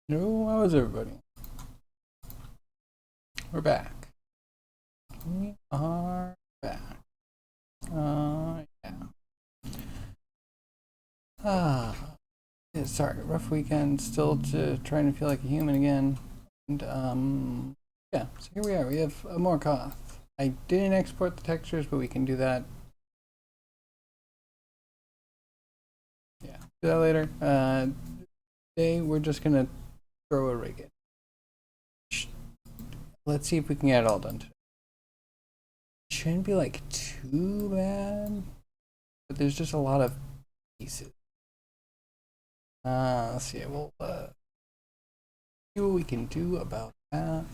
No, how is everybody? We're back. We are back. Yeah. Yeah, sorry, rough weekend. Still trying to feel like a human again. And, yeah, so here we are. We have a Morkoth. I didn't export the textures, but we can do that. Yeah, do that later. Today we're just gonna throw a rig in. Let's see if we can get it all done today. Shouldn't be like too bad, but there's just a lot of pieces. Let's see. We'll see what we can do about that.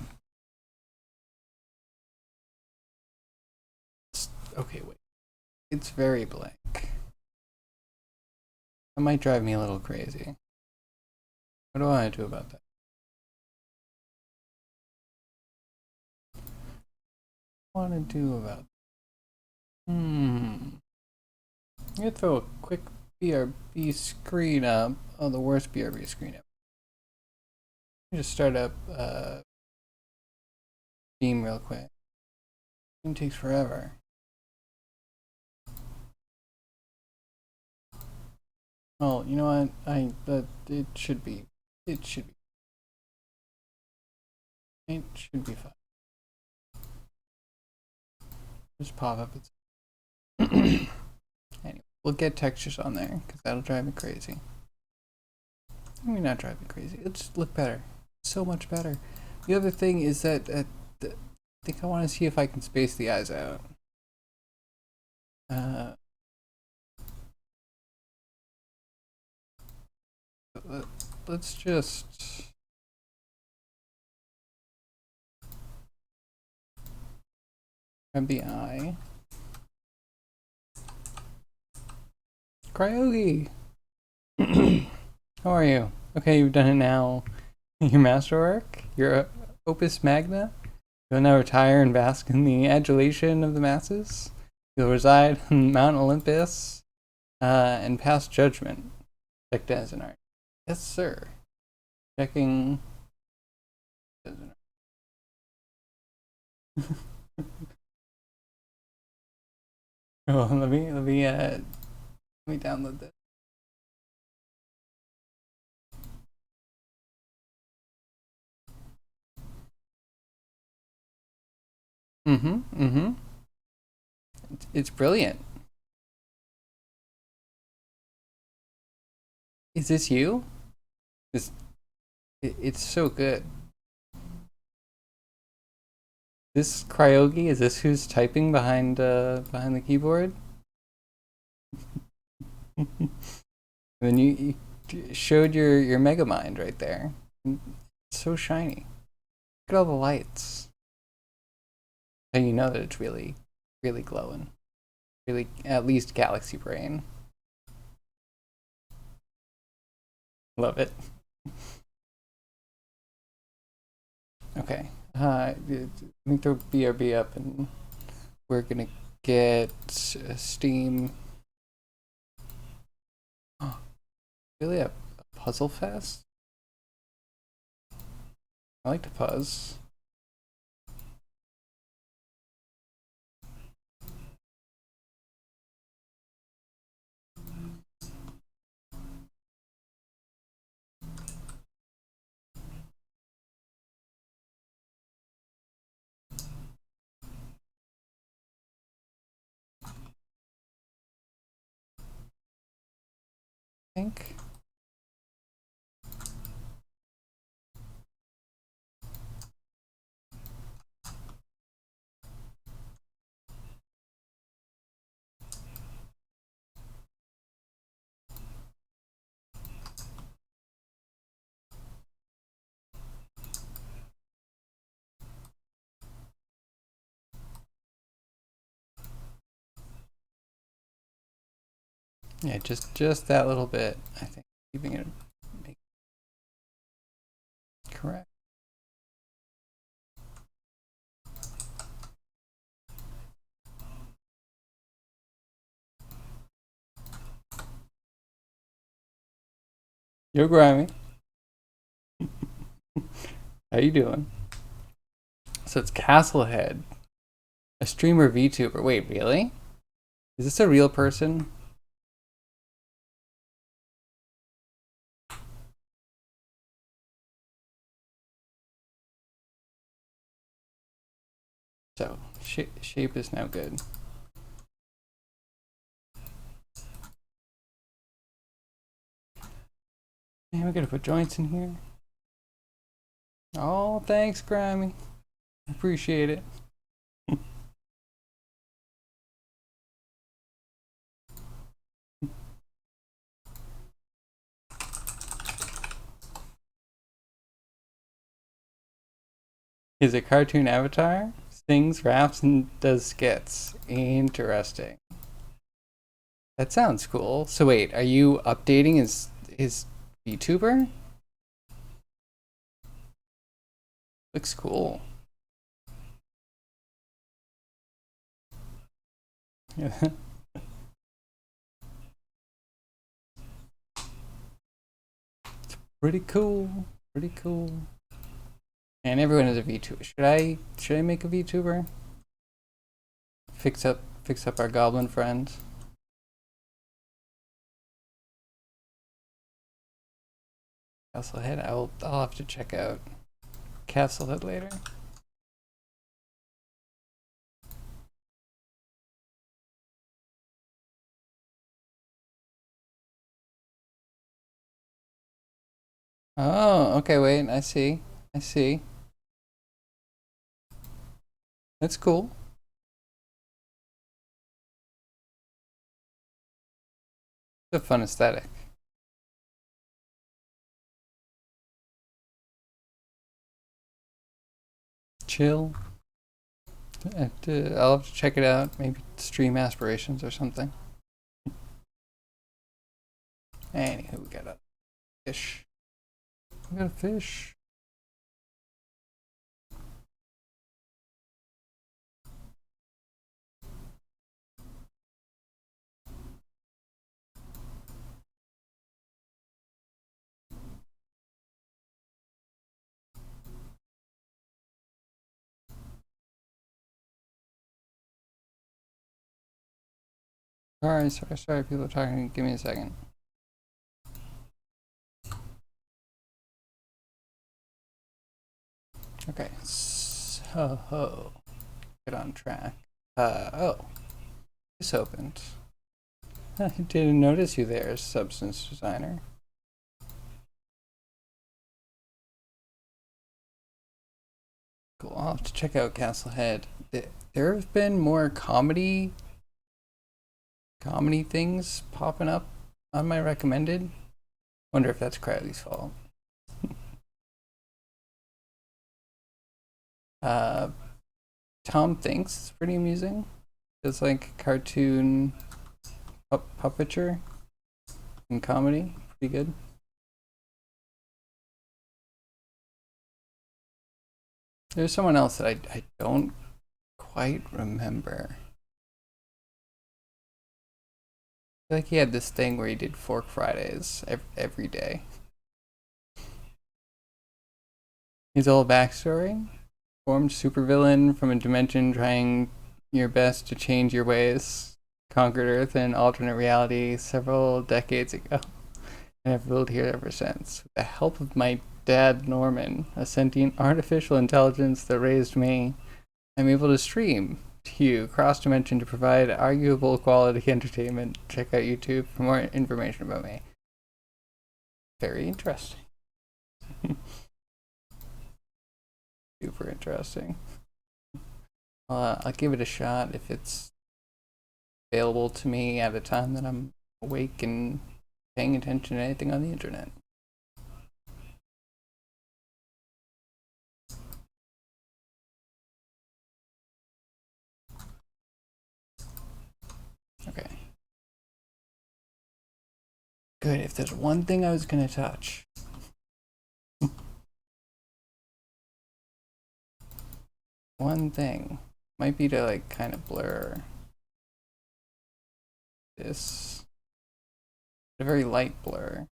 Okay, wait. It's very blank. That might drive me a little crazy. What do I want to do about that? What do I want to do about that? I'm gonna throw a quick BRB screen up. Oh, the worst BRB screen ever. Just start up Steam real quick. Steam takes forever. Oh, you know what? It should be. It should be. It should be fine. Just pop up. Anyway, we'll get textures on there because that'll drive me crazy. I mean, not drive me crazy. It'll just look better. So much better. The other thing is that I think I want to see if I can space the eyes out. Let's just. Grab the eye. Cryogi! How are you? Okay, you've done it now. Your masterwork? Your opus magna? You'll now retire and bask in the adulation of the masses? You'll reside on Mount Olympus and pass judgment. Checked as an art. Yes, sir. Checking as an art. Oh, let me download this. It's brilliant. Is this you? It's so good. This Cryogi, is this who's typing behind the keyboard? And then you showed your Mega Mind right there. It's so shiny. Look at all the lights. And you know that it's really, really glowing. Really, at least Galaxy Brain. Love it. Okay. Let me throw BRB up and we're gonna get Steam. Oh, really a puzzle fest? I like to puzz. I think. Yeah, just that little bit. I think keeping it correct. You're grimy. How you doing? So it's Castlehead, a streamer VTuber. Wait, really? Is this a real person? So, shape is now good. And we gotta put joints in here. Oh, thanks, Grammy. Appreciate it. Is a cartoon avatar, sings, raps, and does skits. Interesting. That sounds cool. So wait, are you updating his VTuber? Looks cool. Pretty cool. Pretty cool. And everyone is a VTuber. Should I make a VTuber? Fix up our goblin friend. Castlehead. I'll have to check out Castlehead later. Oh, okay, wait, I see. I see. That's cool. It's a fun aesthetic. Chill. I'll have to check it out. Maybe stream aspirations or something. Anywho, we got a fish. We got a fish. Sorry, people are talking. Give me a second. Okay, so get on track. Oh, this opened. I didn't notice you there, substance designer. Cool. I'll have to check out Castlehead. There have been more comedy things popping up on my recommended. Wonder if that's Crowley's fault. Tom Thinks it's pretty amusing. It's like cartoon puppetry and comedy. Pretty good. There's someone else that I don't quite remember. I feel like he had this thing where he did Fork Fridays every day. His whole backstory: formed supervillain from a dimension trying your best to change your ways, conquered Earth in an alternate reality several decades ago, and have ruled here ever since. With the help of my dad Norman, a sentient artificial intelligence that raised me, I'm able to stream to you cross dimension to provide arguable quality entertainment. Check out YouTube for more information about me. Very interesting. Super interesting. I'll give it a shot if it's available to me at a time that I'm awake and paying attention to anything on the internet. Okay. Good. If there's one thing I was gonna touch. One thing might be to like kind of blur this. A very light blur.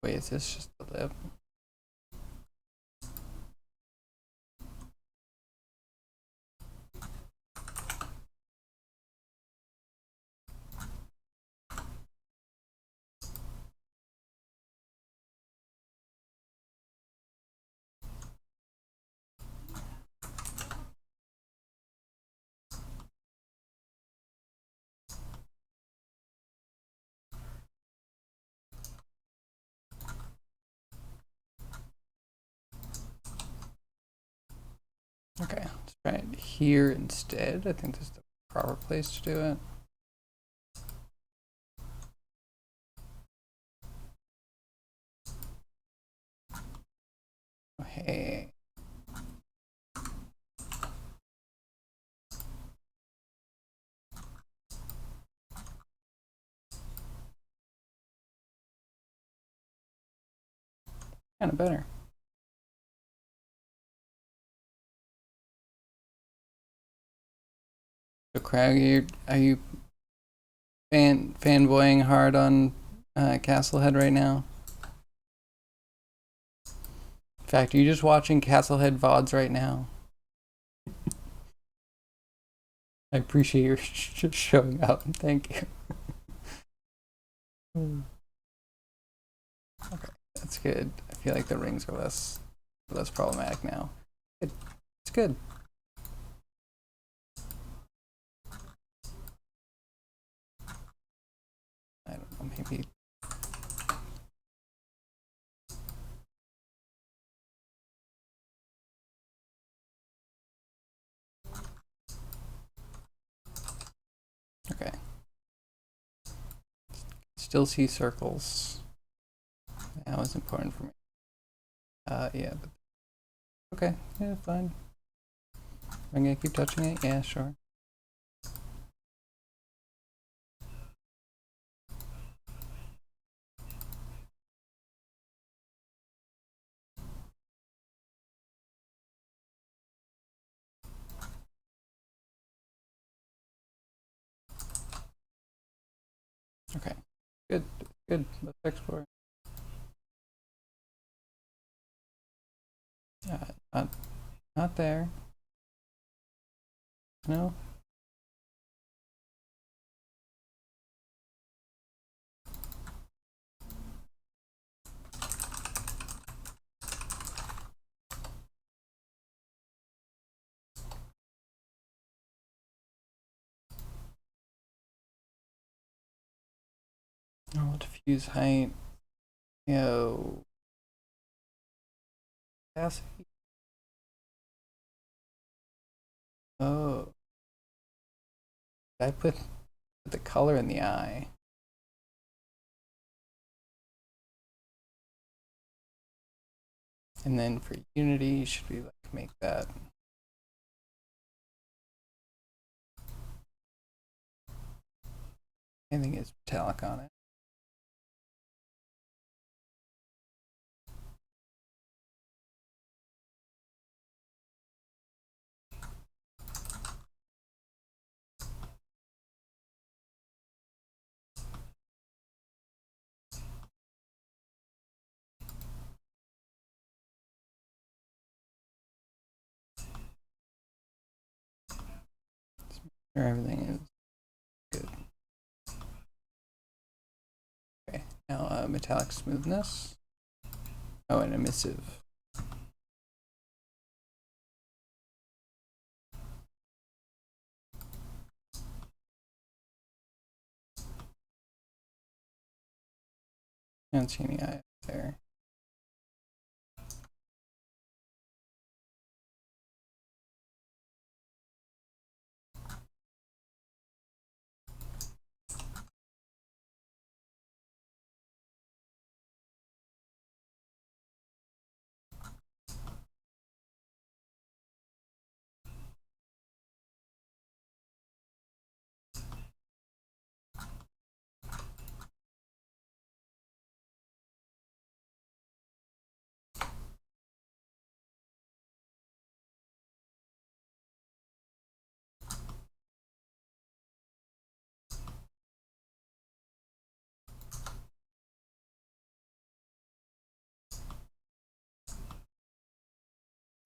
Wait, is this just the lip? Okay, let's try it here instead. I think this is the proper place to do it. Oh, hey. Kind of better. So, Crag, are you fanboying hard on Castlehead right now? In fact, are you just watching Castlehead VODs right now? I appreciate your showing up. Thank you. Okay, that's good. I feel like the rings are less problematic now. It's good. I don't know, maybe. Okay. Still see circles. That was important for me. Yeah, but okay, yeah, fine. I'm gonna keep touching it. Yeah, sure. Okay, good, good. Let's explore. Not there. No. Oh, diffuse height. Yo. Opacity. Oh. I put the color in the eye. And then for unity, should we like make that? Anything is metallic on it. Sure, everything is good. Okay, now metallic smoothness. Oh, and emissive. I don't see any eye there.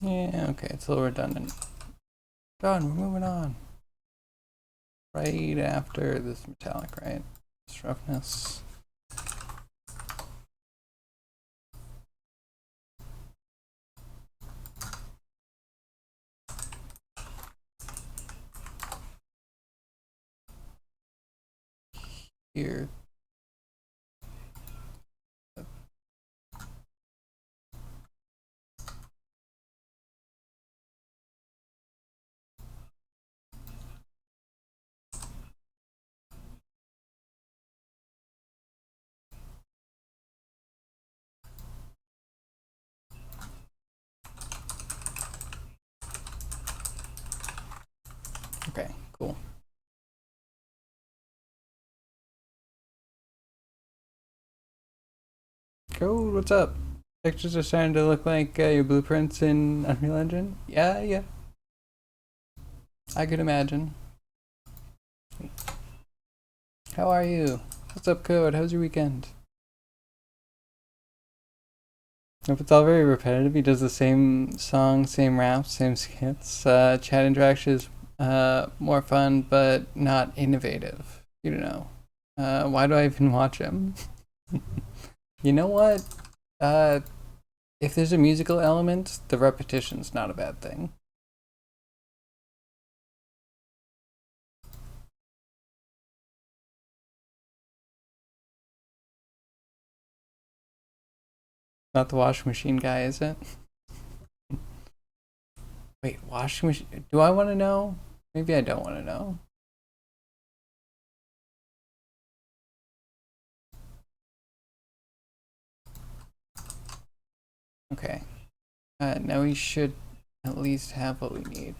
Yeah, okay, it's a little redundant. Done, we're moving on. Right after this metallic, right? This roughness. Here. Okay, cool. Code, what's up? Textures are starting to look like your blueprints in Unreal Engine? Yeah, yeah. I could imagine. How are you? What's up, Code? How's your weekend? If it's all very repetitive, he does the same song, same raps, same skits. Chat interaction is more fun, but not innovative. You don't know. Why do I even watch him? You know what? Uh, if there's a musical element, the repetition's not a bad thing. Not the washing machine guy, is it? Wait, washing machine? Do I want to know? Maybe I don't want to know. Okay. Now we should at least have what we need.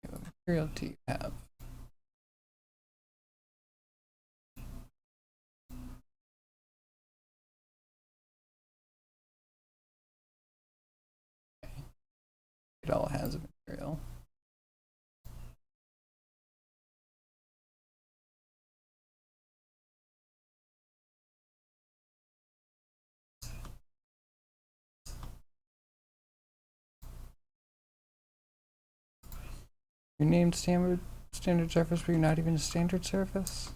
What material do you have? It all has a material. You're named standard surface, but you're not even a standard surface?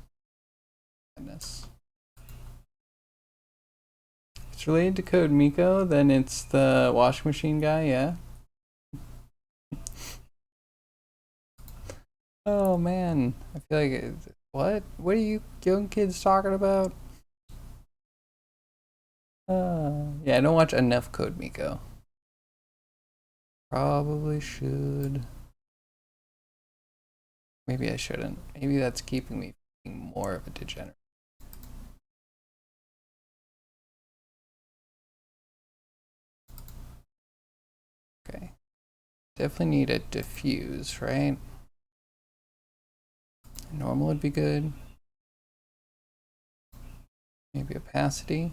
Goodness. If it's related to Code Miko, then it's the washing machine guy, yeah? Oh man. I feel like what? What are you young kids talking about? Yeah, I don't watch enough Code Miko. Probably should. Maybe I shouldn't. Maybe that's keeping me being more of a degenerate. Okay. Definitely need a diffuse, right? Normal would be good. Maybe opacity.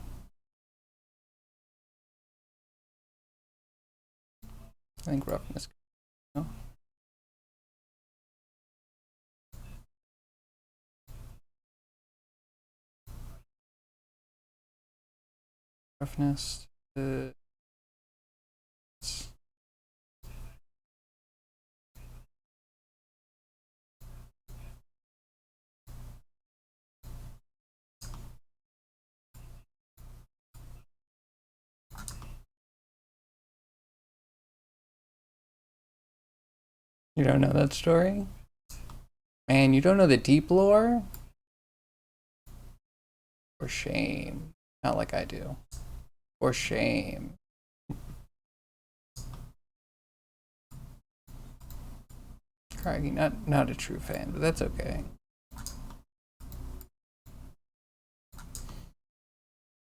I think roughness. No? Roughness. You don't know that story? Man, you don't know the deep lore? For shame. Not like I do. For shame. Craggy, not a true fan, but that's okay.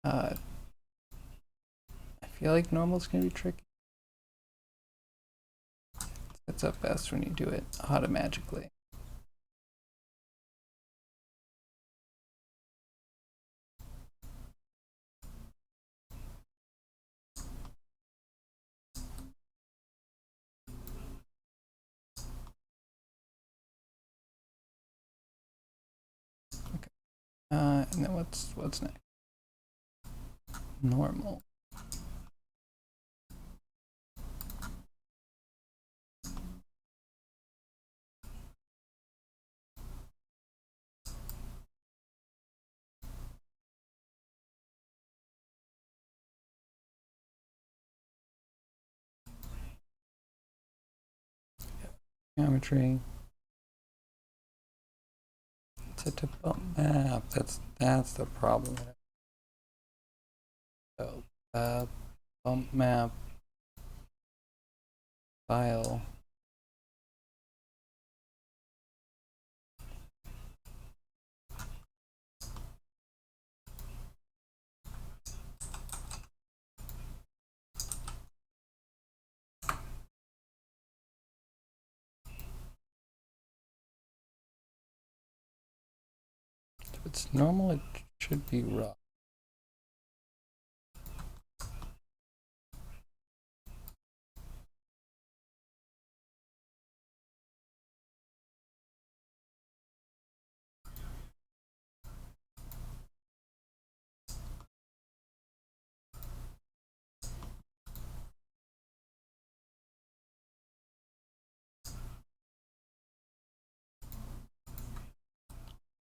I feel like normal's gonna be tricky. It's up best when you do it automagically. And then what's next? Normal. Geometry. Set to bump map. That's the problem. So bump map file. If it's normal, it should be raw.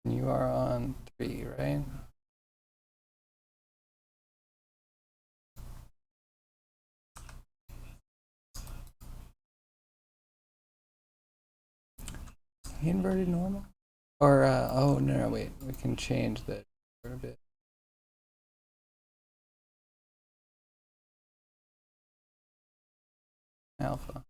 You are on 3, right? Inverted normal? Or, oh, no, wait. We can change that for a bit. Alpha.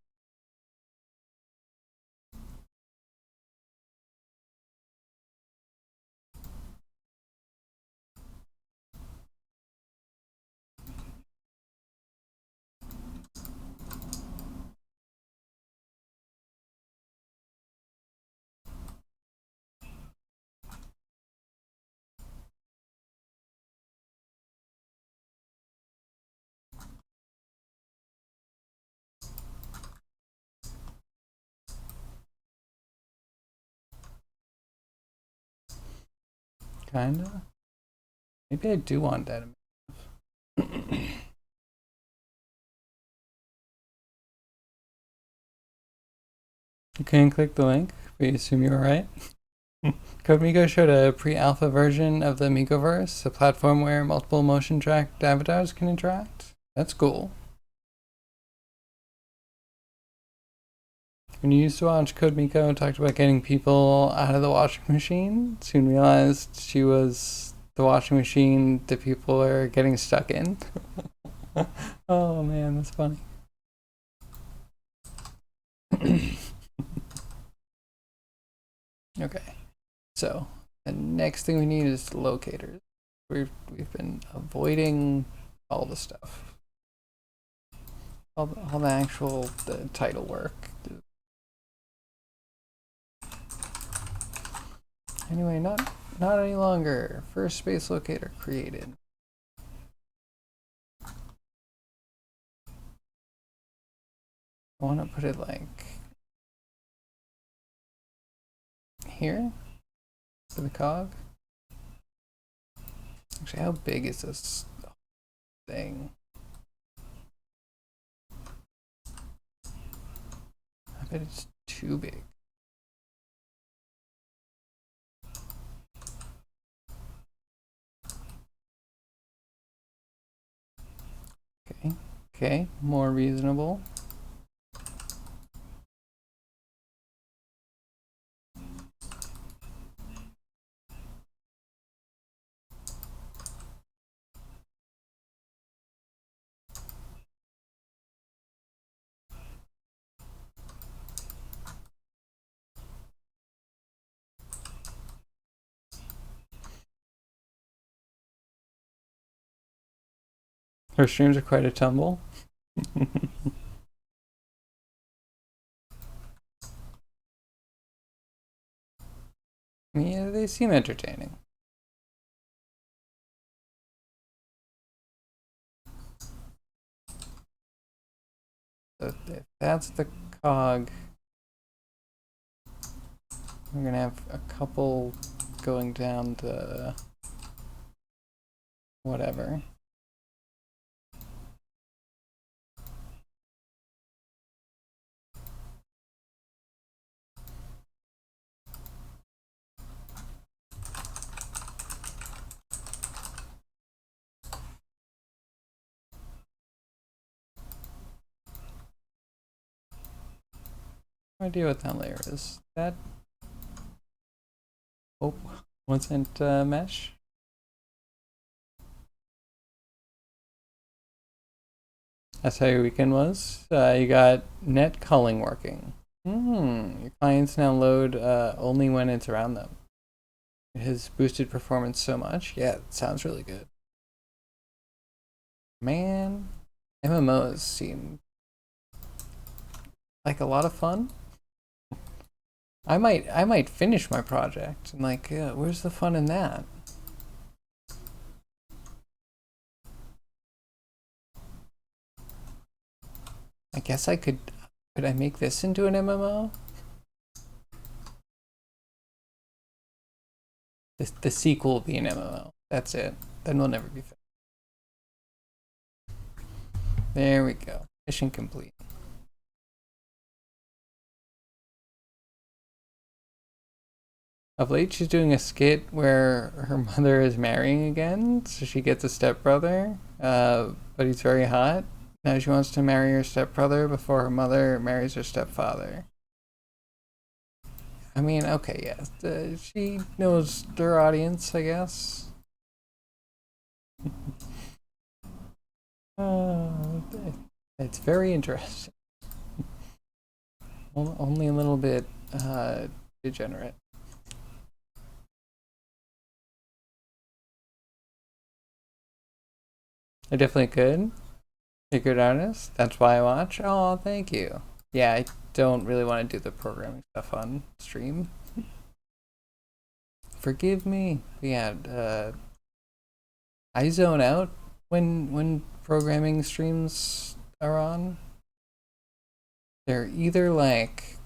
Kinda. Maybe I do want that. You couldn't click the link, but you assume you were right. CodeMiko showed a pre-alpha version of the Mikoverse, a platform where multiple motion-tracked avatars can interact. That's cool. When you used to watch CodeMiko talked about getting people out of the washing machine, soon realized she was the washing machine that people are getting stuck in. Oh man, that's funny. Okay, so the next thing we need is locators. We've been avoiding all the stuff, all the actual title work. Anyway, not any longer. First space locator created. I want to put it like here for the cog. Actually, how big is this thing? I bet it's too big. Okay, more reasonable. Her streams are quite a tumble. Yeah, they seem entertaining. So if that's the cog, we're gonna have a couple going down the whatever. No idea what that layer is. That wasn't mesh. That's how your weekend was. You got net culling working. Your clients now load only when it's around them. It has boosted performance so much. Yeah, it sounds really good. Man, MMOs seem like a lot of fun. I might finish my project. I'm like, where's the fun in that? I guess I could I make this into an MMO? The sequel will be an MMO. That's it. Then we'll never be finished. There we go. Mission complete. Of late, she's doing a skit where her mother is marrying again, so she gets a stepbrother, but he's very hot. Now she wants to marry her stepbrother before her mother marries her stepfather. I mean, okay, yeah, she knows their audience, I guess. It's very interesting. Only a little bit degenerate. I definitely could. You're a good artist. That's why I watch. Oh, thank you. Yeah, I don't really want to do the programming stuff on stream. Forgive me. Yeah, I zone out when programming streams are on. They're either like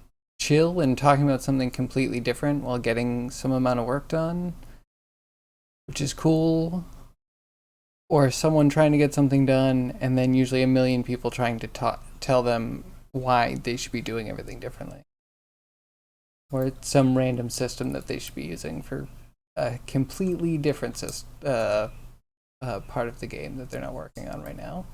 chill and talking about something completely different while getting some amount of work done, which is cool, or someone trying to get something done and then usually a million people trying to tell them why they should be doing everything differently, or it's some random system that they should be using for a completely different part of the game that they're not working on right now.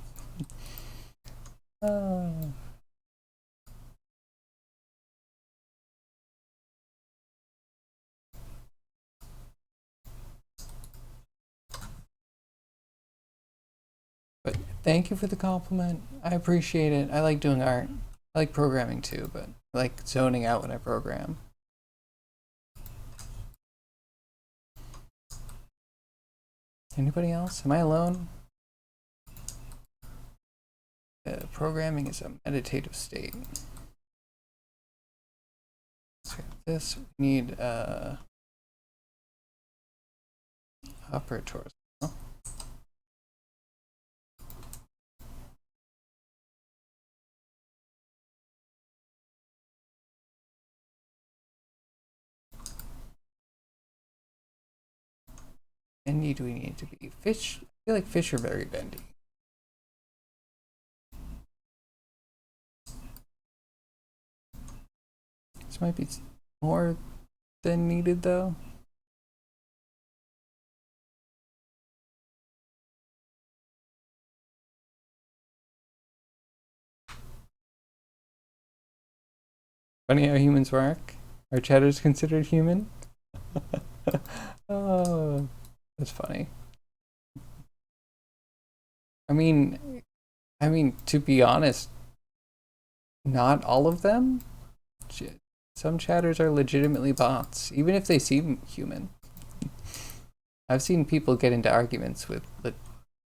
But thank you for the compliment. I appreciate it. I like doing art. I like programming too, but I like zoning out when I program. Anybody else? Am I alone? Programming is a meditative state. So this we need operators. Bendy do we need to be? Fish? I feel like fish are very bendy. This might be more than needed though. Funny how humans work. Are chatters considered human? Oh, that's funny. I mean, to be honest, not all of them. Some chatters are legitimately bots, even if they seem human. I've seen people get into arguments with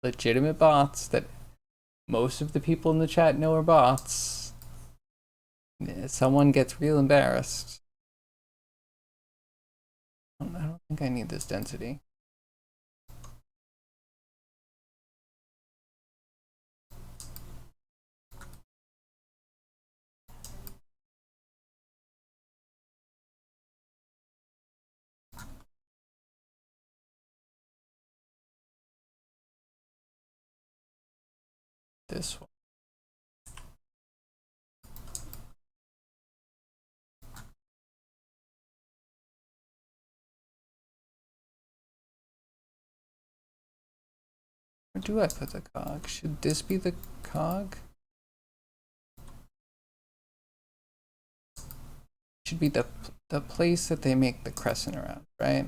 legitimate bots that most of the people in the chat know are bots. Someone gets real embarrassed. I don't think I need this density. this one. Where do I put the cog? Should this be the cog? Should be the place that they make the crescent around, right?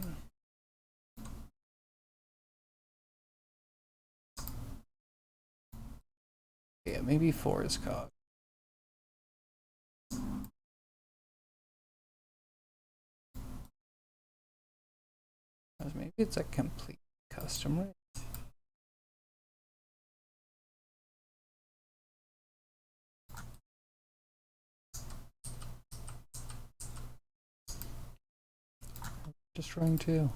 Yeah, maybe 4 is cog. Maybe it's a complete custom rig. Just running 2.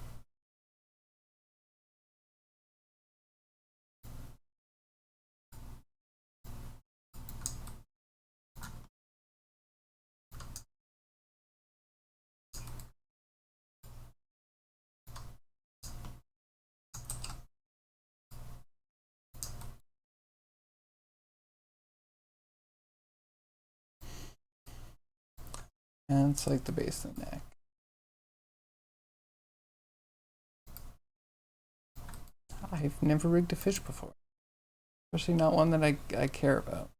And it's like the base of the neck. I've never rigged a fish before. Especially not one that I care about.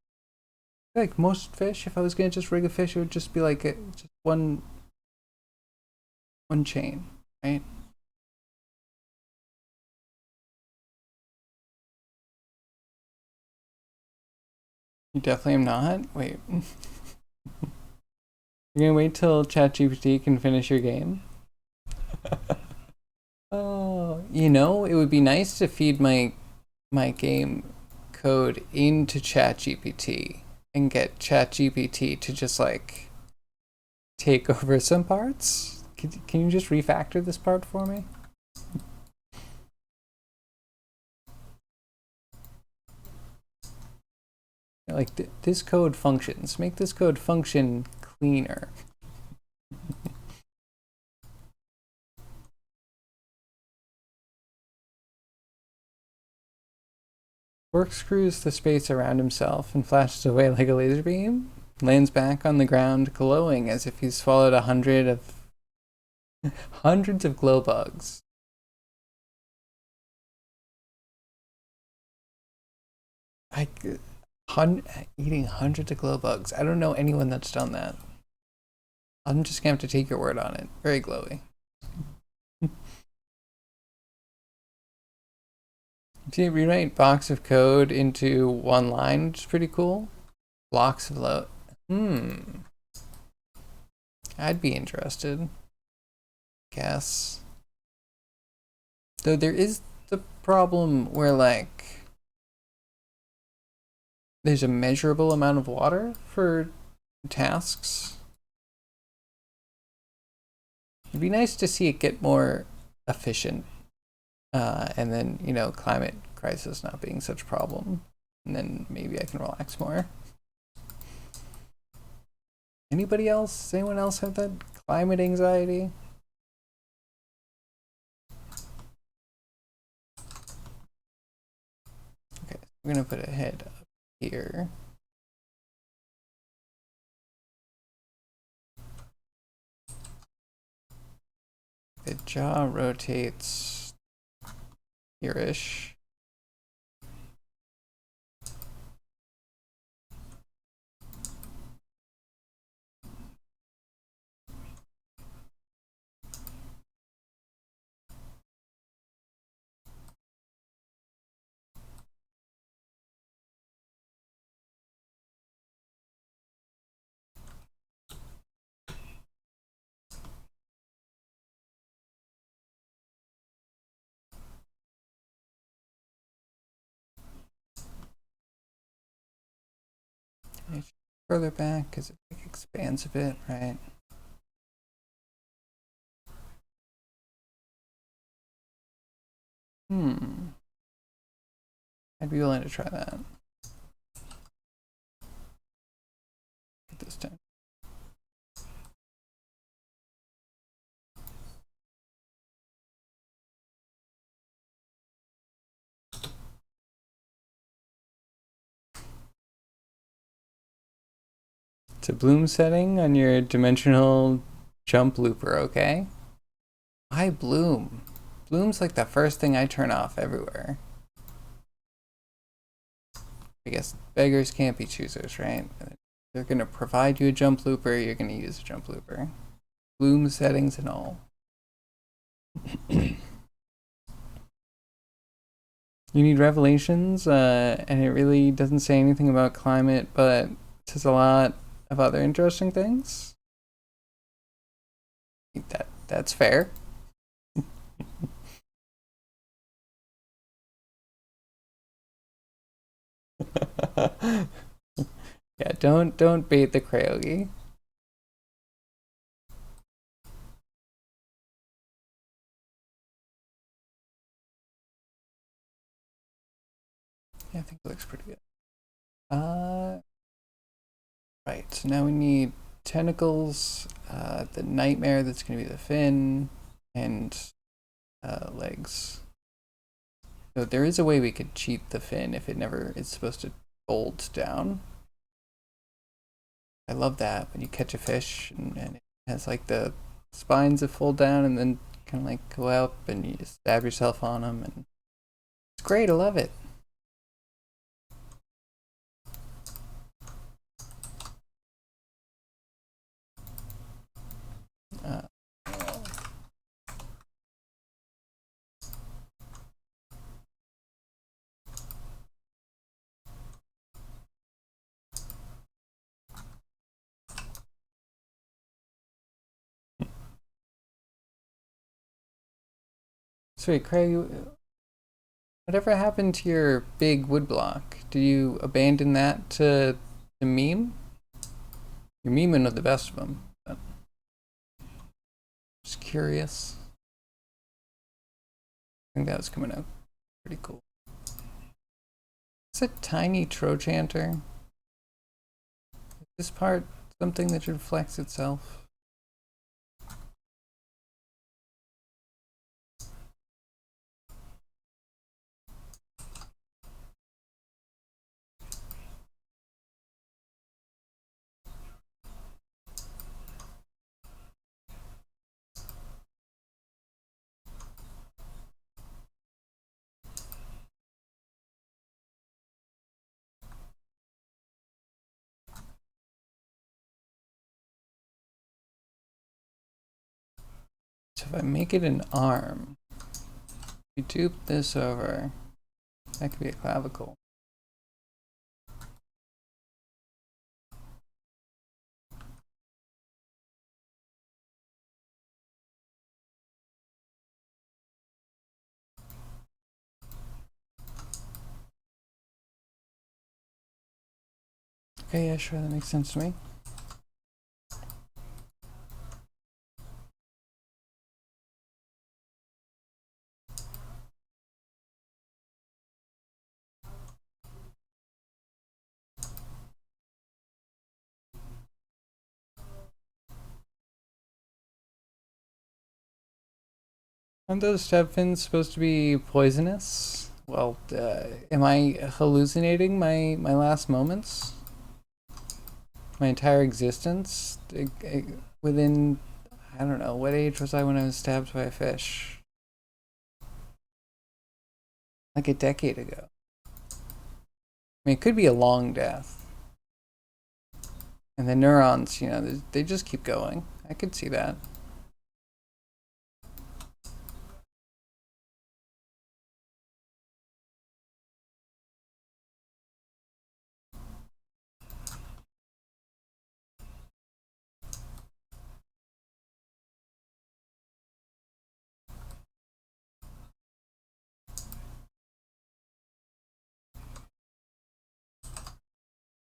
Like most fish, if I was gonna just rig a fish, it would just be like just one chain, right? You definitely am not? Wait. You're gonna wait till ChatGPT can finish your game? Oh, you know, it would be nice to feed my game code into ChatGPT and get ChatGPT to just like take over some parts. Can you just refactor this part for me? Like this code functions. Make this code function cleaner. Corkscrews the space around himself and flashes away like a laser beam. Lands back on the ground, glowing as if he's swallowed hundreds of glow bugs. Eating hundreds of glow bugs. I don't know anyone that's done that. I'm just gonna have to take your word on it. Very glowy. See, rewrite box of code into one line, which is pretty cool. Blocks of load. I'd be interested. Guess. Though there is the problem where like there's a measurable amount of water for tasks. It'd be nice to see it get more efficient. And then, you know, climate crisis not being such a problem. And then maybe I can relax more. Anybody else? Does anyone else have that climate anxiety? Okay, we're gonna put a head up here. The jaw rotates here-ish. Further back because it expands a bit, right? I'd be willing to try that. This time. It's a bloom setting on your dimensional jump looper, okay? Why bloom? Bloom's like the first thing I turn off everywhere. I guess beggars can't be choosers, right? They're gonna provide you a jump looper, you're gonna use a jump looper. Bloom settings and all. You need revelations, and it really doesn't say anything about climate, but it says a lot of other interesting things. That's fair. Yeah, don't bait the Crayogi. Yeah, I think it looks pretty good. Right, so now we need tentacles, the nightmare that's gonna be the fin, and legs. So there is a way we could cheat the fin if it never is supposed to fold down. I love that when you catch a fish and it has like the spines that fold down and then kind of like go up and you just stab yourself on them, and it's great. I love it. Uh, Sweet, Craig. Whatever happened to your big woodblock? Did you abandon that to meme? You're memeing with the best of them. But just curious. I think that was coming out pretty cool. It's a tiny Trochanter. Is this part something that should flex itself? So if I make it an arm, we dupe this over, that could be a clavicle. Okay, yeah, sure, that makes sense to me. Aren't those step fins supposed to be poisonous? Well, am I hallucinating my last moments? My entire existence? Within, I don't know, what age was I when I was stabbed by a fish? Like a decade ago. I mean, it could be a long death. And the neurons, you know, they just keep going. I could see that.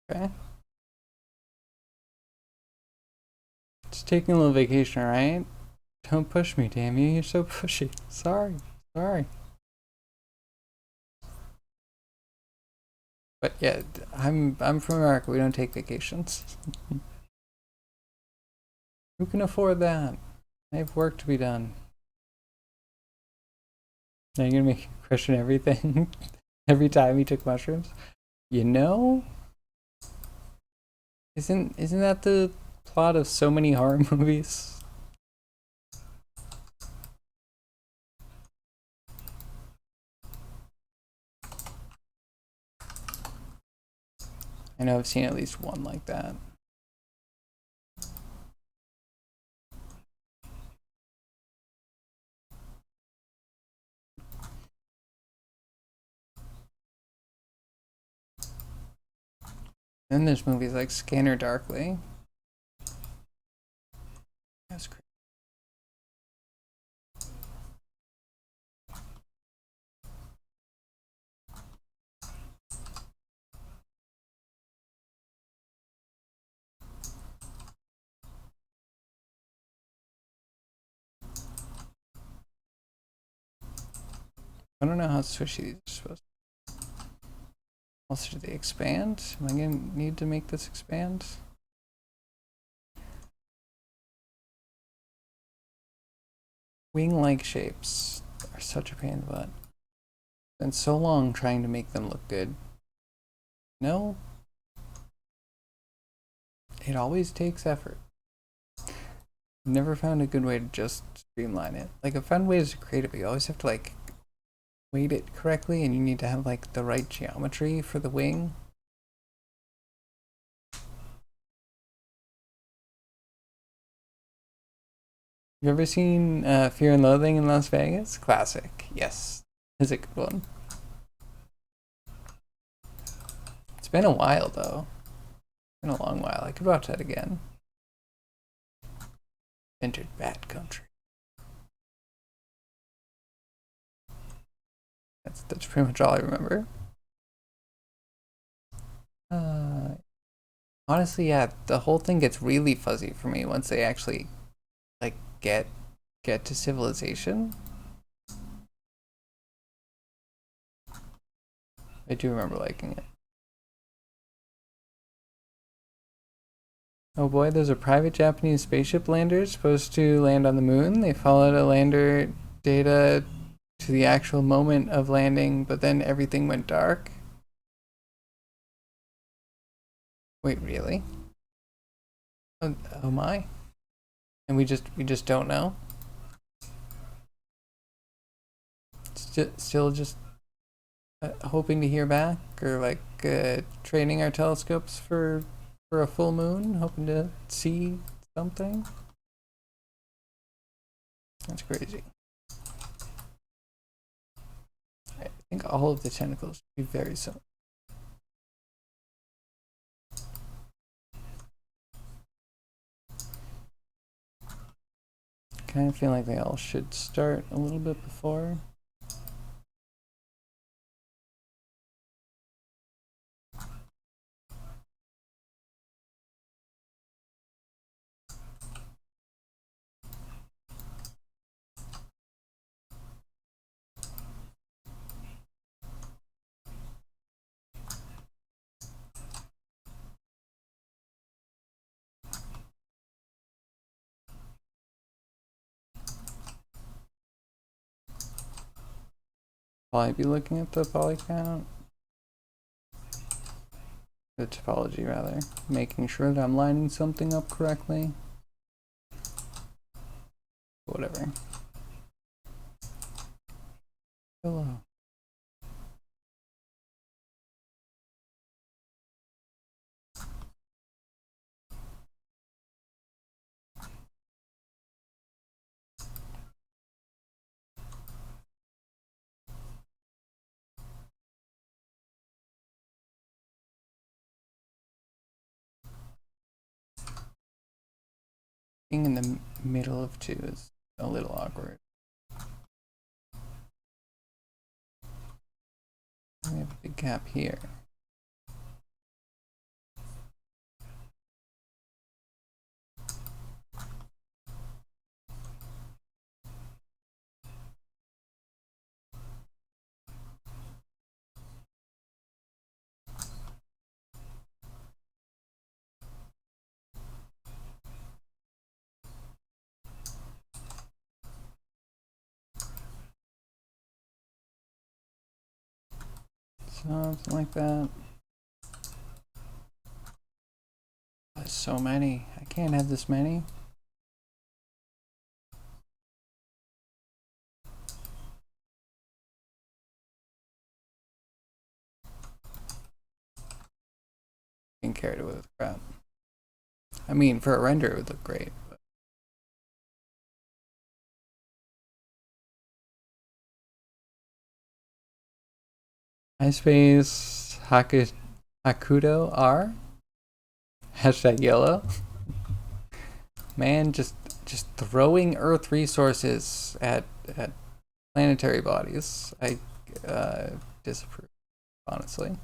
Okay. Just taking a little vacation, alright? Don't push me, damn you. You're so pushy. Sorry. Sorry. But yeah, I'm from America. We don't take vacations. Who can afford that? I have work to be done. Now you're gonna make me question everything every time you took mushrooms? You know? Isn't that the plot of so many horror movies? I know I've seen at least one like that. Then there's movies like Scanner Darkly. That's crazy. I don't know how swishy these are supposed to be. Also, do they expand? Am I gonna need to make this expand? Wing-like shapes are such a pain in the butt. Been so long trying to make them look good. No, it always takes effort. Never found a good way to just streamline it. Like, I found ways to create it, but you always have to like weight it correctly, and you need to have like the right geometry for the wing. You ever seen Fear and Loathing in Las Vegas? Classic. Yes, it's a good one. It's been a while though. It's been a long while. I could watch that again. Entered Bad Country. That's pretty much all I remember. Honestly, yeah, the whole thing gets really fuzzy for me once they actually like get to civilization. I do remember liking it. Oh boy, there's a private Japanese spaceship lander supposed to land on the moon. They followed a lander data to the actual moment of landing, but then everything went dark. Wait, really? Oh my. And we just don't know. Still just hoping to hear back, or like training our telescopes for a full moon, hoping to see something. That's crazy. I think all of the tentacles should be very similar. Kind of feel like they all should start a little bit before. Probably be looking at the poly count. The topology, rather. Making sure that I'm lining something up correctly. Whatever. Hello. Being in the middle of two is a little awkward. We have a big gap here. Something like that. so many. I can't have this many. Getting carried away with crap. I mean, for a render, it would look great. But... MySpace Hakudo R. Hashtag yellow. Man, just throwing Earth resources at planetary bodies. I disapprove, honestly. I'm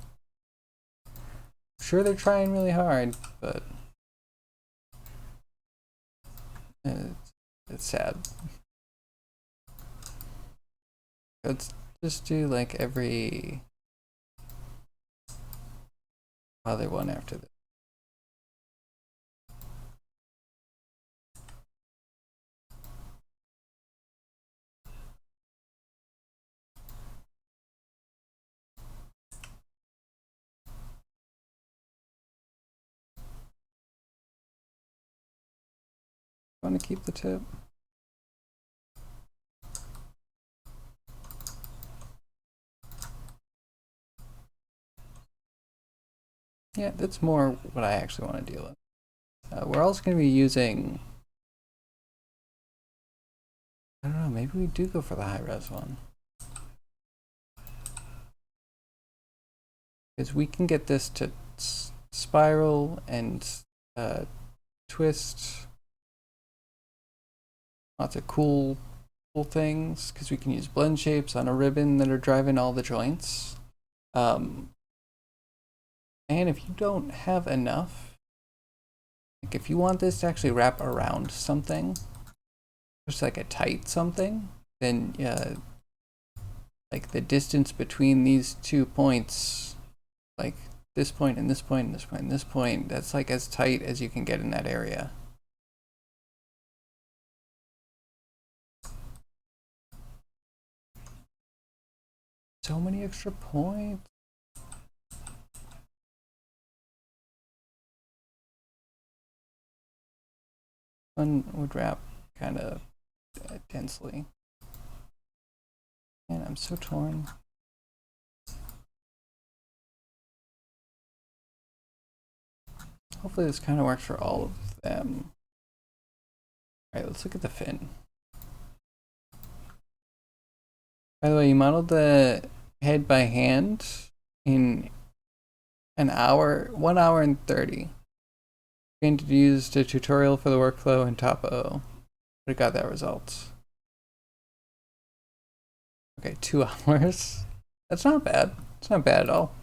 sure they're trying really hard, but it's sad. Let's just do like every other one after this. Want to keep the tip? Yeah, that's more what I actually want to deal with. We're also going to be using... I don't know, maybe we do go for the high-res one. Because we can get this to spiral and twist. Lots of cool things, because we can use blend shapes on a ribbon that are driving all the joints. And if you don't have enough, like if you want this to actually wrap around something, just like a tight something, then like the distance between these 2 points, like this point and this point and this point and this point, that's like as tight as you can get in that area. So many extra points. One would wrap kind of densely. Man, I'm so torn. Hopefully this kind of works for all of them. Alright, let's look at the fin. By the way, you modeled the head by hand in an hour, 1 hour and 30. And used a tutorial for the workflow in Topo. But it got that result. Okay, 2 hours. That's not bad. It's not bad at all.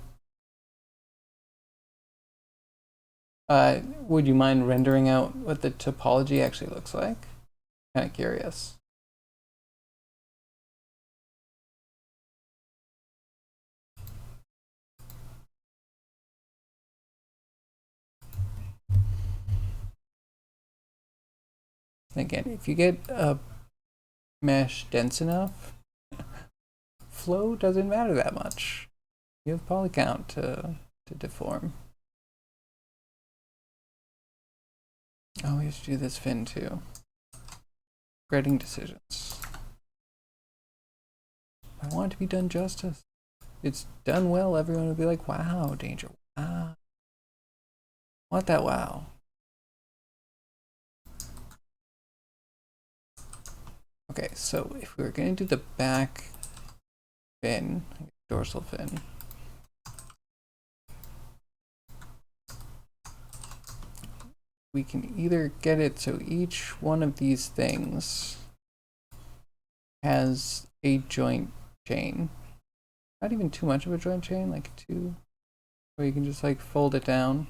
Would you mind rendering out what the topology actually looks like? Kind of curious. Again, if you get a mesh dense enough, flow doesn't matter that much. You have poly count to deform. Oh, we have to do this fin too. Regretting decisions. I want it to be done justice. It's done well, everyone will be like, wow, Danger, wow. I want that wow. Okay, so if we were going to do the back fin, dorsal fin, we can either get it so each one of these things has a joint chain. Not even too much of a joint chain, like 2, where you can just like fold it down.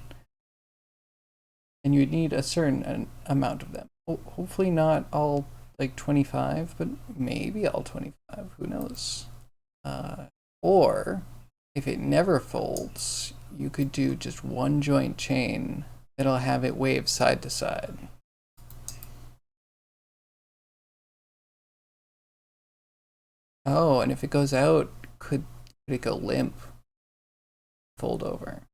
And you'd need a certain amount of them. Hopefully not all like 25, but maybe all 25, who knows? Or if it never folds, you could do just one joint chain that'll have it wave side to side. Oh, and if it goes out, could it go limp? Fold over.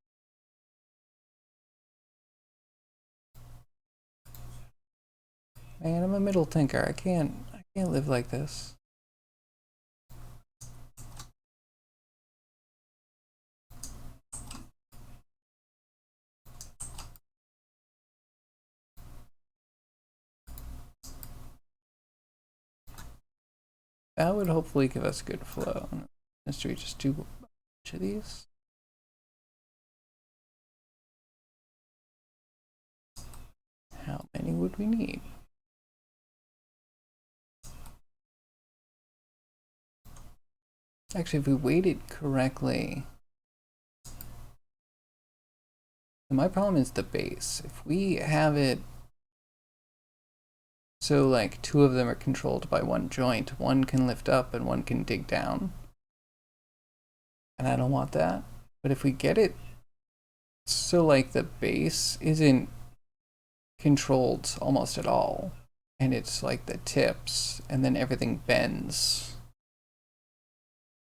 Man, I'm a middle thinker. I can't live like this. That would hopefully give us good flow. Should we just do a bunch of these? How many would we need? Actually, if we weighted correctly, my problem is the base. If we have it so like two of them are controlled by one joint, one can lift up and one can dig down, and I don't want that. But if we get it so like the base isn't controlled almost at all, and it's like the tips and then everything bends,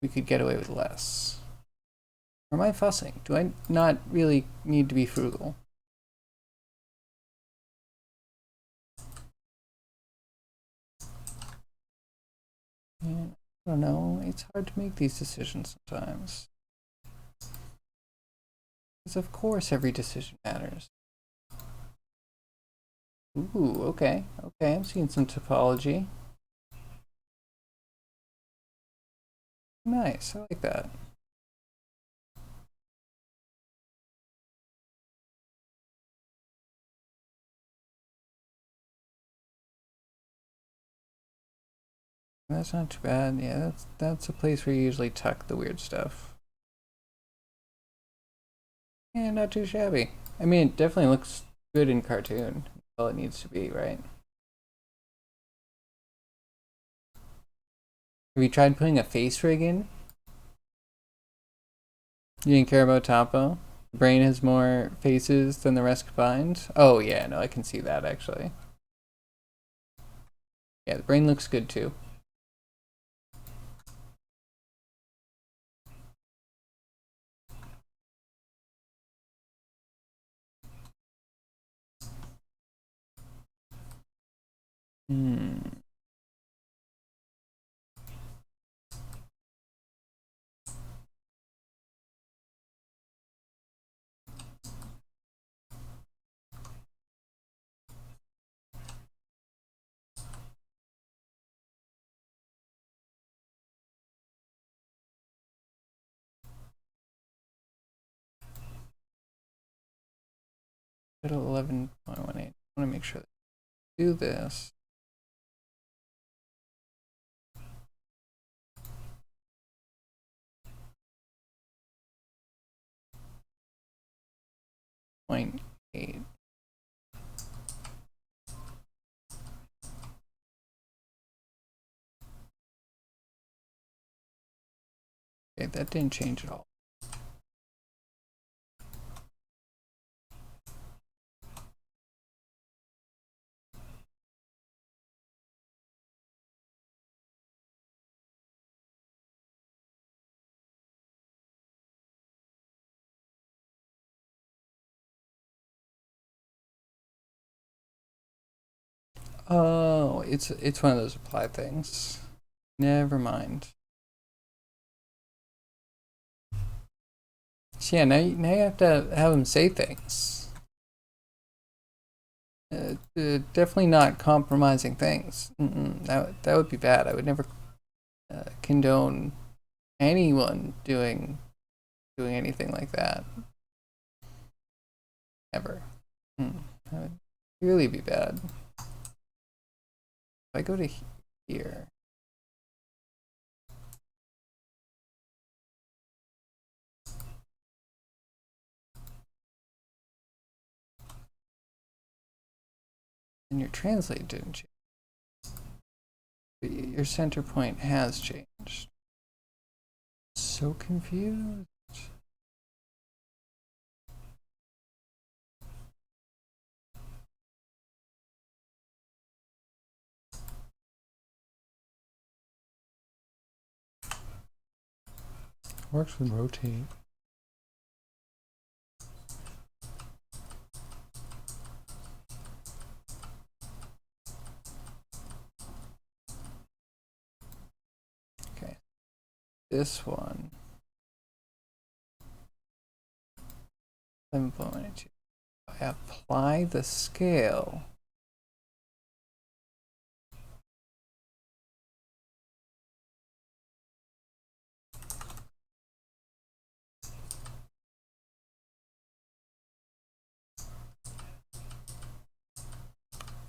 we could get away with less. Or am I fussing? Do I not really need to be frugal? Yeah, I don't know. It's hard to make these decisions sometimes. Because of course every decision matters. Ooh, okay. Okay, I'm seeing some topology. Nice, I like that. That's not too bad. Yeah, that's a place where you usually tuck the weird stuff. Yeah, not too shabby. I mean, it definitely looks good in cartoon. All it needs to be, right? Have you tried putting a face rig in? You didn't care about Topo? The brain has more faces than the rest combined? Oh yeah, no, I can see that actually. Yeah, the brain looks good too. Hmm. At 11.18. I want to make sure that I do this. Point 8. Okay, that didn't change at all. Oh, it's one of those applied things. Never mind. So yeah, now you have to have him say things. Definitely not compromising things. That would be bad. I would never condone anyone doing anything like that. Ever. That would really be bad. If I go to here. And your translate didn't change. But your center point has changed. So confused. Works with rotate. this one. 7.2. I apply the scale.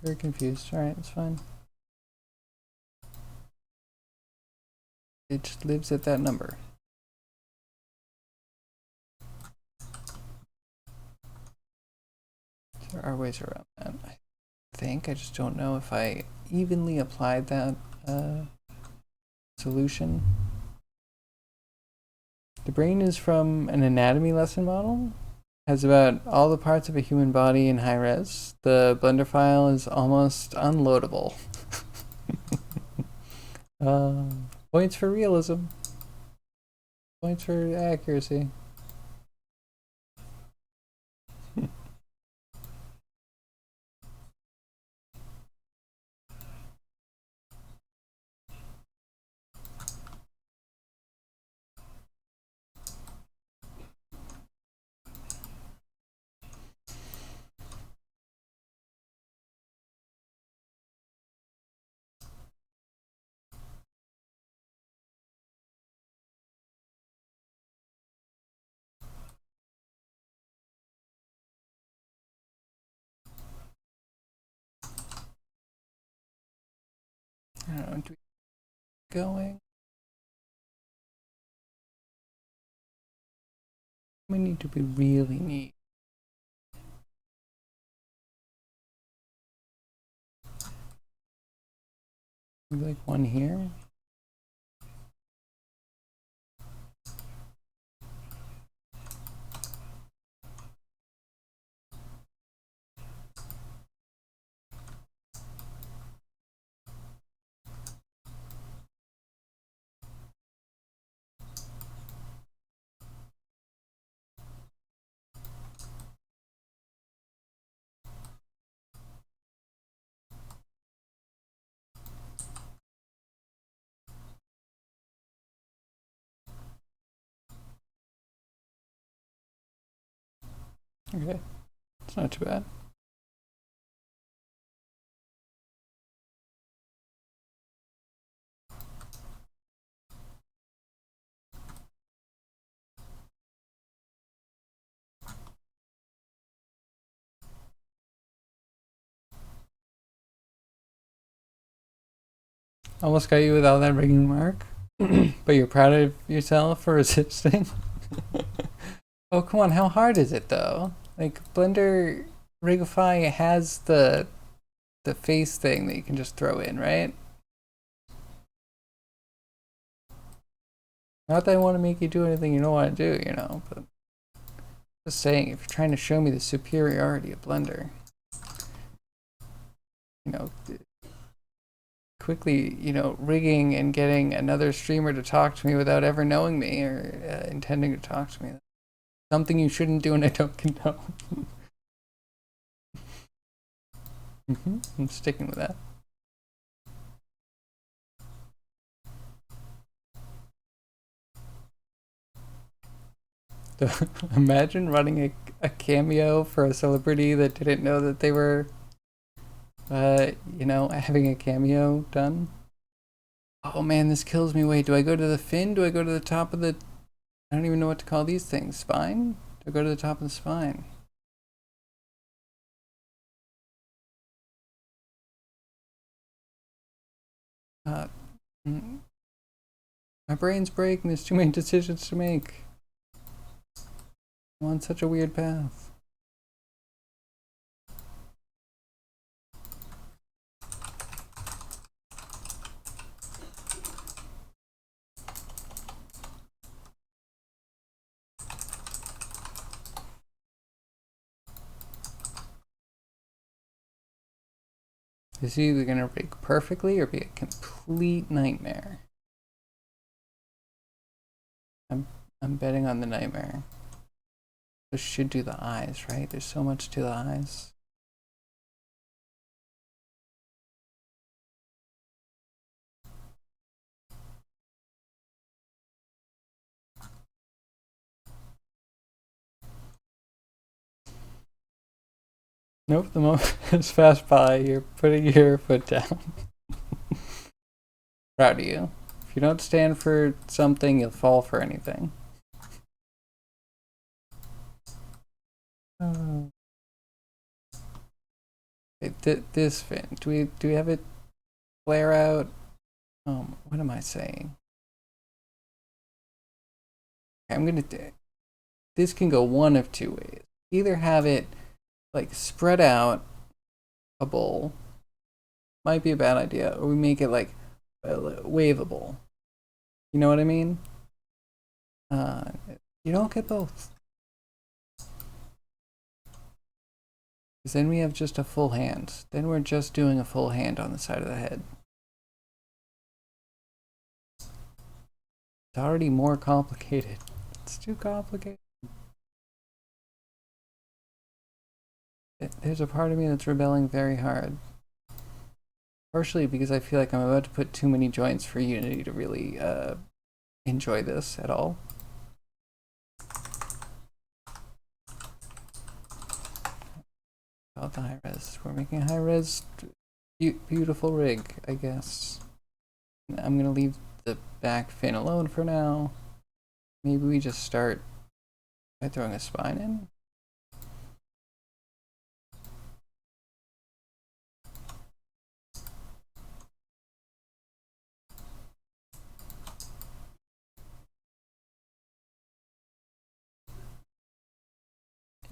Very confused. Alright, it's fine. It just lives at that number. There are ways around that. I think. I just don't know if I evenly applied that solution. The brain is from an anatomy lesson model. Has about all the parts of a human body in high res. The Blender file is almost unloadable. Points for realism. Points for accuracy. I don't know, do we going? How many do we really need? Maybe like one here? Okay, it's not too bad. Almost got you without that rigging mark. But you're proud of yourself for resisting? Oh, come on, how hard is it though? Like, Blender Rigify has the face thing that you can just throw in, right? Not that I want to make you do anything you don't want to do, you know, but just saying, if you're trying to show me the superiority of Blender, you know, quickly, you know, rigging and getting another streamer to talk to me without ever knowing me or intending to talk to me. Something you shouldn't do and I don't condone. I'm sticking with that. So, imagine running a cameo for a celebrity that didn't know that they were, you know, having a cameo done. Oh man, this kills me. Wait, do I go to the fin? Do I go to the top of the... I don't even know what to call these things. Spine? Do I go to the top of the spine? My brain's breaking. There's too many decisions to make. I'm on such a weird path. It's either gonna rig perfectly or be a complete nightmare. I'm betting on the nightmare. This should do the eyes, right? There's so much to the eyes. Nope, the moment is fast by. You're putting your foot down. Proud of you. If you don't stand for something, you'll fall for anything. This fin. Do we have it flare out? What am I saying? I'm gonna. This can go one of two ways. Either have it like spread out a bowl, might be a bad idea, or we make it like waveable. You know what I mean? You don't get both. Because then we have just a full hand. Then we're just doing a full hand on the side of the head. It's already more complicated. It's too complicated. There's a part of me that's rebelling very hard. Partially because I feel like I'm about to put too many joints for Unity to really enjoy this at all. About the high res. We're making a high res beautiful rig, I guess. I'm gonna leave the back fin alone for now. Maybe we just start by throwing a spine in.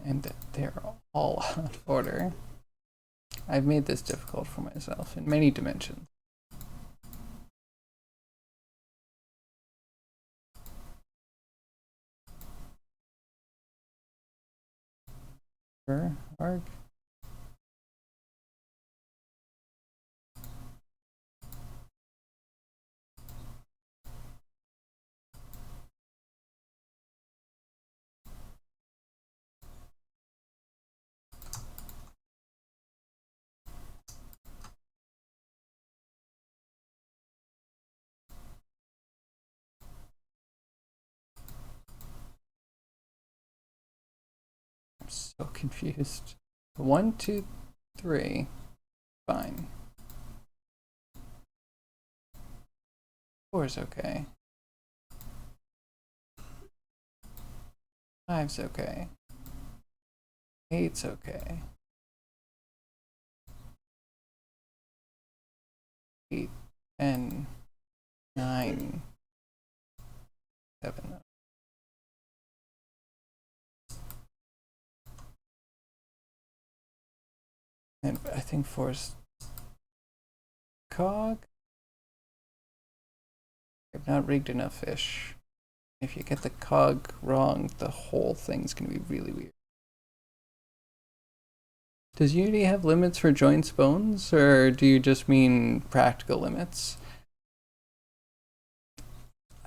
And they're all out of order. I've made this difficult for myself in many dimensions. Sure, arc. I'm so confused. 1, 2, 3. Fine. 4 is okay. 5's okay. 8's okay. 8, 10, 9, 7. And I think 4's cog. I've not rigged enough fish. If you get the cog wrong, the whole thing's gonna be really weird. Does Unity have limits for joints bones, or do you just mean practical limits?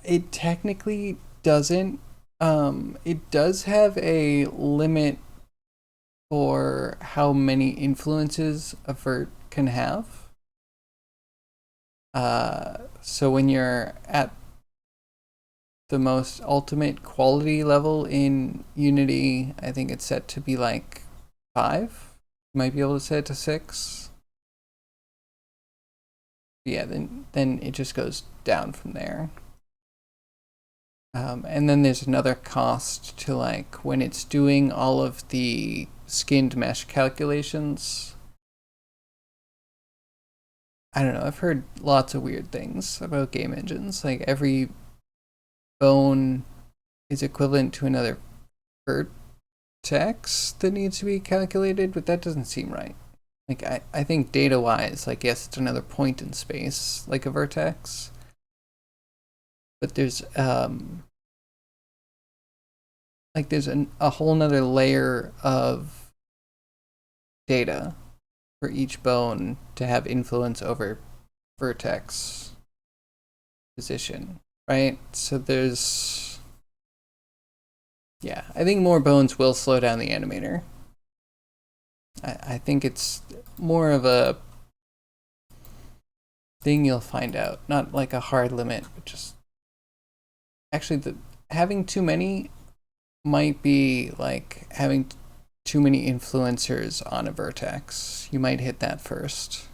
It technically doesn't. It does have a limit for how many influences a vert can have. So when you're at the most ultimate quality level in Unity, I think it's set to be like 5. You might be able to set it to 6. Yeah, then it just goes down from there. And then there's another cost to like when it's doing all of the skinned mesh calculations. I don't know, I've heard lots of weird things about game engines. Like every bone is equivalent to another vertex that needs to be calculated, but that doesn't seem right. Like I think data wise, like yes, it's another point in space, like a vertex. But there's like there's a whole nother layer of data for each bone to have influence over vertex position, right? So there's, yeah, I think more bones will slow down the animator. I think it's more of a thing you'll find out, not like a hard limit, but just having too many might be like having too many influencers on a vertex. You might hit that first.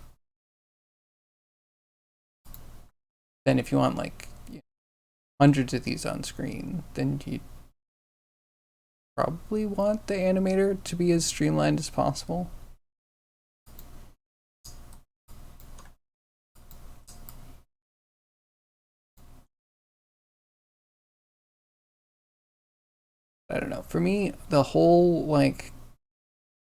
Then if you want like hundreds of these on screen, then you probably want the animator to be as streamlined as possible. I don't know. For me, the whole like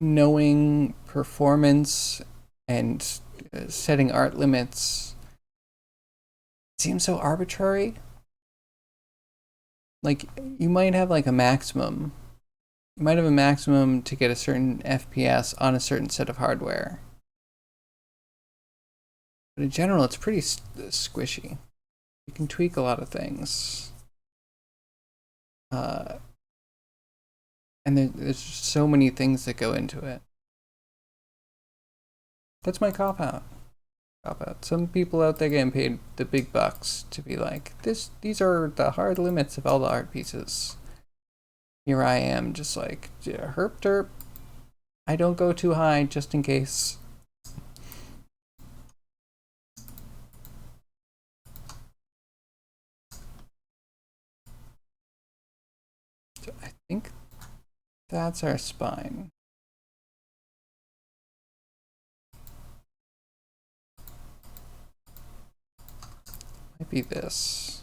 knowing performance and setting art limits seems so arbitrary. Like you might have like a maximum. You might have a maximum to get a certain FPS on a certain set of hardware. But in general, it's pretty squishy. You can tweak a lot of things. And there's just so many things that go into it. That's my cop out. Some people out there getting paid the big bucks to be like, these are the hard limits of all the art pieces. Here I am, just like, herp derp. I don't go too high just in case. So I think that's our spine. Might be this.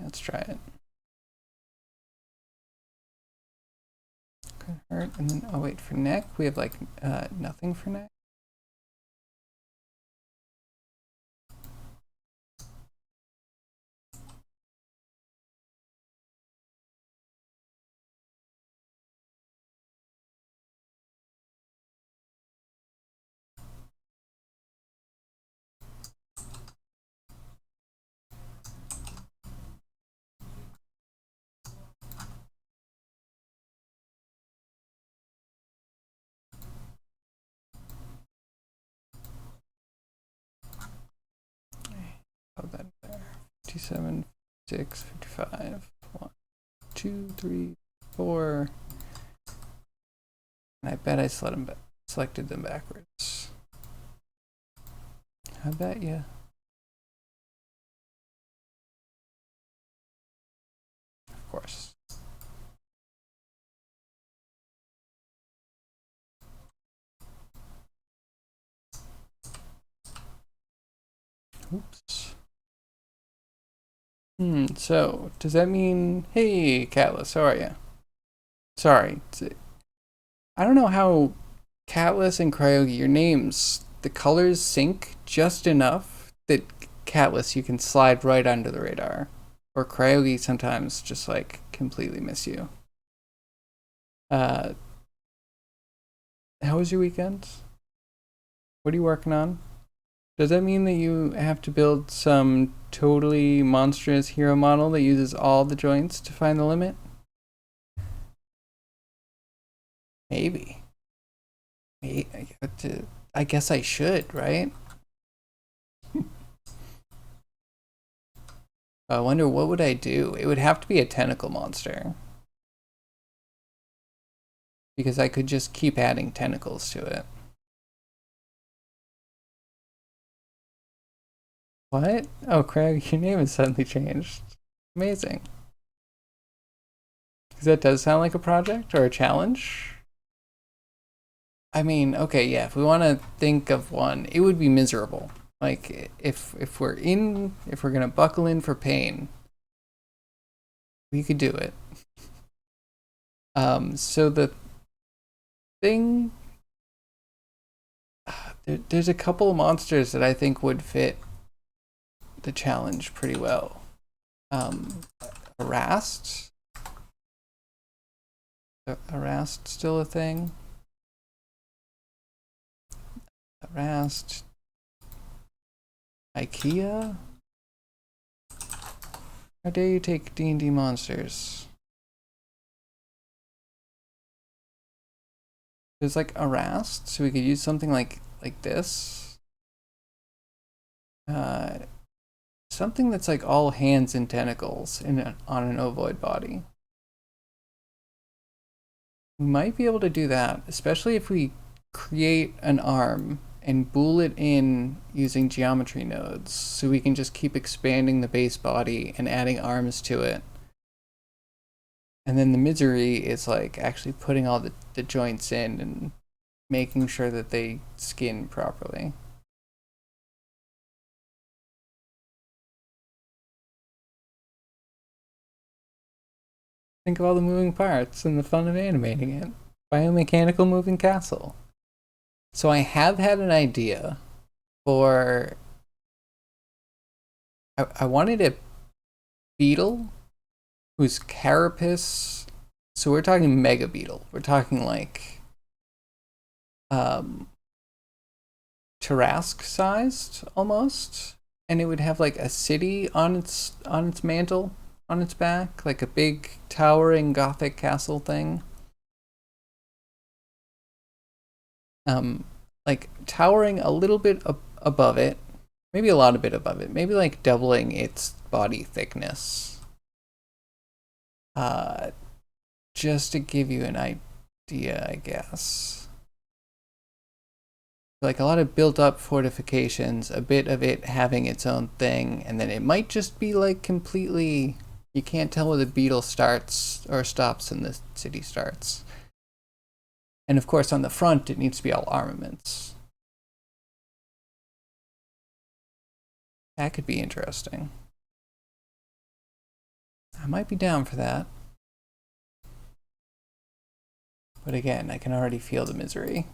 Let's try it. Okay, hurt, and then, oh wait, for neck, we have like nothing for neck. Oh, that there. 57, 6, 55. 1, 2, 3, 4. And I bet I selected them backwards. I bet you. Of course. Oops. So, does that mean, hey, Catless, how are you? Sorry. I don't know how Catless and Cryogi, your names, the colors sync just enough that Catless, you can slide right under the radar. Or Cryogi sometimes just like completely miss you. How was your weekend? What are you working on? Does that mean that you have to build some totally monstrous hero model that uses all the joints to find the limit? Maybe. I guess I should, right? I wonder what would I do? It would have to be a tentacle monster. Because I could just keep adding tentacles to it. What? Oh, Craig, your name has suddenly changed. Amazing. Because that does sound like a project or a challenge. I mean, okay, yeah, if we want to think of one, it would be miserable. Like, if we're gonna buckle in for pain, we could do it. So the thing, there's a couple of monsters that I think would fit the challenge pretty well. Harassed? Harassed still a thing? Harassed. IKEA? How dare you take D&D monsters? There's like a rast, so we could use something like this. Something that's like all hands and tentacles on an ovoid body. We might be able to do that, especially if we create an arm and bool it in using geometry nodes, so we can just keep expanding the base body and adding arms to it. And then the misery is like actually putting all the joints in and making sure that they skin properly. Think of all the moving parts and the fun of animating it. Biomechanical moving castle. So I have had an idea for... I wanted a beetle whose carapace... So we're talking mega beetle. We're talking like... Tarrasque sized almost. And it would have like a city on its mantle, on its back, like a big towering Gothic castle thing. Like towering a little bit above it, maybe a lot of bit above it, maybe like doubling its body thickness. Just to give you an idea, I guess. Like a lot of built up fortifications, a bit of it having its own thing, and then it might just be like completely, you can't tell where the beetle starts or stops and the city starts. And of course on the front it needs to be all armaments. That could be interesting. I might be down for that. But again, I can already feel the misery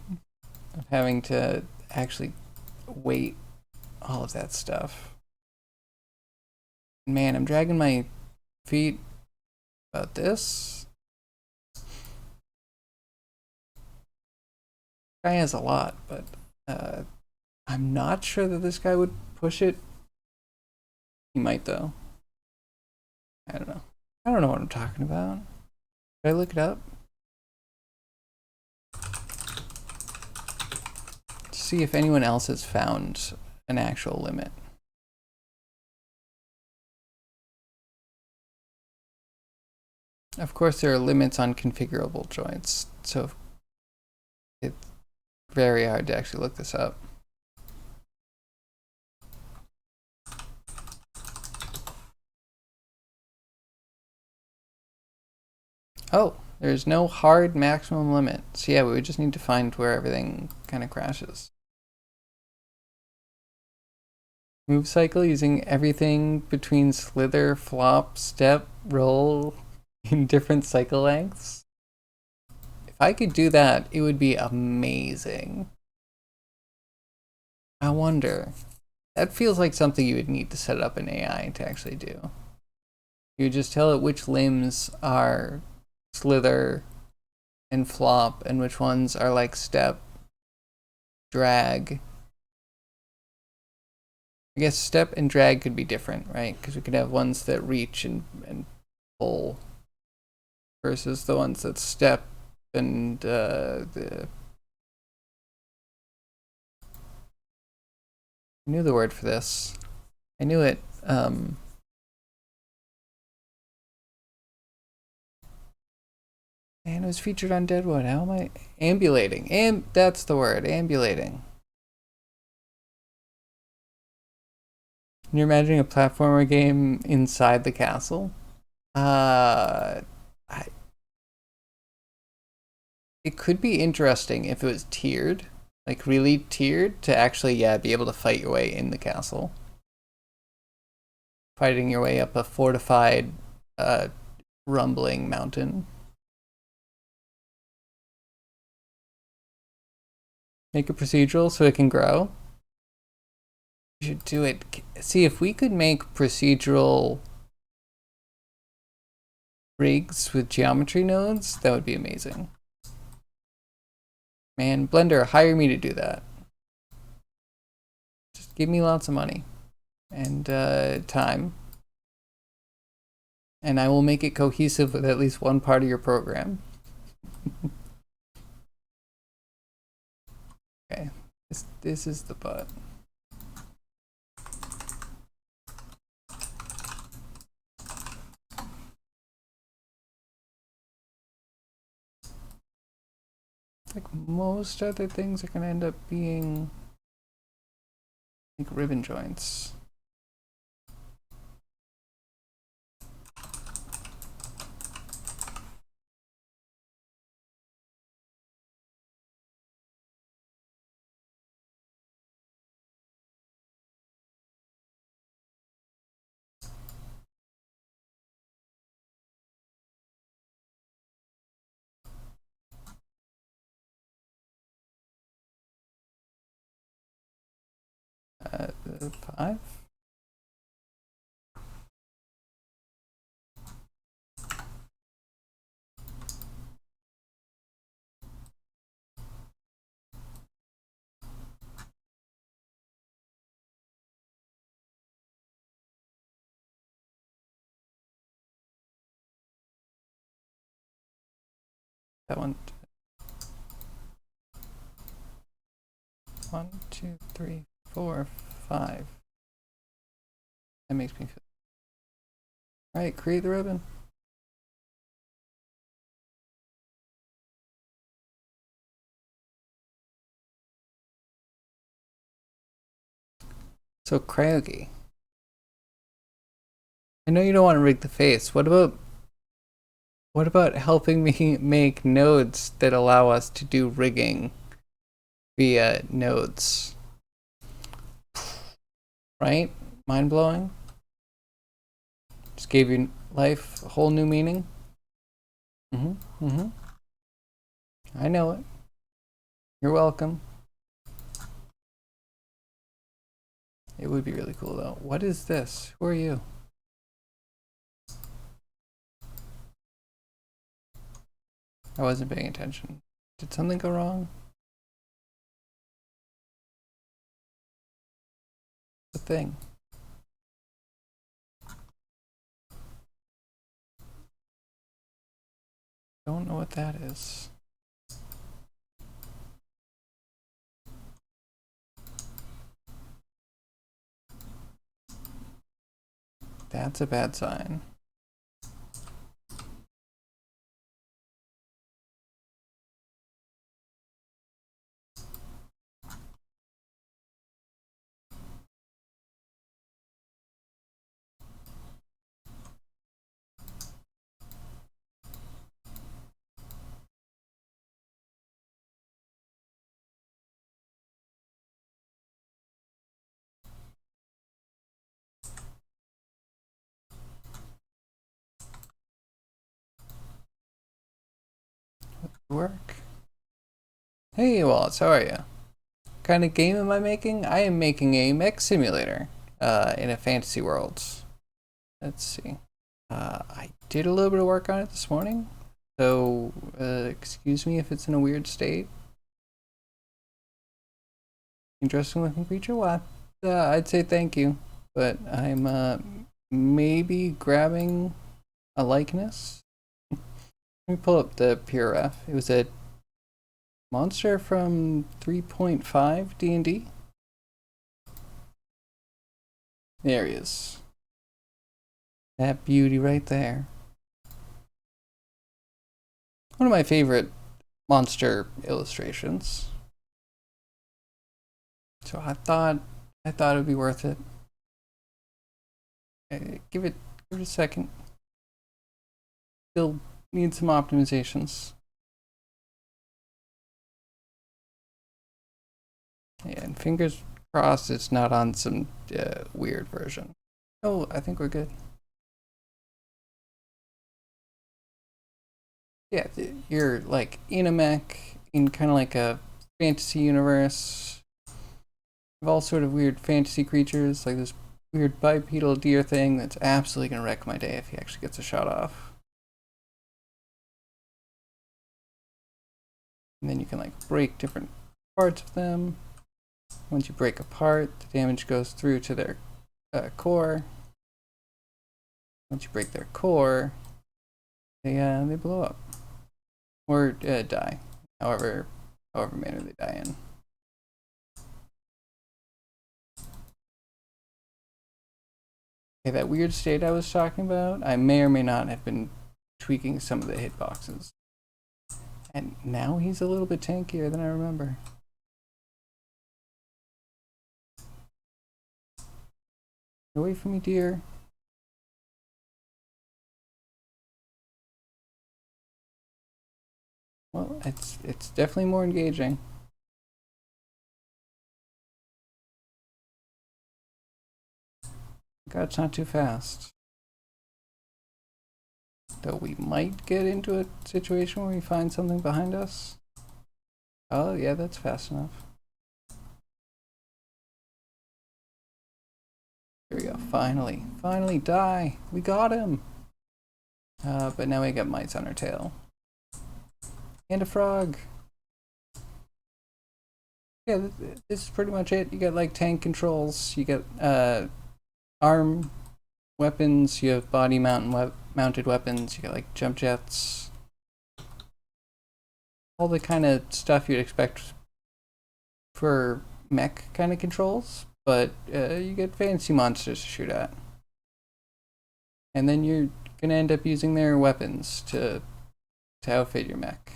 of having to actually weight all of that stuff. Man, I'm dragging my feet about this. Guy has a lot, but I'm not sure that this guy would push it. He might though. I don't know. I don't know what I'm talking about. Did I look it up? See if anyone else has found an actual limit. Of course, there are limits on configurable joints, so it's very hard to actually look this up. Oh, there's no hard maximum limit. So yeah, we would just need to find where everything kind of crashes. Move cycle using everything between slither, flop, step, roll in different cycle lengths. If I could do that, it would be amazing. I wonder. That feels like something you would need to set up an AI to actually do. You would just tell it which limbs are slither and flop and which ones are like step, drag. I guess step and drag could be different, right? Because we could have ones that reach and pull versus the ones that step and I knew the word for this. I knew it. And it was featured on Deadwood. How am I? Ambulating. That's the word. Ambulating. You're imagining a platformer game inside the castle? It could be interesting if it was tiered, like really tiered, to actually, yeah, be able to fight your way in the castle. Fighting your way up a fortified, rumbling mountain. Make it procedural so it can grow. We should do it. See if we could make procedural rigs with geometry nodes, that would be amazing. Man, Blender, hire me to do that. Just give me lots of money and time. And I will make it cohesive with at least one part of your program. This is the butt. Like most other things are gonna end up being like ribbon joints. The 5. That one. 1, 2, 3, 4, 5. That makes me feel. Alright, create the ribbon. So Craigie. I know you don't want to rig the face. What about helping me make nodes that allow us to do rigging via nodes? Right? Mind blowing? Just gave your life a whole new meaning? I know it. You're welcome. It would be really cool though. What is this? Who are you? I wasn't paying attention. Did something go wrong? The thing. Don't know what that is. That's a bad sign. Work. Hey Wallace, how are you? What kind of game am I making? I am making a mech simulator in a fantasy world. Let's see. I did a little bit of work on it this morning, so excuse me if it's in a weird state. Interesting looking creature? What? I'd say thank you, but I'm maybe grabbing a likeness. Let me pull up the PRF. It was a monster from 3.5 D&D. There he is. That beauty right there. One of my favorite monster illustrations. So I thought it would be worth it. Give it a second. Still need some optimizations. Yeah, and fingers crossed it's not on some weird version. Oh, I think we're good. Yeah, you're like in a mech, in kind of like a fantasy universe. Of all sort of weird fantasy creatures, like this weird bipedal deer thing that's absolutely gonna wreck my day if he actually gets a shot off. And then you can like break different parts of them. Once you break apart, the damage goes through to their core. Once you break their core, they blow up or die, however manner they die in. Okay, that weird state I was talking about, I may or may not have been tweaking some of the hitboxes. And now he's a little bit tankier than I remember. Get away from me, dear. Well, it's definitely more engaging. God, it's not too fast. Though we might get into a situation where we find something behind us. Oh, yeah, that's fast enough. Here we go. Finally. Finally, die. We got him. But now we got mites on our tail. And a frog. Yeah, this is pretty much it. You got like tank controls. You got arm weapons. You have body mounted weapons. You got like jump jets. All the kind of stuff you'd expect for mech kind of controls. But you get fancy monsters to shoot at. And then you're going to end up using their weapons to outfit your mech.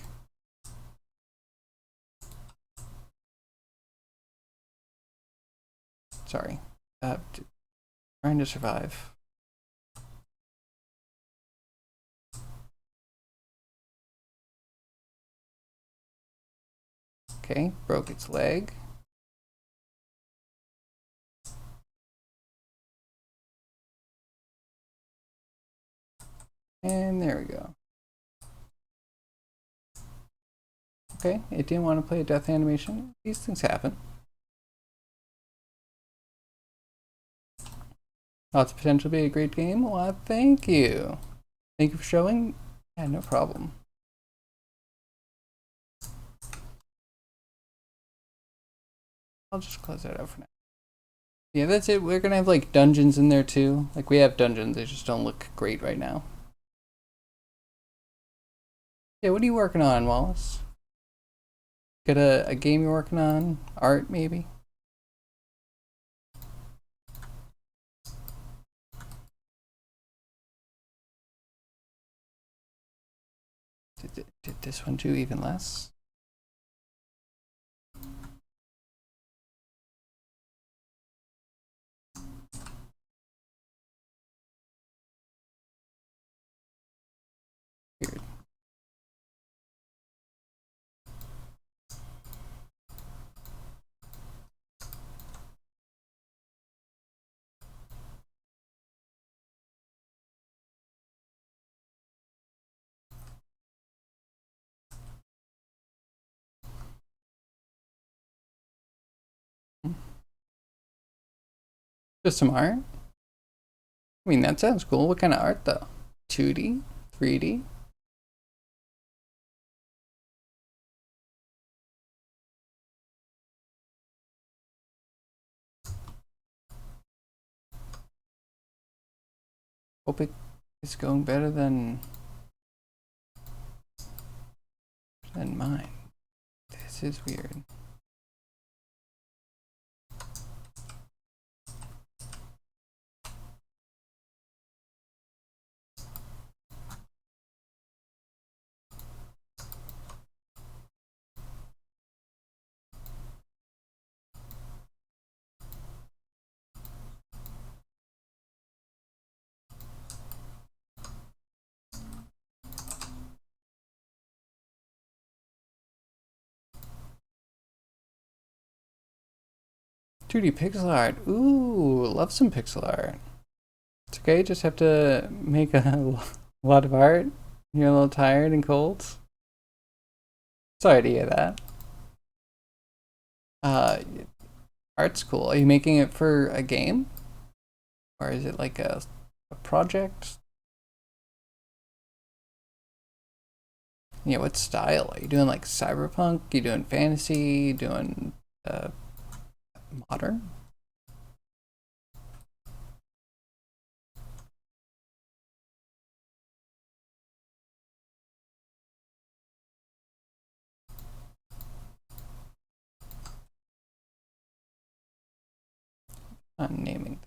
Sorry. Trying to survive. Okay, broke its leg. And there we go. Okay, it didn't want to play a death animation. These things happen. Lots of potential to be a great game. Well, thank you. Thank you for showing. Yeah, no problem. I'll just close that out for now. Yeah, that's it. We're gonna have like dungeons in there too. Like we have dungeons, they just don't look great right now. Yeah, what are you working on, Wallace? Got a game you're working on? Art, maybe? Did this one do even less? Weird. Just some art? I mean, that sounds cool. What kind of art, though? 2D? 3D? Hope it is going better than mine. This is weird. Duty pixel art. Ooh, love some pixel art. It's okay, just have to make a lot of art. You're a little tired and cold. Sorry to hear that. Uh, Art's cool. Are you making it for a game? Or is it like a project? Yeah, what style? Are you doing like cyberpunk? Are you doing fantasy? You doing modern? I'm naming.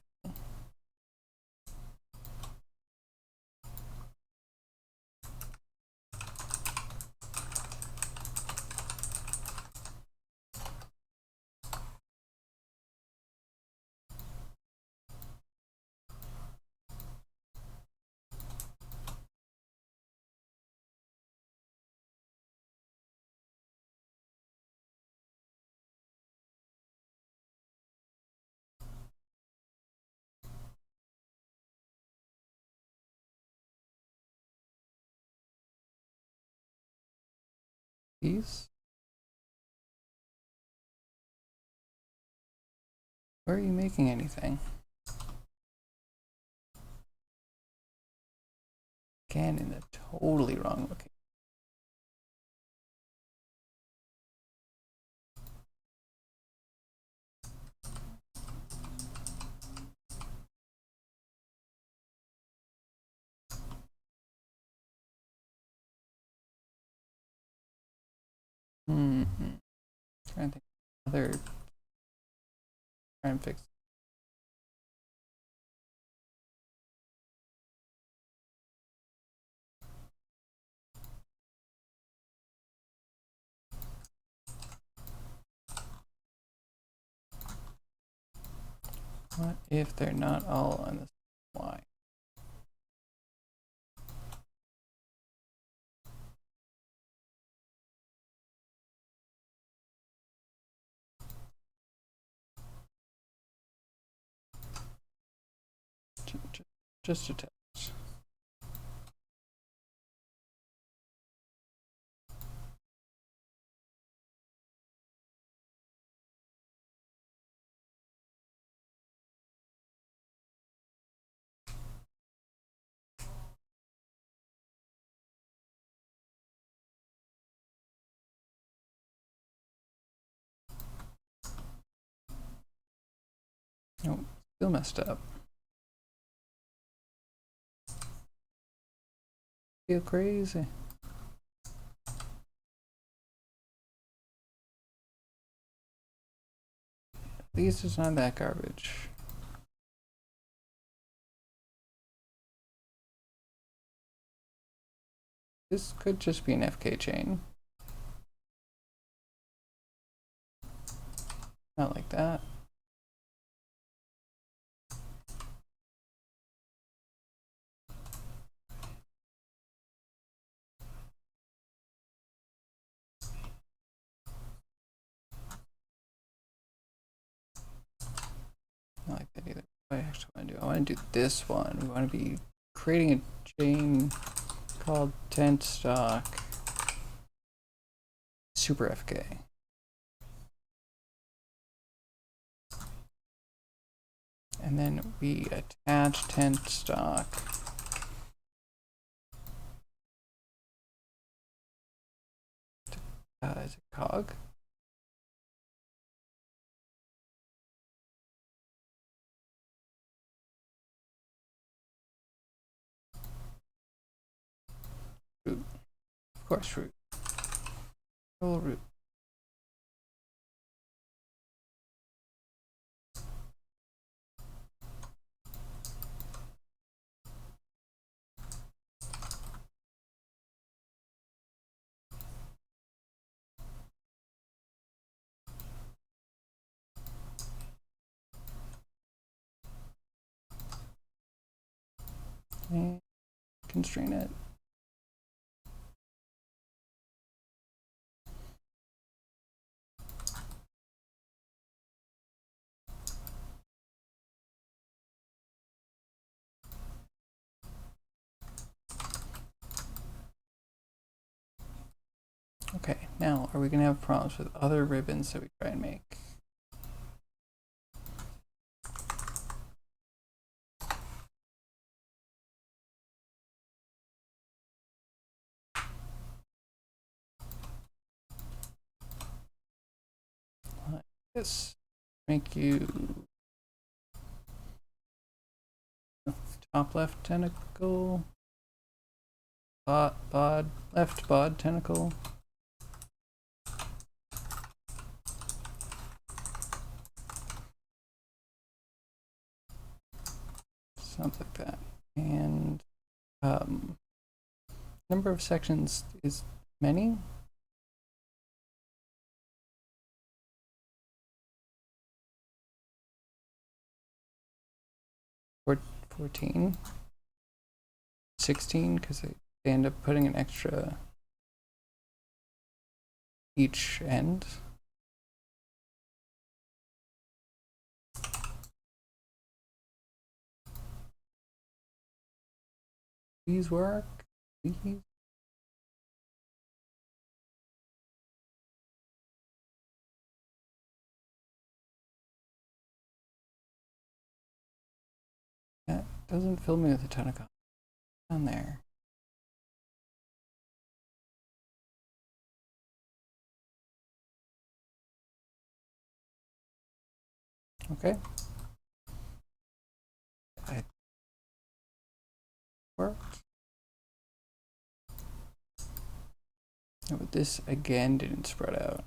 These? Where are you making anything? Again, in the totally wrong location. Trying to think of other. Try and fix. What if they're not all on the same line? Just a test. Nope, still messed up. Feel crazy. At least it's not that garbage. This could just be an FK chain. Not like that. Not like that either. What I actually want to do? I want to do this one. We want to be creating a chain called tent stock super FK. And then we attach tent stock to, is it cog? Root. Of course, root. Full root. And constrain it. Okay, now are we gonna have problems with other ribbons that we try and make? This make you top left tentacle, left bod tentacle. Something like that. And number of sections is many. 14, 16, because they end up putting an extra each end. These work. These. doesn't fill me with a ton of confidence down there. Okay. I worked. Oh, but this again didn't spread out.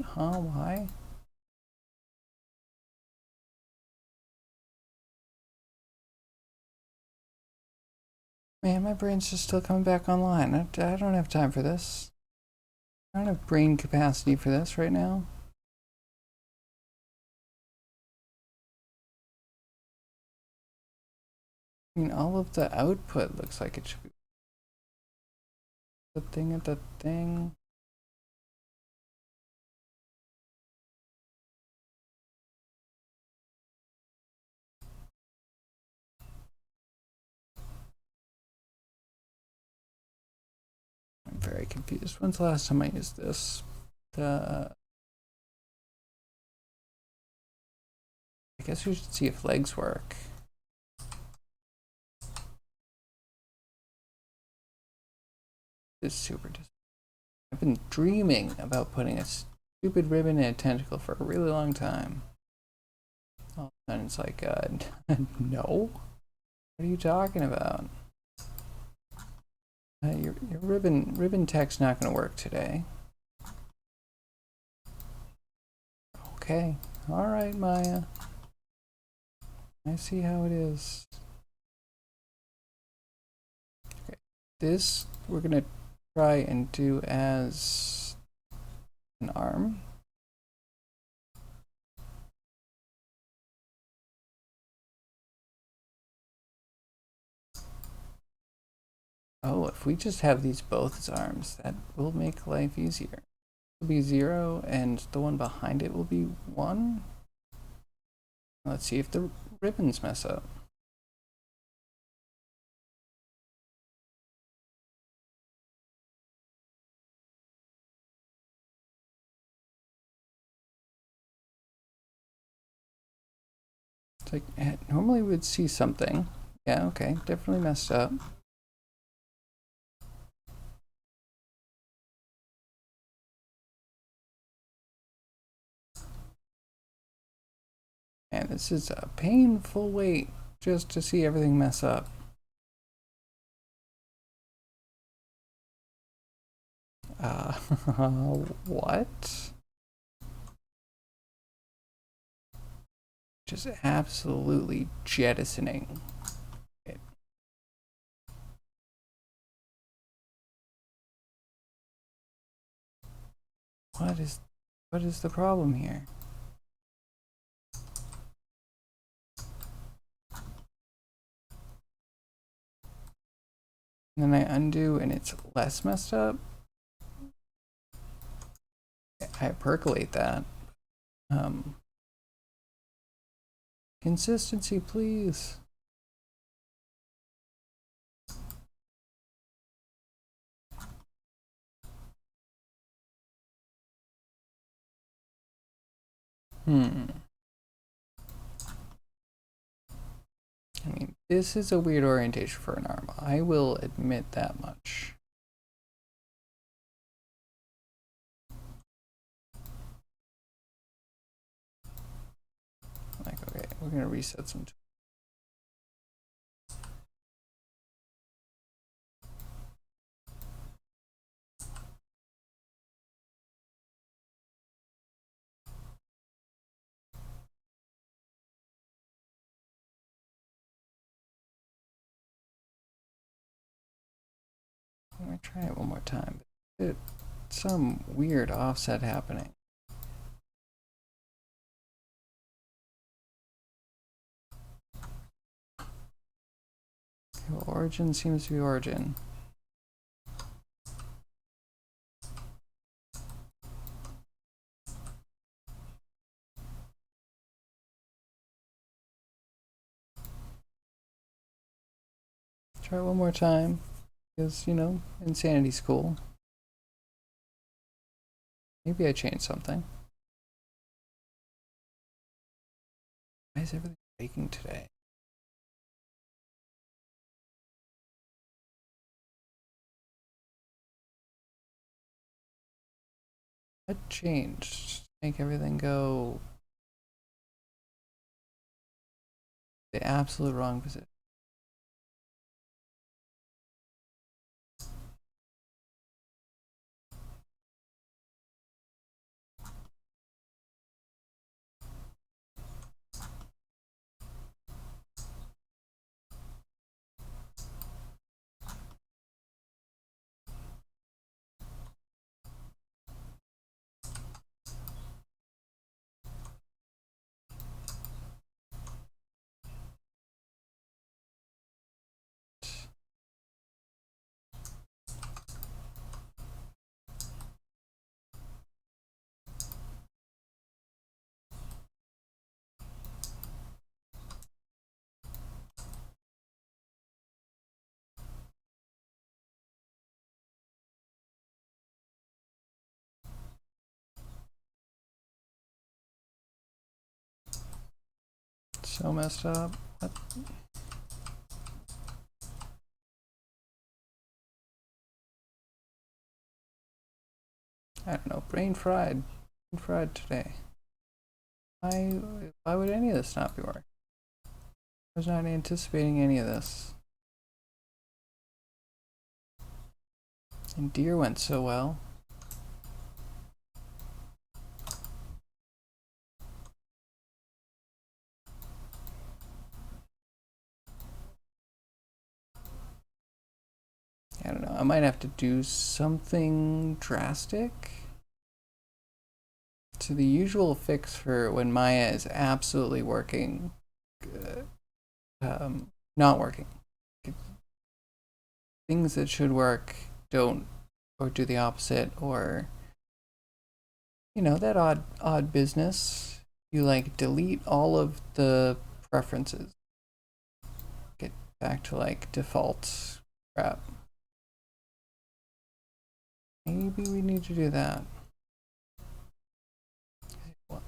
Huh? Why? Man, my brain's just still coming back online. I don't have time for this. I don't have brain capacity for this right now. I mean, all of the output looks like it should be the thing at the thing. I'm very confused. When's the last time I used this? I guess we should see if legs work. It's super disappointing. I've been dreaming about putting a stupid ribbon in a tentacle for a really long time. All of a sudden it's like, no? What are you talking about? Your ribbon tech's not going to work today. Okay. All right, Maya. I see how it is. Okay. This we're going to try and do as an arm. Oh, if we just have these both as arms, that will make life easier. It'll be 0, and the one behind it will be 1. Let's see if the ribbons mess up. It's like, normally we'd see something. Yeah, okay, definitely messed up. And this is a painful wait just to see everything mess up. What? Just absolutely jettisoning it. What is the problem here? And then I undo and it's less messed up. I percolate that. Consistency, please. I mean, this is a weird orientation for an arm. I will admit that much. Like, okay, we're gonna reset some. I'm gonna try it one more time. It's some weird offset happening. Well, origin seems to be origin. Try it one more time, because, you know, insanity's cool. Maybe I changed something. Why is everything breaking today? What changed? Make everything go the absolute wrong position. So messed up. What? I don't know. Brain fried. Brain fried today. Why would any of this not be working? I was not anticipating any of this. And deer went so well. I don't know. I might have to do something drastic. So the usual fix for when Maya is absolutely working, not working. Things that should work don't, or do the opposite, or that odd business. You like delete all of the preferences. Get back to like default crap. Maybe we need to do that. Why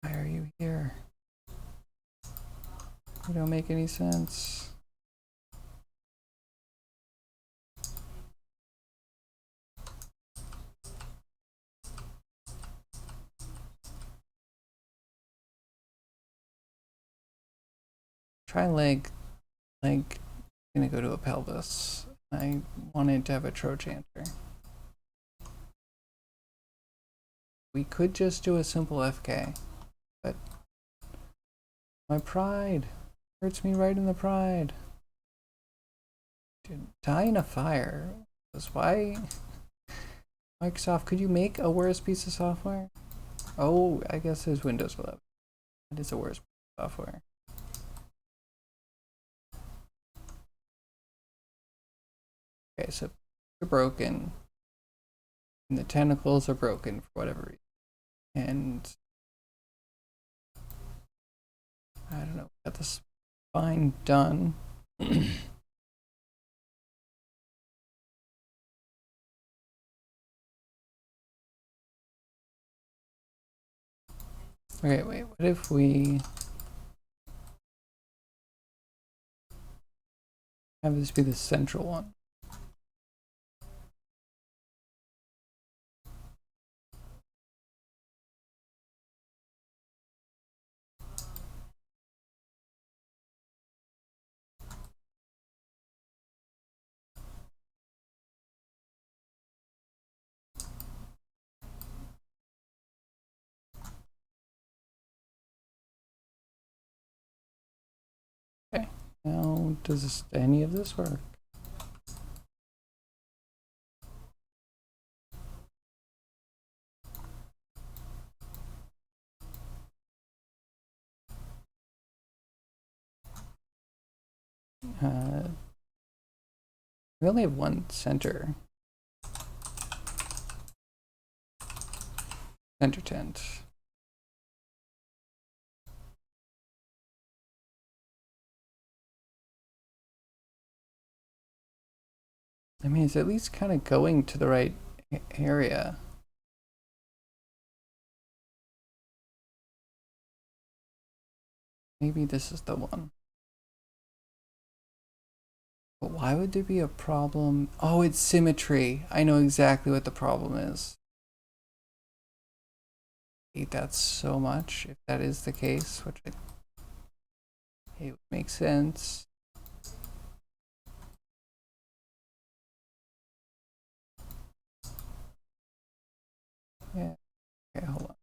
are you here? You don't make any sense. Try leg. Gonna go to a pelvis. I wanted to have a trochanter. We could just do a simple FK, but my pride hurts me right in the pride. Dude, die in a fire. That's why. Microsoft, could you make a worse piece of software? Oh, I guess it's Windows 11. That is a worse piece of software. Okay, so they're broken, and the tentacles are broken for whatever reason. And I don't know, got the spine done. Okay, wait, what if we have this be the central one? Okay, now does any of this work? We only have one center tent. I mean, it's at least kind of going to the right area. Maybe this is the one. But why would there be a problem? Oh, it's symmetry. I know exactly what the problem is. I hate that so much, if that is the case, which I it would make sense. Yeah. Okay, hold on.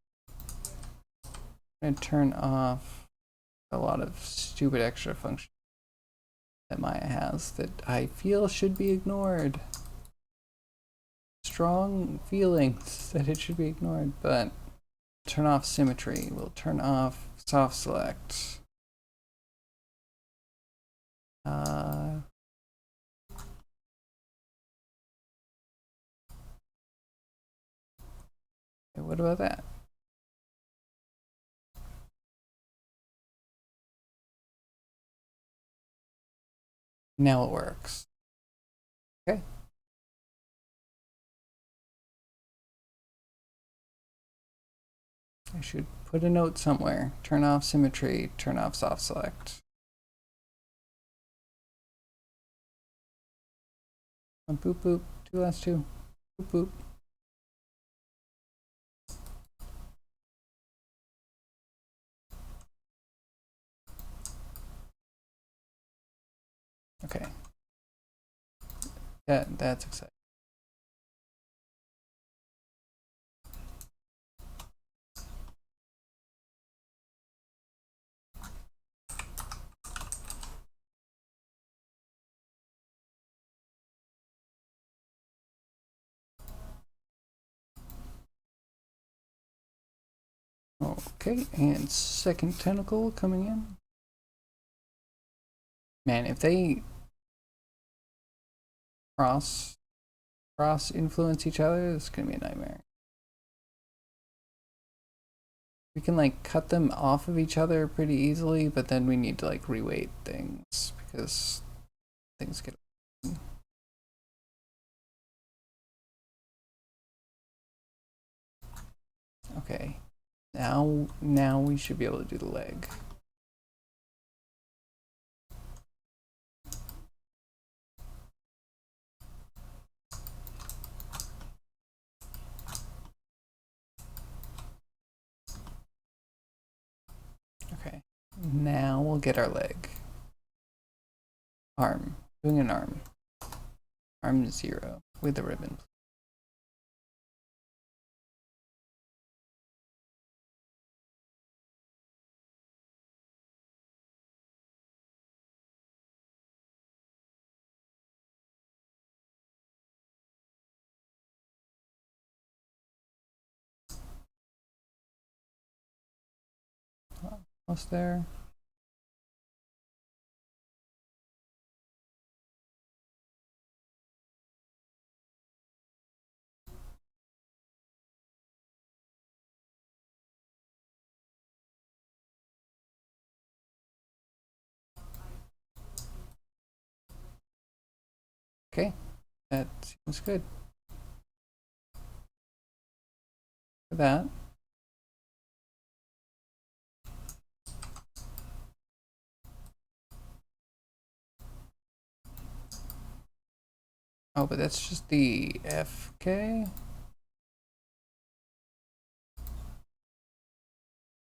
I'm gonna turn off a lot of stupid extra functions that Maya has that I feel should be ignored. Strong feelings that it should be ignored, but turn off symmetry. We'll turn off soft select. What about that? Now it works. Okay. I should put a note somewhere. Turn off symmetry, turn off soft select. Boop boop, 2 last 2. Boop boop. Okay. That's exciting. Okay, and second tentacle coming in. Man, if they cross influence each other, it's gonna be a nightmare. We can like cut them off of each other pretty easily, but then we need to like reweight things because things get. Okay, now we should be able to do the leg. Okay, now we'll get our leg. Arm, doing an arm. Arm 0 with a ribbon. Almost there. Okay, that seems good. For that. Oh, but that's just the FK?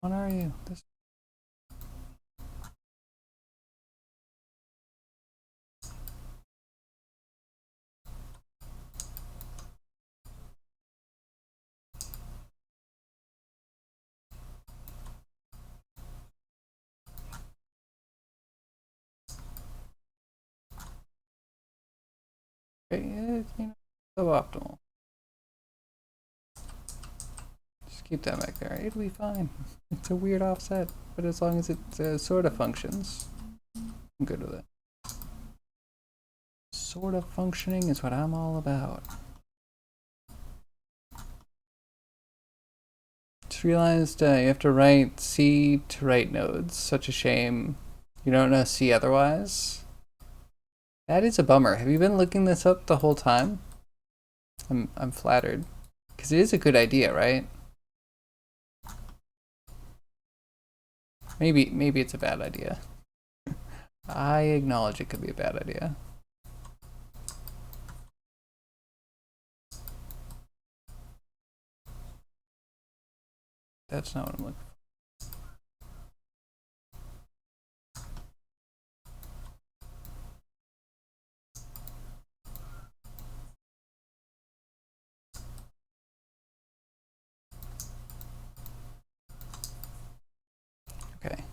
What are you? This. Okay, it's, suboptimal. Just keep that back there. It'll be fine. It's a weird offset, but as long as it sort of functions, I'm good with it. Sort of functioning is what I'm all about. Just realized you have to write C to write nodes. Such a shame. You don't know C otherwise. That is a bummer. Have you been looking this up the whole time? I'm flattered. Because it is a good idea, right? Maybe it's a bad idea. I acknowledge it could be a bad idea. That's not what I'm looking for. Okay.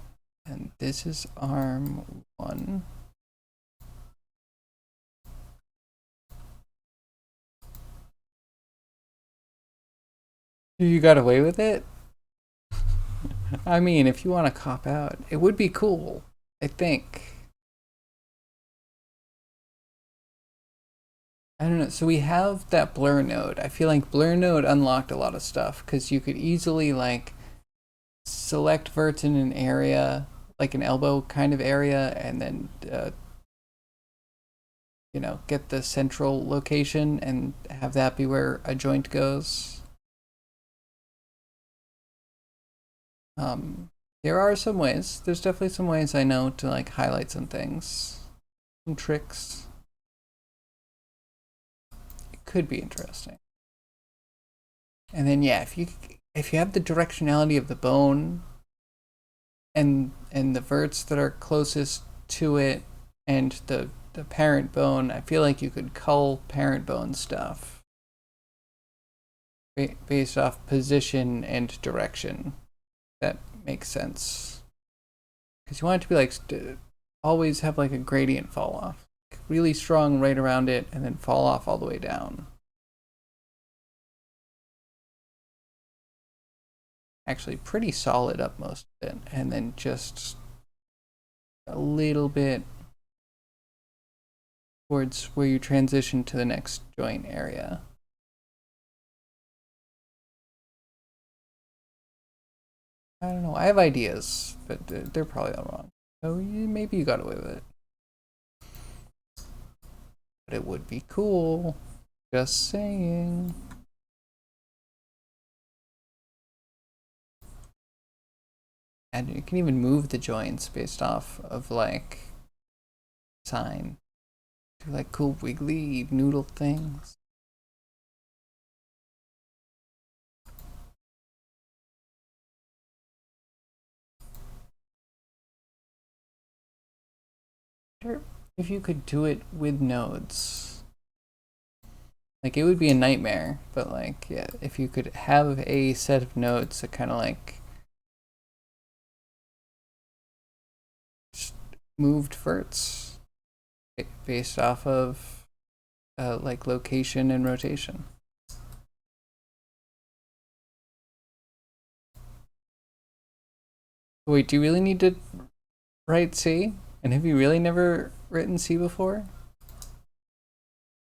And this is arm 1. You got away with it? I mean, if you want to cop out, it would be cool, I think. I don't know. So we have that blur node. I feel like blur node unlocked a lot of stuff because you could easily like select verts in an area, like an elbow kind of area, and then you know, get the central location and have that be where a joint goes. There are some ways. There's definitely some ways I know to like highlight some things, some tricks. It could be interesting. And then yeah, if you have the directionality of the bone and the verts that are closest to it and the parent bone, I feel like you could cull parent bone stuff based off position and direction. That makes sense. Because you want it to be like always have like a gradient fall off, really strong right around it, and then fall off all the way down. Actually, pretty solid up most of it, and then just a little bit towards where you transition to the next joint area. I don't know. I have ideas, but they're probably all wrong. So maybe you got away with it. But it would be cool. Just saying. And you can even move the joints based off of like sign. Do like cool wiggly noodle things. If you could do it with nodes. Like it would be a nightmare, but like yeah, if you could have a set of nodes that kind of like just moved verts based off of like location and rotation. Wait, do you really need to write C? And have you really never written C before?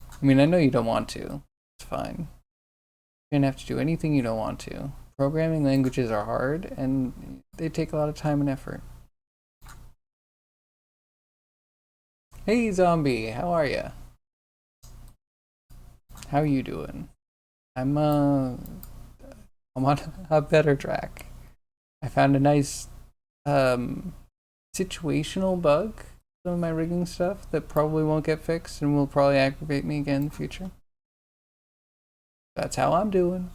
I mean, I know you don't want to. It's fine. You don't have to do anything you don't want to. Programming languages are hard and they take a lot of time and effort. Hey zombie, how are ya? How you doing? I'm on a better track. I found a nice situational bug, some of my rigging stuff that probably won't get fixed and will probably aggravate me again in the future. That's how I'm doing.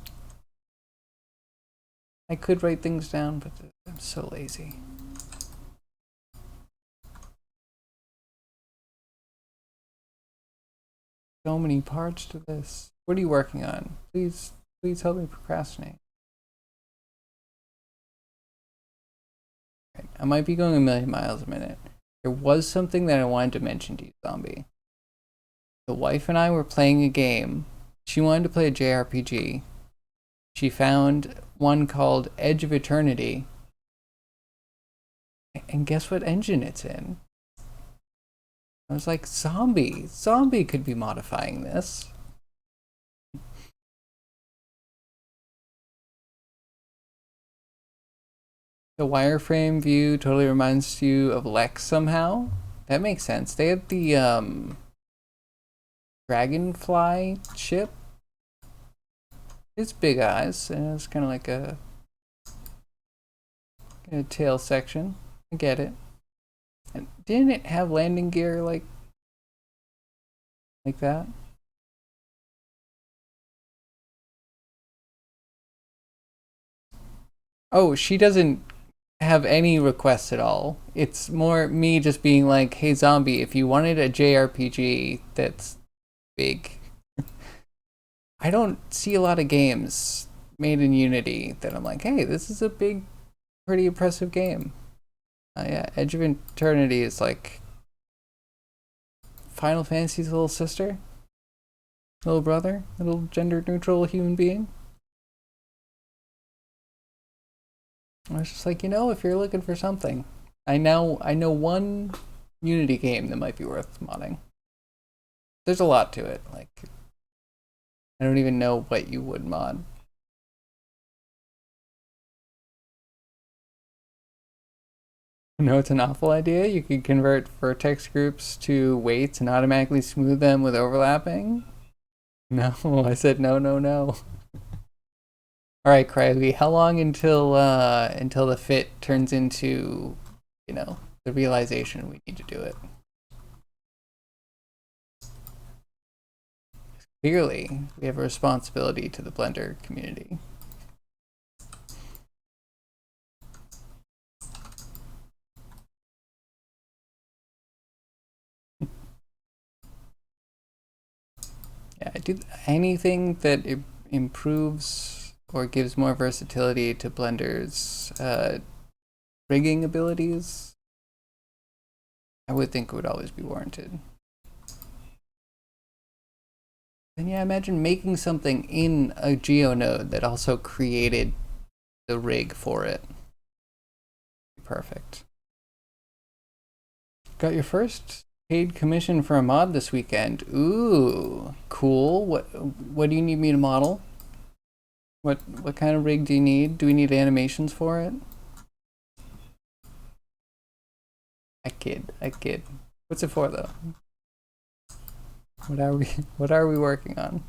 I could write things down, but I'm so lazy. So many parts to this. What are you working on? Please help me procrastinate. Right. I might be going a million miles a minute. There was something that I wanted to mention to you, zombie. The wife and I were playing a game. She wanted to play a JRPG. She found one called Edge of Eternity. And guess what engine it's in? I was like, zombie could be modifying this. The wireframe view totally reminds you of Lex somehow. That makes sense. They had the dragonfly ship. It's big eyes, and it's kind of like a tail section. I get it. And didn't it have landing gear like that? Oh, she doesn't have any requests at all. It's more me just being like, hey, zombie, if you wanted a JRPG that's big, I don't see a lot of games made in Unity that I'm like, hey, this is a big, pretty impressive game. Yeah, Edge of Eternity is like Final Fantasy's little sister, little brother, little gender neutral human being. I was just like, if you're looking for something, I know one Unity game that might be worth modding. There's a lot to it. Like, I don't even know what you would mod. No, it's an awful idea. You could convert vertex groups to weights and automatically smooth them with overlapping. No, I said no, no, no. All right, Cryby, how long until the fit turns into, the realization we need to do it? Clearly, we have a responsibility to the Blender community. Yeah, I do anything that improves or gives more versatility to Blender's rigging abilities. I would think it would always be warranted. And yeah, imagine making something in a GeoNode that also created the rig for it. Perfect. Got your first paid commission for a mod this weekend. Ooh, cool. What do you need me to model? What kind of rig do you need? Do we need animations for it? I kid. What's it for though? What are we working on?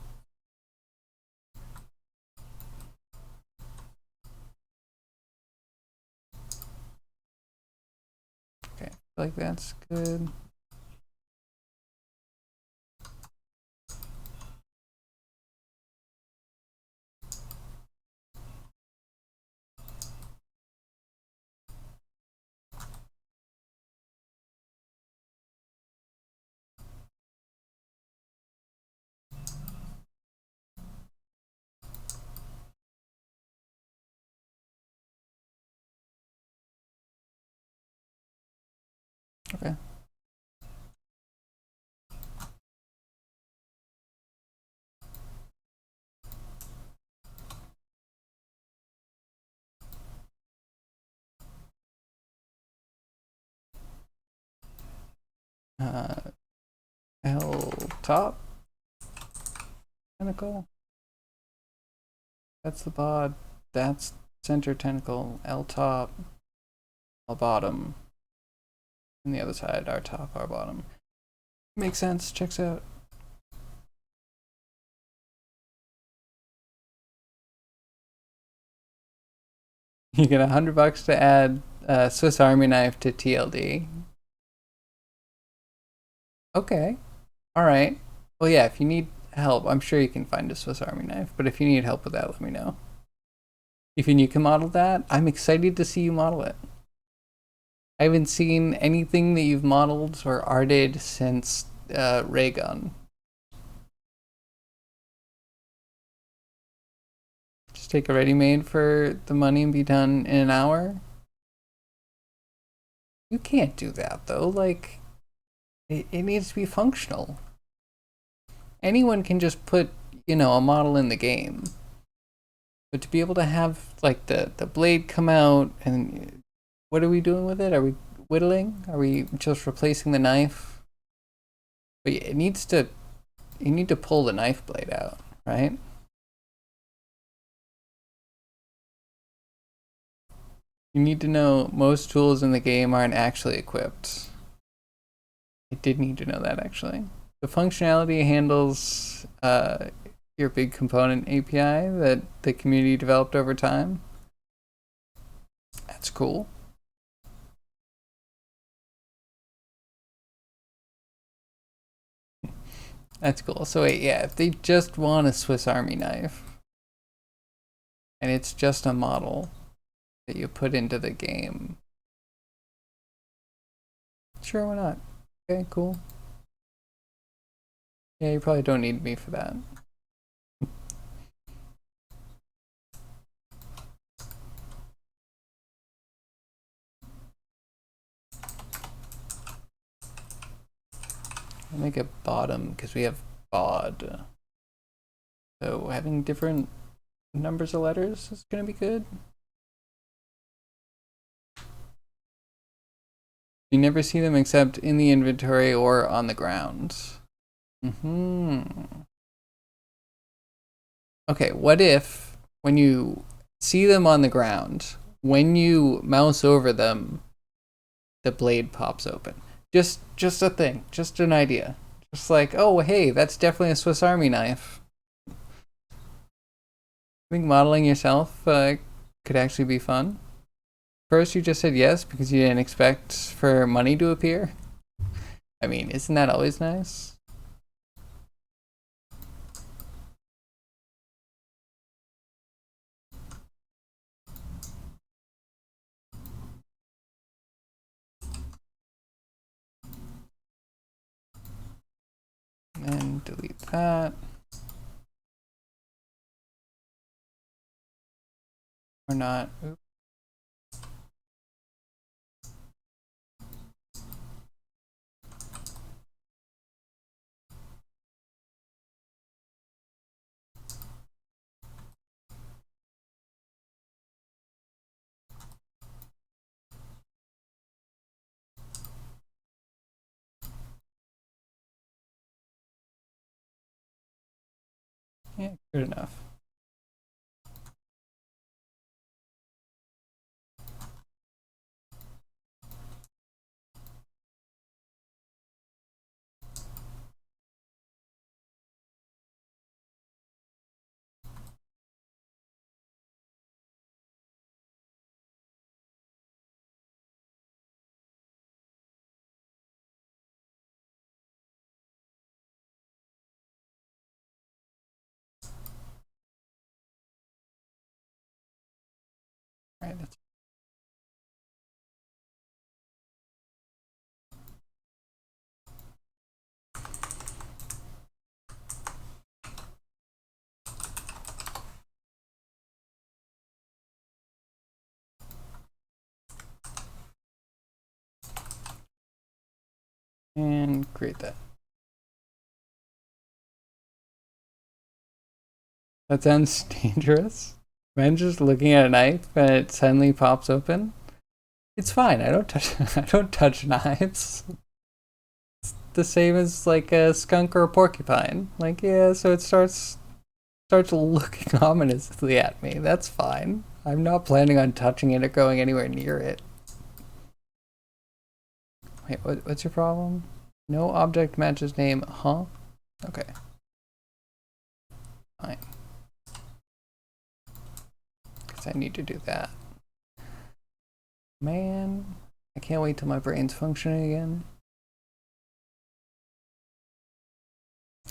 Okay, I feel like that's good. Okay. L top tentacle. That's the bod. That's center tentacle. L top. L bottom. And the other side, our top, our bottom. Makes sense. Checks out. You get $100 to add Swiss Army knife to TLD. Okay. All right. Well, yeah, if you need help, I'm sure you can find a Swiss Army knife. But if you need help with that, let me know. If you can model that, I'm excited to see you model it. I haven't seen anything that you've modeled or arted since Raygun. Just take a ready-made for the money and be done in an hour? You can't do that, though. Like, it needs to be functional. Anyone can just put, a model in the game. But to be able to have, like, the blade come out, and what are we doing with it? Are we whittling? Are we just replacing the knife? But you need to pull the knife blade out, right? You need to know most tools in the game aren't actually equipped. I did need to know that, actually. The functionality handles your big component API that the community developed over time. That's cool. That's cool. So wait, yeah, if they just want a Swiss Army knife, and it's just a model that you put into the game, sure, why not? Okay, cool. Yeah, you probably don't need me for that. I'll make a bottom because we have bod. So having different numbers of letters is gonna be good. You never see them except in the inventory or on the ground. Okay, what if when you see them on the ground, when you mouse over them, the blade pops open? Just a thing, just an idea. Just like, oh hey, that's definitely a Swiss Army knife. I think modeling yourself could actually be fun. First, you just said yes because you didn't expect for money to appear. I mean, isn't that always nice? And delete that. Or not. Oops. Yeah, good enough. All right, that's and create that. That sounds dangerous. Man just looking at a knife and it suddenly pops open. It's fine. I don't touch. I don't touch knives. It's the same as like a skunk or a porcupine. Like yeah, so it starts looking ominously at me. That's fine. I'm not planning on touching it or going anywhere near it. Wait, what's your problem? No object matches name, huh? Okay. Fine. Because I need to do that. Man, I can't wait till my brain's functioning again.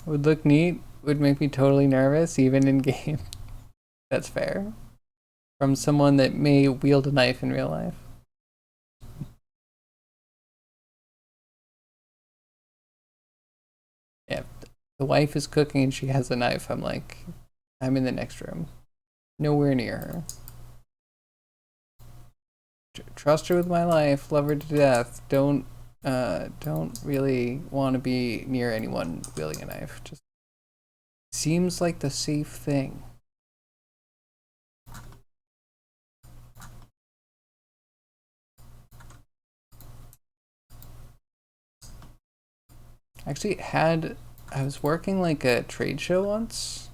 Would look neat, would make me totally nervous, even in game. That's fair. From someone that may wield a knife in real life. Yeah, the wife is cooking and she has a knife. I'm like, I'm in the next room. Nowhere near her. Trust her with my life, love her to death. Don't really want to be near anyone wielding a knife. Just seems like the safe thing. Actually, I was working like a trade show once.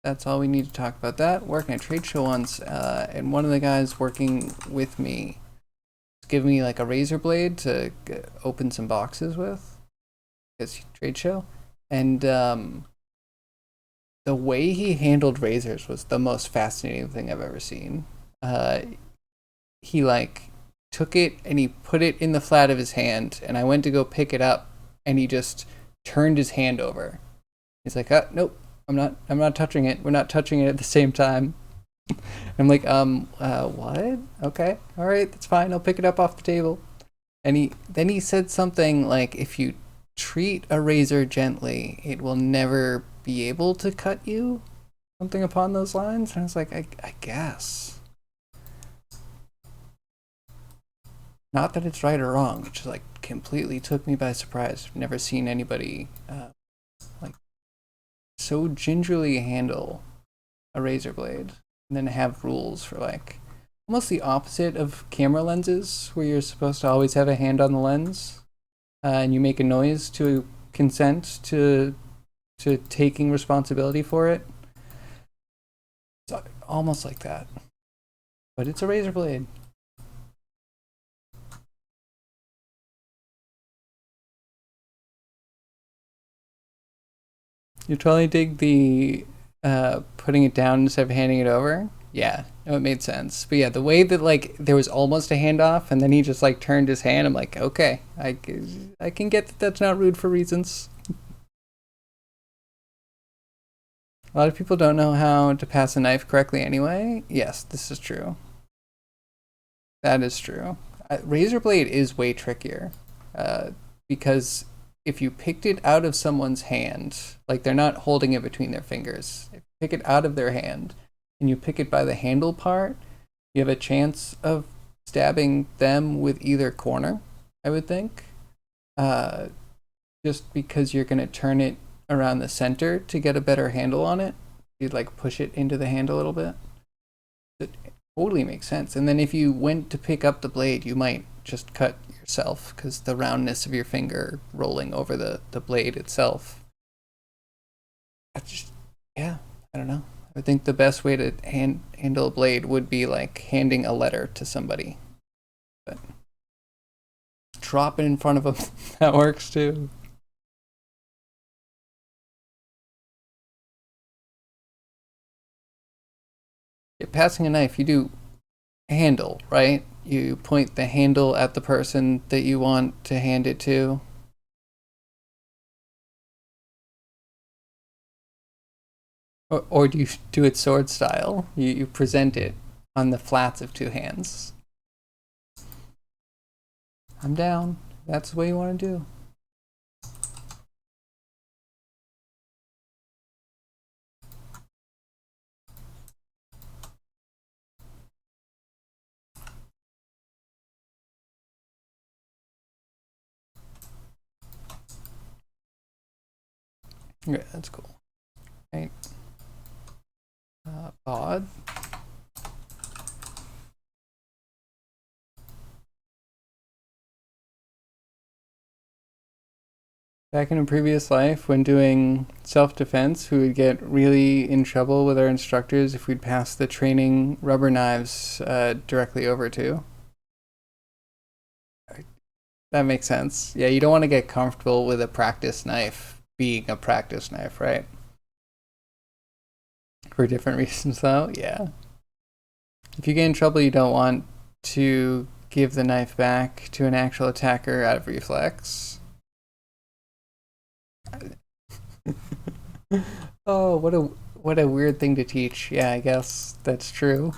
That's all we need to talk about that. Working a trade show once, and one of the guys working with me was giving me like a razor blade to open some boxes with. This trade show, and the way he handled razors was the most fascinating thing I've ever seen. uh, he like took it and he put it in the flat of his hand, and I went to go pick it up, and he just turned his hand over. He's like, nope, I'm not touching it. We're not touching it at the same time. I'm like, what? Okay, all right, that's fine. I'll pick it up off the table. And he said something like, if you treat a razor gently, it will never be able to cut you. Something upon those lines. And I was like, I guess. Not that it's right or wrong, which like completely took me by surprise. I've never seen anybody like so gingerly handle a razor blade, and then have rules for like almost the opposite of camera lenses, where you're supposed to always have a hand on the lens, and you make a noise to consent to taking responsibility for it. It's almost like that, but it's a razor blade. You totally dig the putting it down instead of handing it over. Yeah, no, it made sense. But yeah, the way that like there was almost a handoff, and then he just like turned his hand. I'm like, okay, I can get that that's not rude for reasons. A lot of people don't know how to pass a knife correctly anyway. Yes, this is true. That is true. Razor blade is way trickier because if you picked it out of someone's hand, like they're not holding it between their fingers, if you pick it out of their hand and you pick it by the handle part, you have a chance of stabbing them with either corner, I would think. Just because you're going to turn it around the center to get a better handle on it. You'd like push it into the hand a little bit. It totally makes sense. And then if you went to pick up the blade, you might just cut yourself because the roundness of your finger rolling over the blade itself. That's just, yeah, I don't know. I think the best way to handle a blade would be like handing a letter to somebody. But drop it in front of them. That works too. Yeah, passing a knife, you do handle, right? You point the handle at the person that you want to hand it to. Or do you do it sword style? You present it on the flats of two hands. I'm down. That's the way you want to do. Yeah, that's cool. Right. Odd. Back in a previous life, when doing self-defense, we would get really in trouble with our instructors if we'd pass the training rubber knives directly over to. That makes sense. Yeah, you don't want to get comfortable with a practice knife being a practice knife, right? For different reasons, though. Yeah. If you get in trouble, you don't want to give the knife back to an actual attacker out of reflex. Oh, what a weird thing to teach. Yeah, I guess that's true.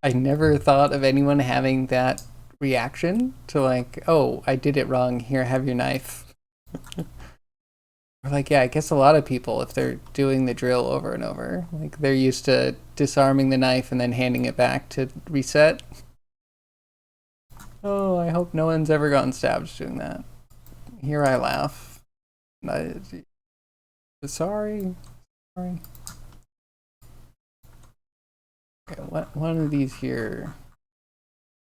I never thought of anyone having that reaction to like, oh, I did it wrong. Here, have your knife. Or like, yeah, I guess a lot of people, if they're doing the drill over and over, like they're used to disarming the knife and then handing it back to reset. Oh, I hope no one's ever gotten stabbed doing that. Here I laugh. Sorry. Sorry. Okay, one of these here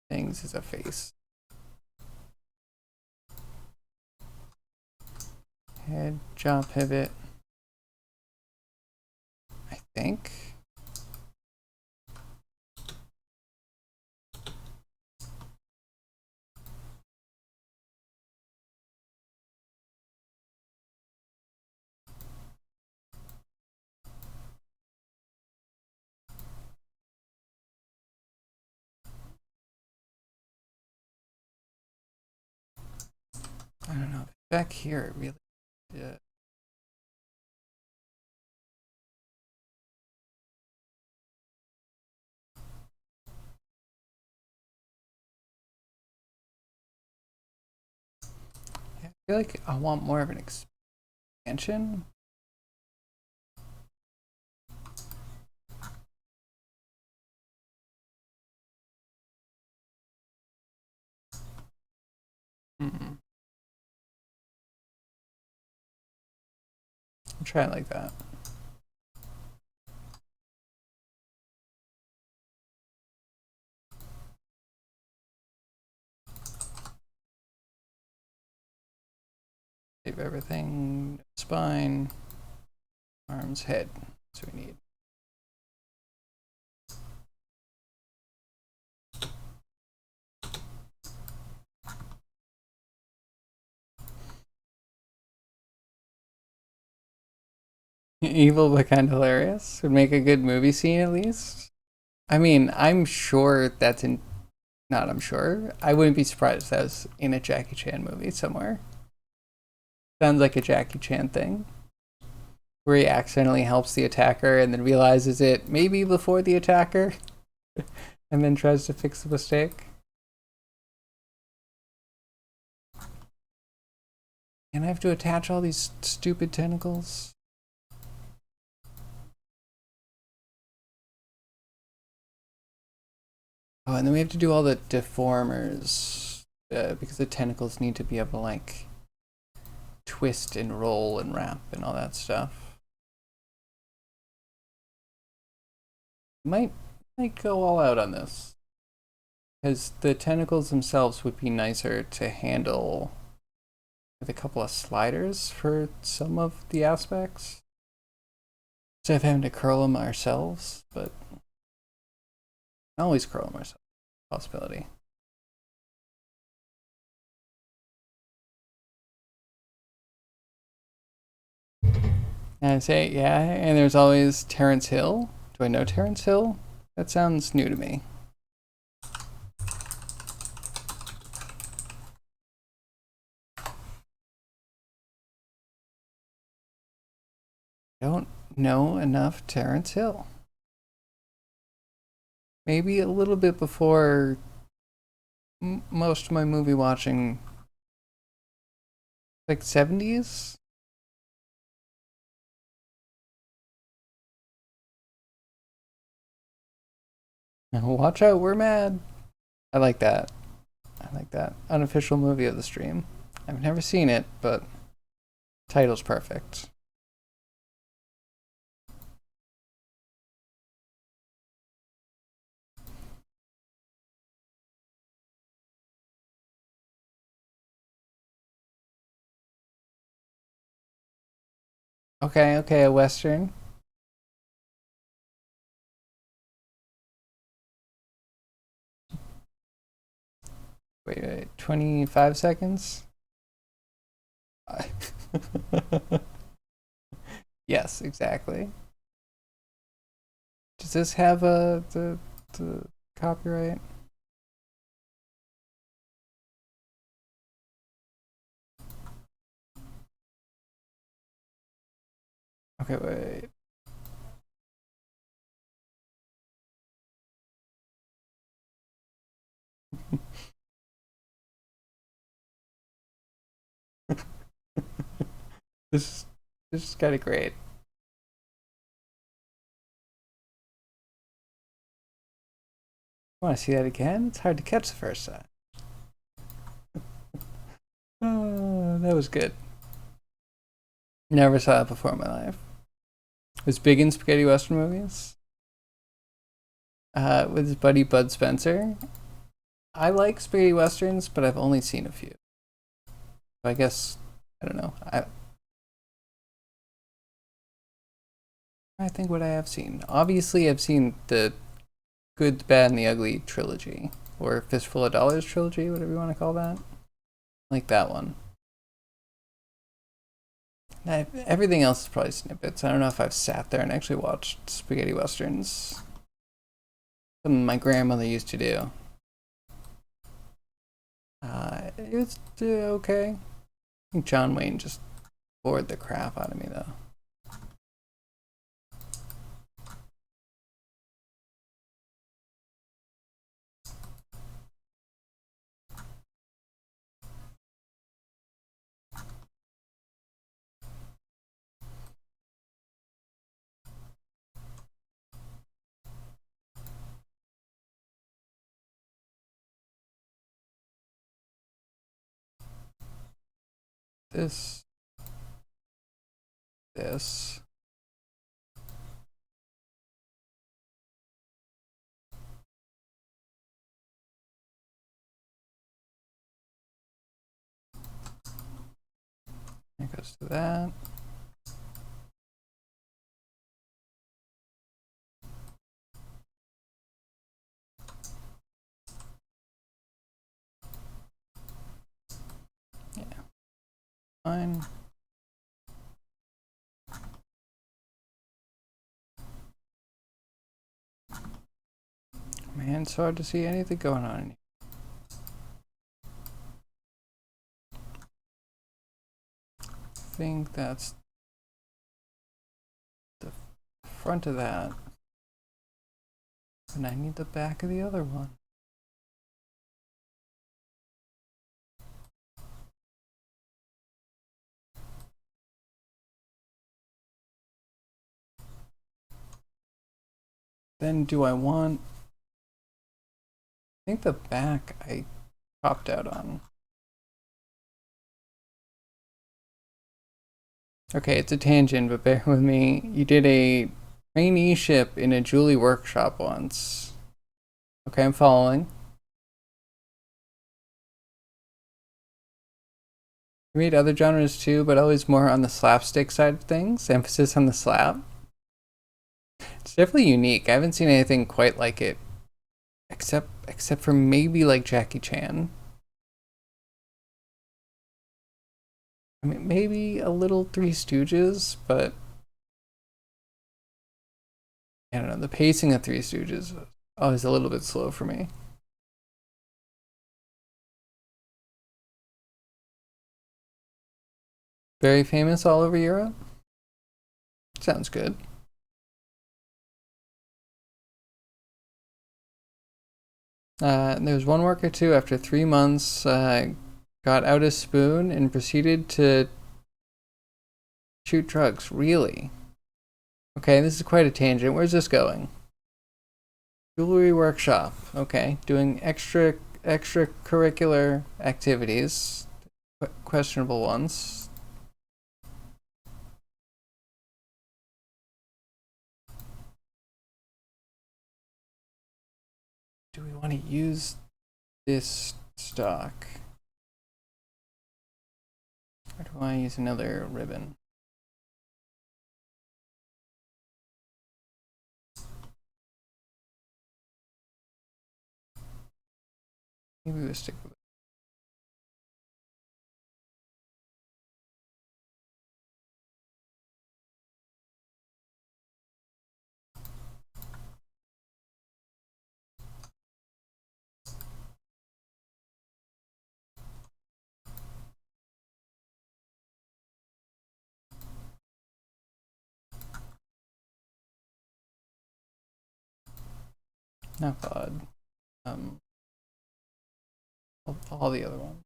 things is a face. Head, jaw pivot. I think. I don't know. Back here, really. Yeah. I feel like I want more of an expansion. Hmm. I'll try it like that. Save everything. Spine, arms, head. That's what we need. Evil but kind of hilarious. Would make a good movie scene at least. I mean, I'm sure that's in. Not I'm sure. I wouldn't be surprised if that was in a Jackie Chan movie somewhere. Sounds like a Jackie Chan thing. Where he accidentally helps the attacker and then realizes it maybe before the attacker and then tries to fix the mistake. And I have to attach all these stupid tentacles. Oh, and then we have to do all the deformers because the tentacles need to be able to like twist and roll and wrap and all that stuff. Might go all out on this because the tentacles themselves would be nicer to handle with a couple of sliders for some of the aspects instead of having to curl them ourselves, but always curl them ourselves. Possibility. And I say, yeah, and there's always Terrence Hill. Do I know Terrence Hill? That sounds new to me. Don't know enough Terrence Hill. Maybe a little bit before most of my movie watching, like 70s. Watch out, we're mad. I like that. I like that. Unofficial movie of the stream. I've never seen it, but title's perfect. Okay, okay, a Western. Wait, 25 seconds? Yes, exactly. Does this have the copyright? Okay, wait. this this is kind of great. Want to see that again? It's hard to catch the first time. Oh, that was good. Never saw it before in my life. Was big in spaghetti western movies. With his buddy Bud Spencer. I like spaghetti westerns, but I've only seen a few. So I guess I don't know. I think what I have seen. Obviously, I've seen the Good, the Bad, and the Ugly trilogy, or Fistful of Dollars trilogy, whatever you want to call that. Like that one. Everything else is probably snippets. I don't know if I've sat there and actually watched spaghetti westerns. Something my grandmother used to do. It was okay. think John Wayne just bored the crap out of me though. This. It goes to that. Yeah. Fine. Man, it's hard to see anything going on in here. I think that's the front of that. And I need the back of the other one. Then do I want... I think the back I popped out on. Okay, it's a tangent, but bear with me. You did a trainee ship in a Julie workshop once. Okay, I'm following. You made other genres too, but always more on the slapstick side of things. Emphasis on the slap. It's definitely unique. I haven't seen anything quite like it, except for maybe like Jackie Chan. I mean, maybe a little Three Stooges, but I don't know. The pacing of Three Stooges was always a little bit slow for me. Very famous all over Europe. Sounds good. There was one worker too. After 3 months, got out a spoon and proceeded to shoot drugs. Really? Okay, this is quite a tangent. Where's this going? Jewelry workshop. Okay, doing extracurricular activities, questionable ones. Do we want to use this stock? Or do I use another ribbon? Maybe we'll stick with it. Not bad. All the other ones.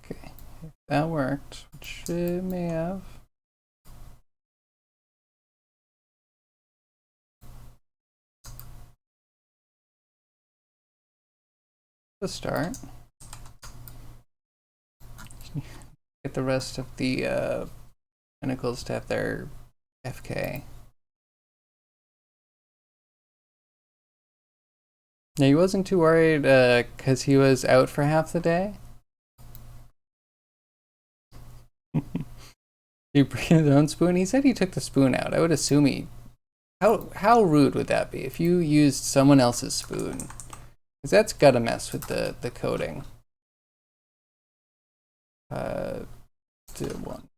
Okay, if that worked, which it may have. The start. Get the rest of the pinnacles to have their FK. Now he wasn't too worried because he was out for half the day. He bring his own spoon? He said he took the spoon out. I would assume he... How rude would that be if you used someone else's spoon? Because that's gotta mess with the coating. Do one.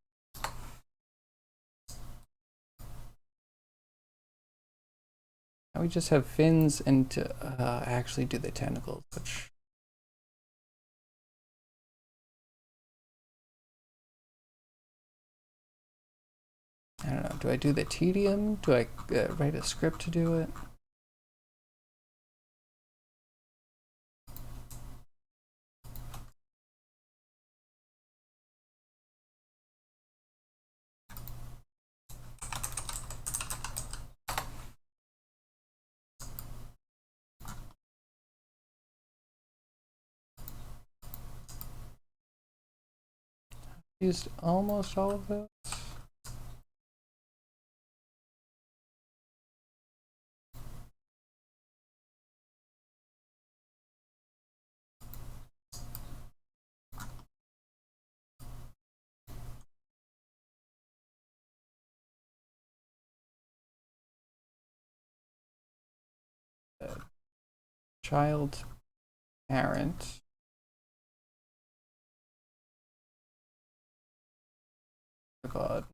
Now we just have fins and to actually do the tentacles, which... I don't know. Do I do the tedium? Do I write a script to do it? Used almost all of those. Child, parent. God.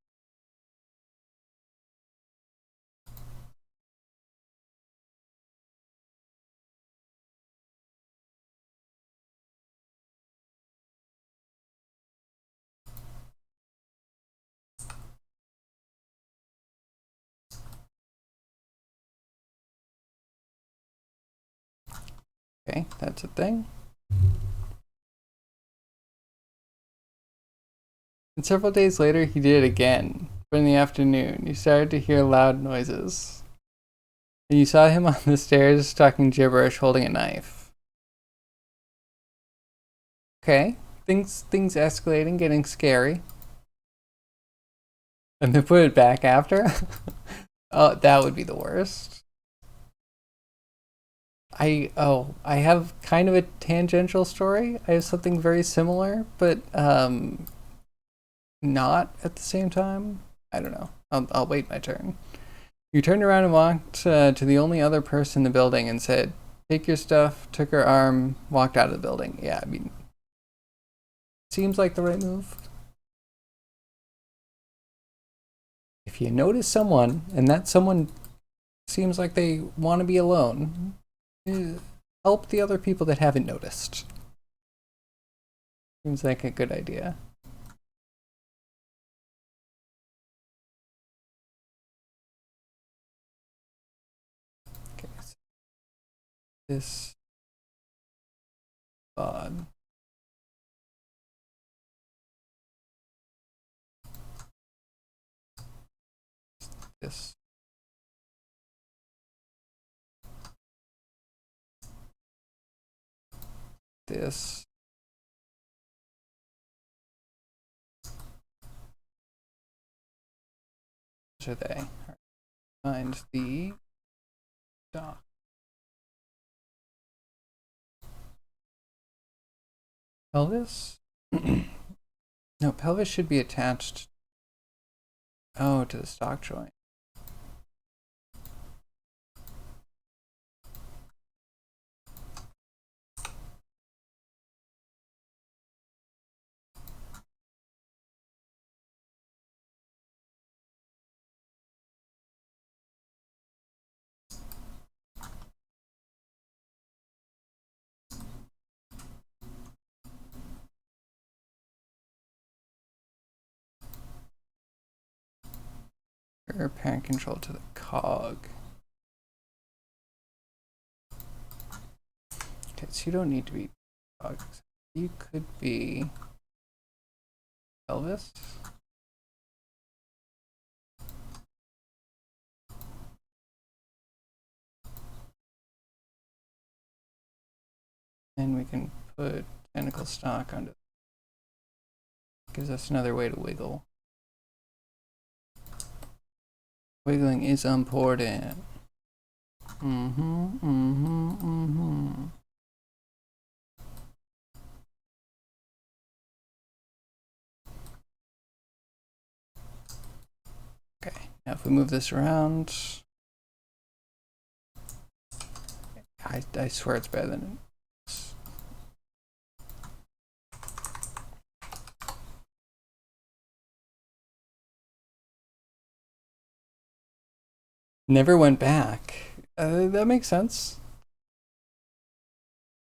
Okay, that's a thing. And several days later, he did it again. But in the afternoon, you started to hear loud noises. And you saw him on the stairs talking gibberish, holding a knife. Okay, things escalating, getting scary. And then put it back after? Oh, that would be the worst. I have kind of a tangential story. I have something very similar, but not at the same time. I don't know. I'll wait my turn. You turned around and walked to the only other person in the building and said, "Take your stuff," took her arm, walked out of the building. Yeah, I mean, seems like the right move. If you notice someone, and that someone seems like they want to be alone, help the other people that haven't noticed. Seems like a good idea. Okay, so this odd. This. This. Which are they? Find the dock. Pelvis? No, pelvis should be attached. Oh, to the stock joint. Or parent control to the cog. Okay, so you don't need to be cogs. You could be pelvis. And we can put tentacle stock onto. Gives us another way to wiggle. Wiggling is important. Now if we move this around, I swear it's better than it. Never went back. That makes sense.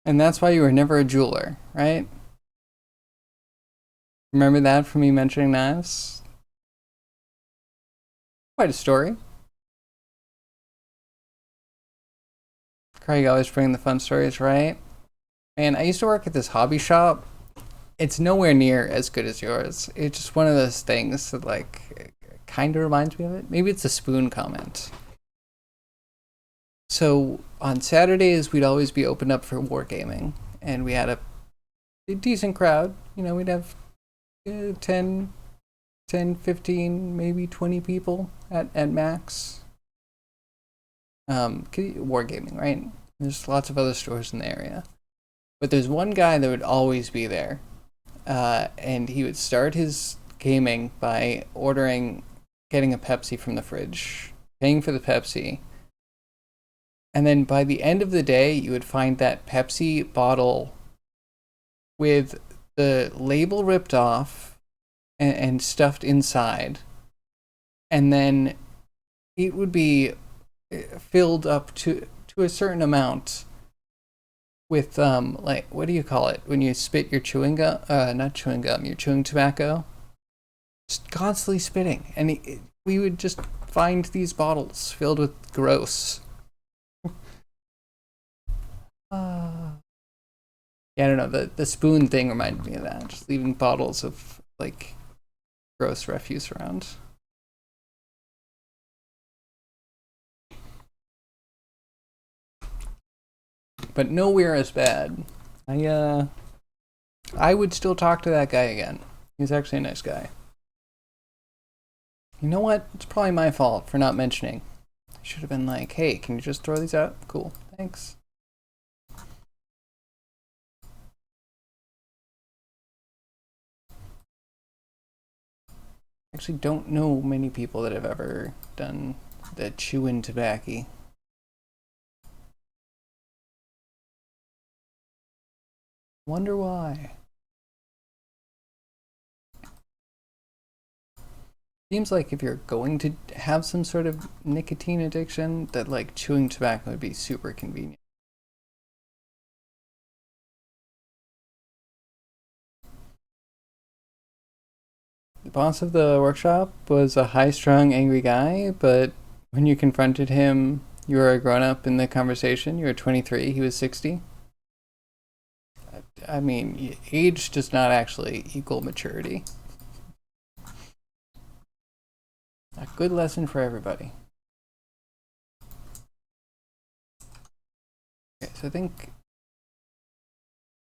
And that's why you were never a jeweler, right? Remember that from me mentioning knives? Quite a story. Craig always bringing the fun stories, right? And I used to work at this hobby shop. It's nowhere near as good as yours. It's just one of those things that like kind of reminds me of it. Maybe it's a spoon comment. So on Saturdays, we'd always be opened up for wargaming, and we had a decent crowd. You know, we'd have 10, 15, maybe 20 people at max. Wargaming, right? There's lots of other stores in the area. But there's one guy that would always be there. And he would start his gaming by getting a Pepsi from the fridge, paying for the Pepsi. And then by the end of the day, you would find that Pepsi bottle with the label ripped off and stuffed inside. And then it would be filled up to a certain amount with like, what do you call it when you spit your chewing gum? Not chewing gum, you're chewing tobacco. Just constantly spitting, and we would just find these bottles filled with gross. Yeah, I don't know. The spoon thing reminded me of that. Just leaving bottles of like gross refuse around. But nowhere as bad. I would still talk to that guy again. He's actually a nice guy. You know what? It's probably my fault for not mentioning. I should have been like, hey, can you just throw these out? Cool, thanks. I actually don't know many people that have ever done the chewing tobacco. Wonder why. Seems like if you're going to have some sort of nicotine addiction, that like chewing tobacco would be super convenient. The boss of the workshop was a high-strung, angry guy, but when you confronted him, you were a grown-up in the conversation. You were 23, he was 60. I mean, age does not actually equal maturity. A good lesson for everybody. Okay, so I think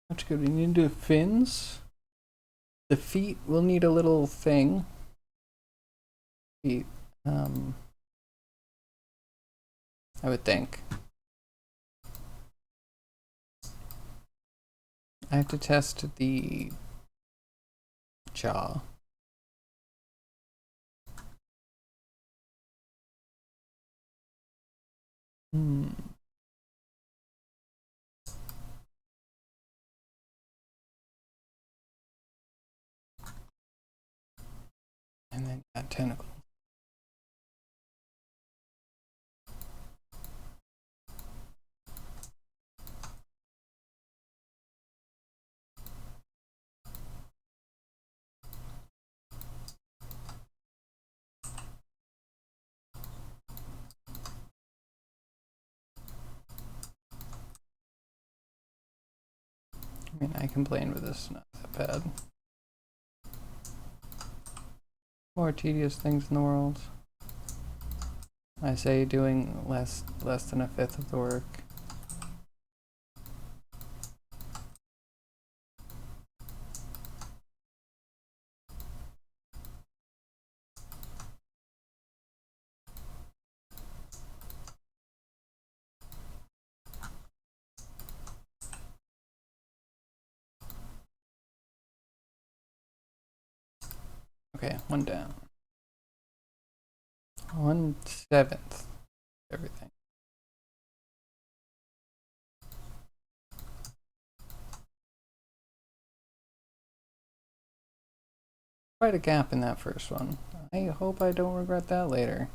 that's good. We need to do fins. The feet will need a little thing. Feet, I would think. I have to test the jaw. And then that tentacle. I mean, I complain with this, not that bad. More tedious things in the world. I say doing less than a fifth of the work. Okay, one down. 1/7 everything. Quite a gap in that first one. I hope I don't regret that later.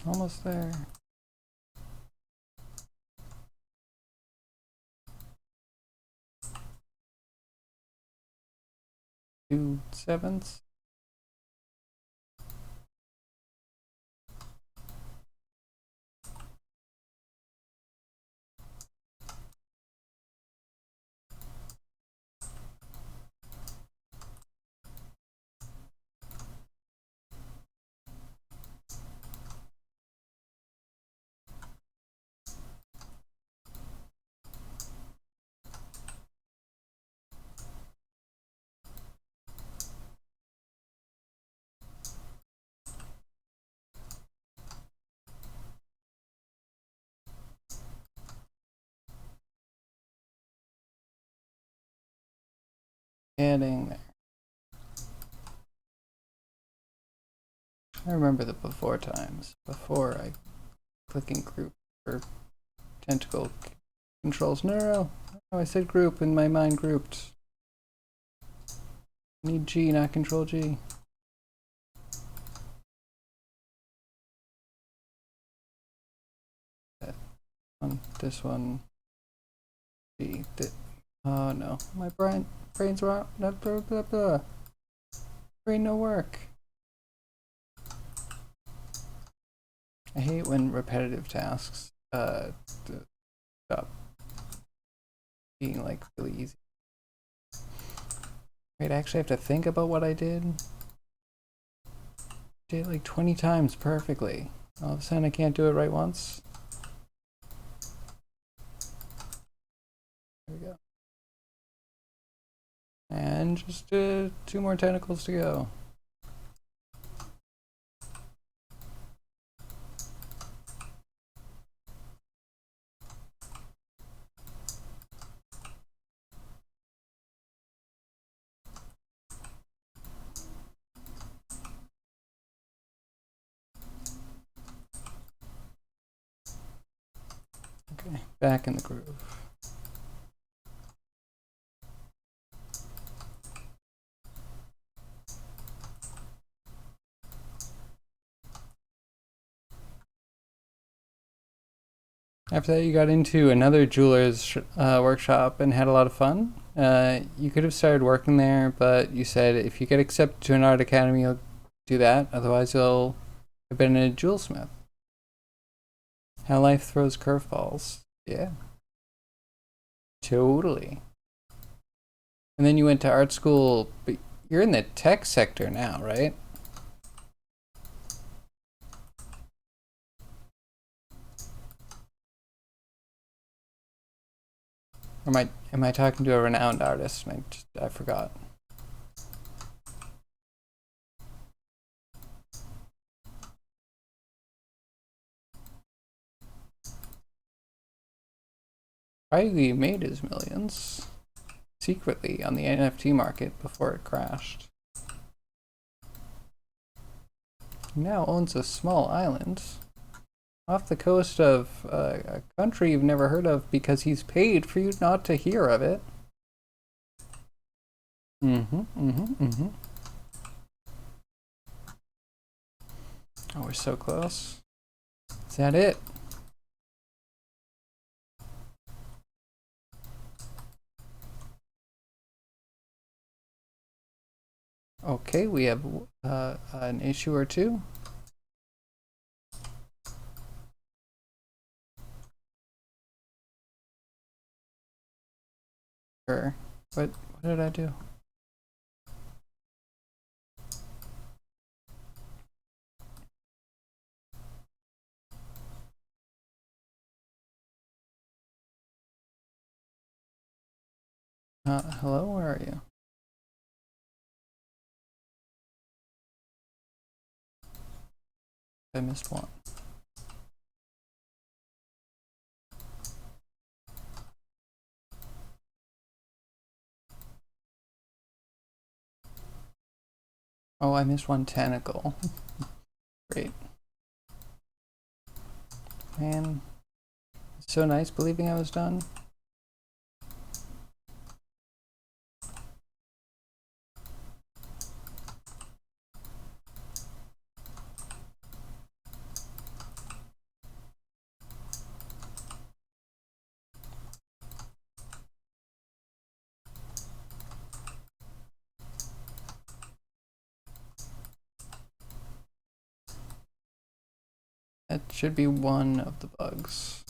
Almost there. 2/7. Getting there. I remember the before times. Before I clicking group for tentacle controls. No, I said group in my mind grouped. I need G, not control G. This one. G. Oh no, my brain's wrong. Blah, blah, blah, blah. Brain no work. I hate when repetitive tasks stop being like really easy. Wait, I actually have to think about what I did. Did it like 20 times perfectly. All of a sudden I can't do it right once. There we go. And just 2 more tentacles to go. Okay, back in the groove. After that, you got into another jeweler's workshop and had a lot of fun. You could have started working there, but you said if you get accepted to an art academy, you'll do that. Otherwise, you'll have been a jewelsmith. How life throws curveballs. Yeah. Totally. And then you went to art school, but you're in the tech sector now, right? Or am I talking to a renowned artist? And I forgot. Riley made his millions secretly on the NFT market before it crashed. He now owns a small island off the coast of a country you've never heard of because he's paid for you not to hear of it. Oh, we're so close. Is that it? Okay, we have an issue or two. Sure. What did I do? Hello, where are you? I missed one. Oh, I missed one tentacle. Great. Man, it's so nice believing I was done. That should be one of the bugs.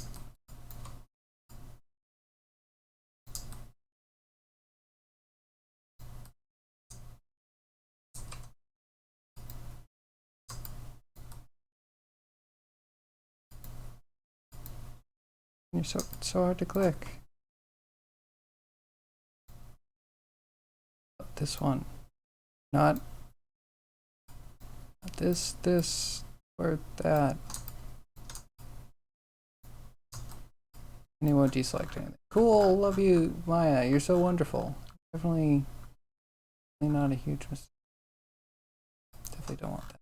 You're so hard to click. This one. Not this, or that. And he won't deselect anything. Cool, love you, Maya. You're so wonderful. Definitely not a huge mistake. Definitely don't want that.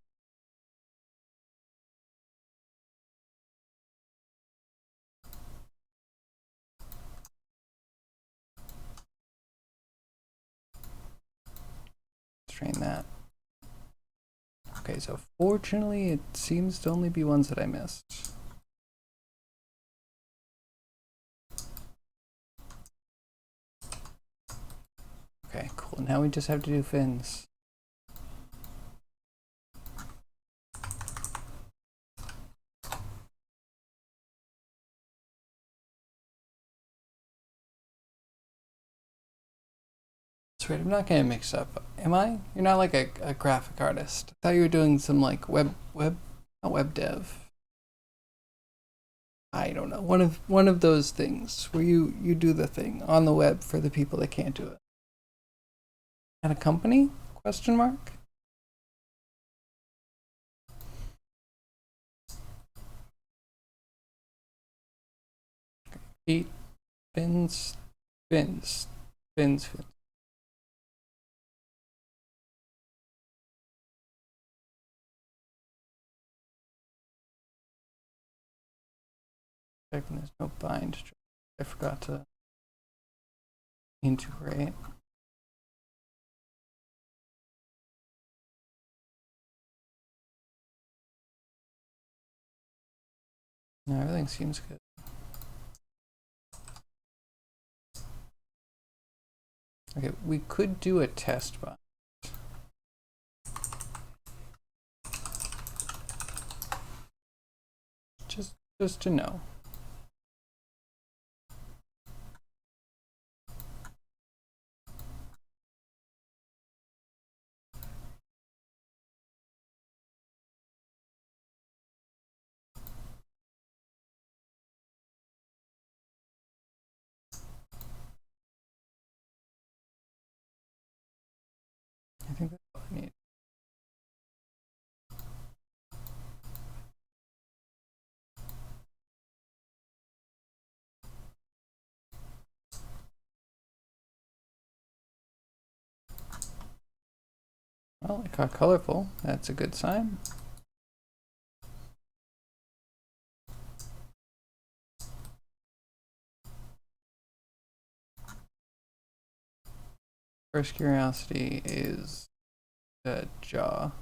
Let's train that. Okay, so fortunately it seems to only be ones that I missed. Okay, cool. Now we just have to do fins. That's right, I'm not gonna mix up. Am I? You're not like a graphic artist. I thought you were doing some like not web dev. I don't know. One of those things where you do the thing on the web for the people that can't do it. At a company? Question mark? Feet, fins, fins, fins, fins. Checking there's no bind. I forgot to integrate. No, everything seems good. Okay, we could do a test bind. Just to know. I think that's all I need. Well, it got colorful. That's a good sign. First curiosity is the jaw.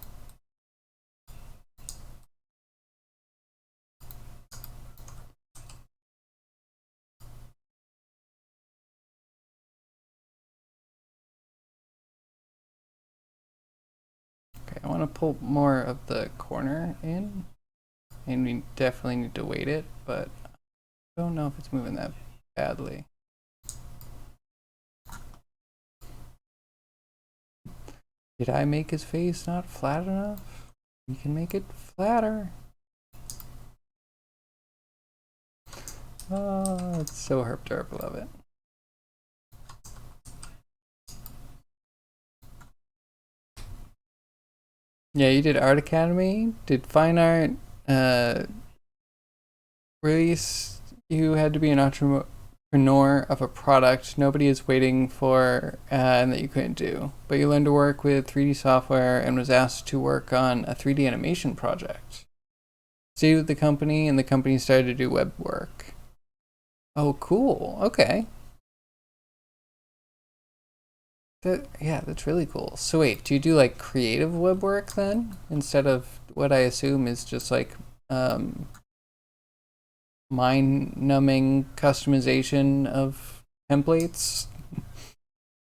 Okay, I want to pull more of the corner in, and we definitely need to weight it, but I don't know if it's moving that badly. Did I make his face not flat enough? We can make it flatter. Oh, it's so herp derp, love it. Yeah, you did Art Academy, did Fine Art, uh, release. You had to be an entrepreneur of a product nobody is waiting for and that you couldn't do. But you learned to work with 3D software and was asked to work on a 3D animation project. Stayed with the company, and the company started to do web work. Oh, cool. Okay. Yeah, that's really cool. So wait, do you do like creative web work then instead of what I assume is just like um, mind-numbing customization of templates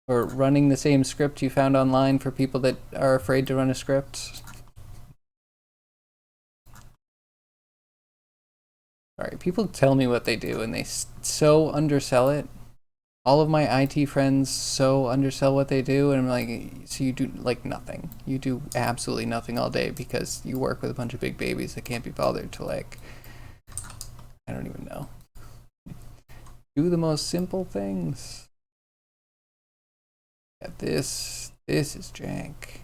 or running the same script you found online for people that are afraid to run a script? Sorry, people tell me what they do and they so undersell it. All of my IT friends so undersell what they do, and I'm like, so you do like nothing. You do absolutely nothing all day because you work with a bunch of big babies that can't be bothered to like, I don't even know. Do the most simple things. Yeah, this is jank.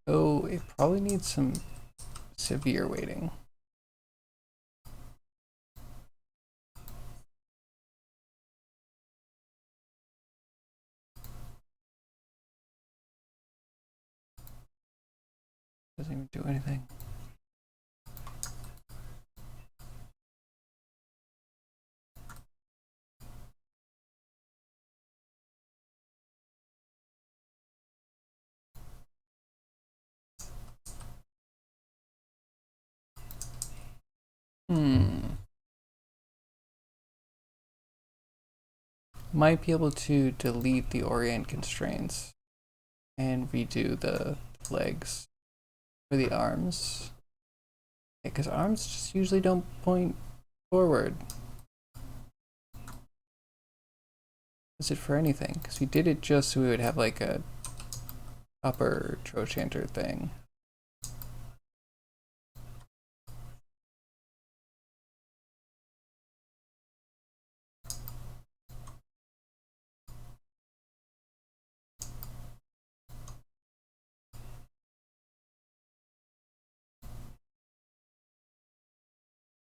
So it probably needs some severe weighting. Doesn't even do anything. Might be able to delete the orient constraints and redo the legs for the arms. Because arms just usually don't point forward. Is it for anything? Because we did it just so we would have like a upper Trochanter thing.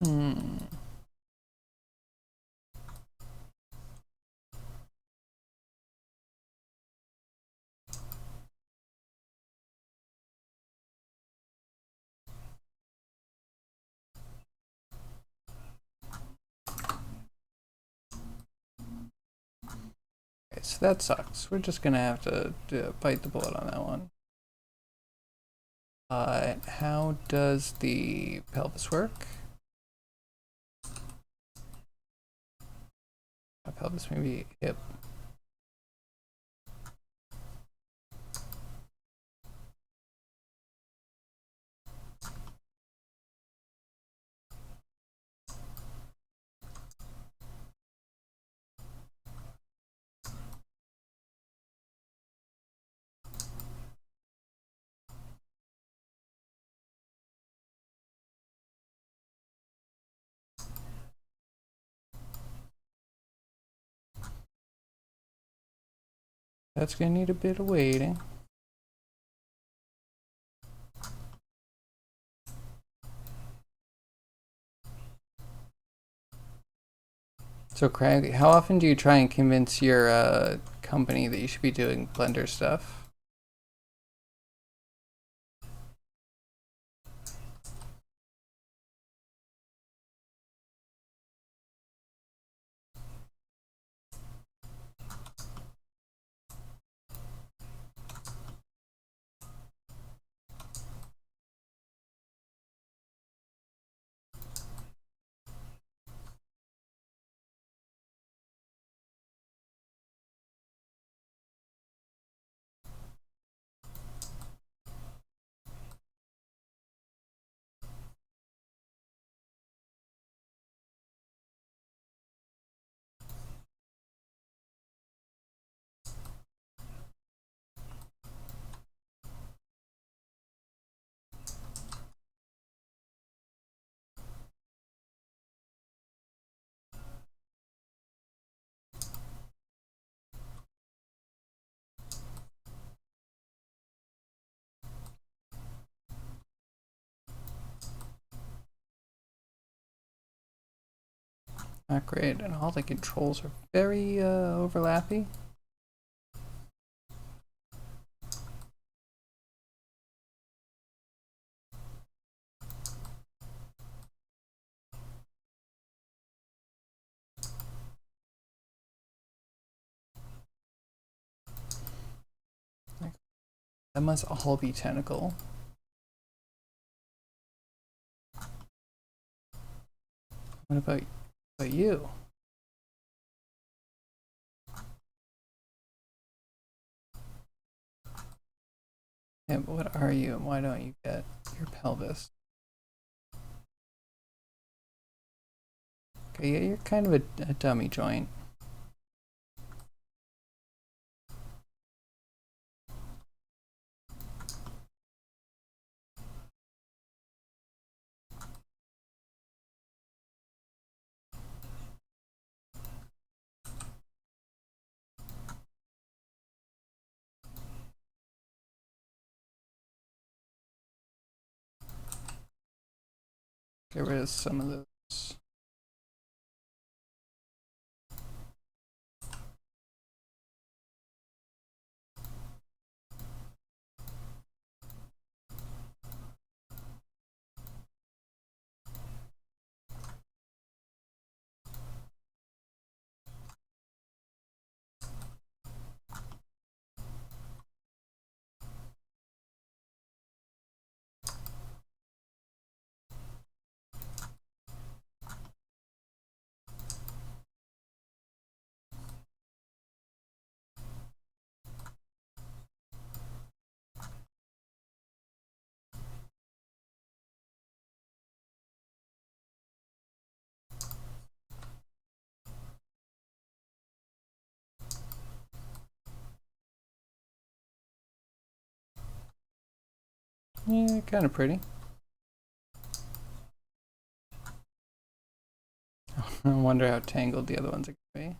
Hmm. Okay, so that sucks. We're just gonna have to bite the bullet on that one. How does the pelvis work? Pelvis, maybe hip. That's gonna need a bit of weighting. So, Craig, how often do you try and convince your company that you should be doing Blender stuff? Not great, and all the controls are very overlappy. That must all be tentacle. What about you? Yeah, but what are you, and why don't you get your pelvis? Okay, yeah, you're kind of a dummy joint. Get rid of some of those. Yeah, kind of pretty. I wonder how tangled the other ones are going to be.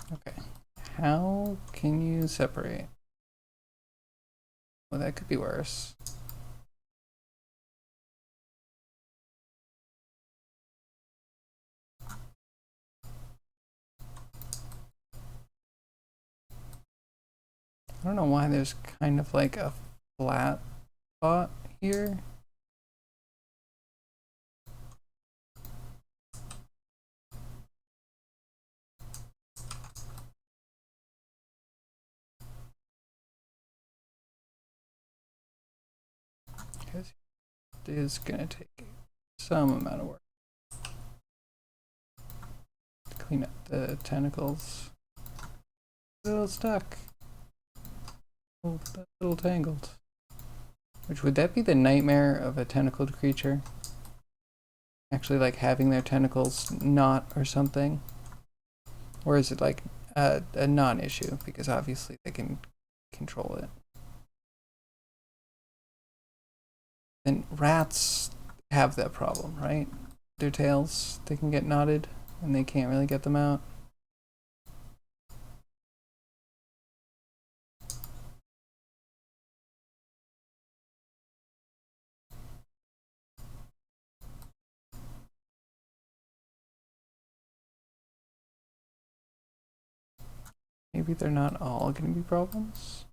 Okay, how can you separate? Well, that could be worse. I don't know why there's kind of like a flat spot here. Because it is going to take some amount of work to clean up the tentacles. A little stuck. A little tangled. Which, would that be the nightmare of a tentacled creature? Actually, like having their tentacles knot or something? Or is it like a non-issue? Because obviously they can control it. And rats have that problem, right? Their tails, they can get knotted and they can't really get them out. Maybe they're not all going to be problems.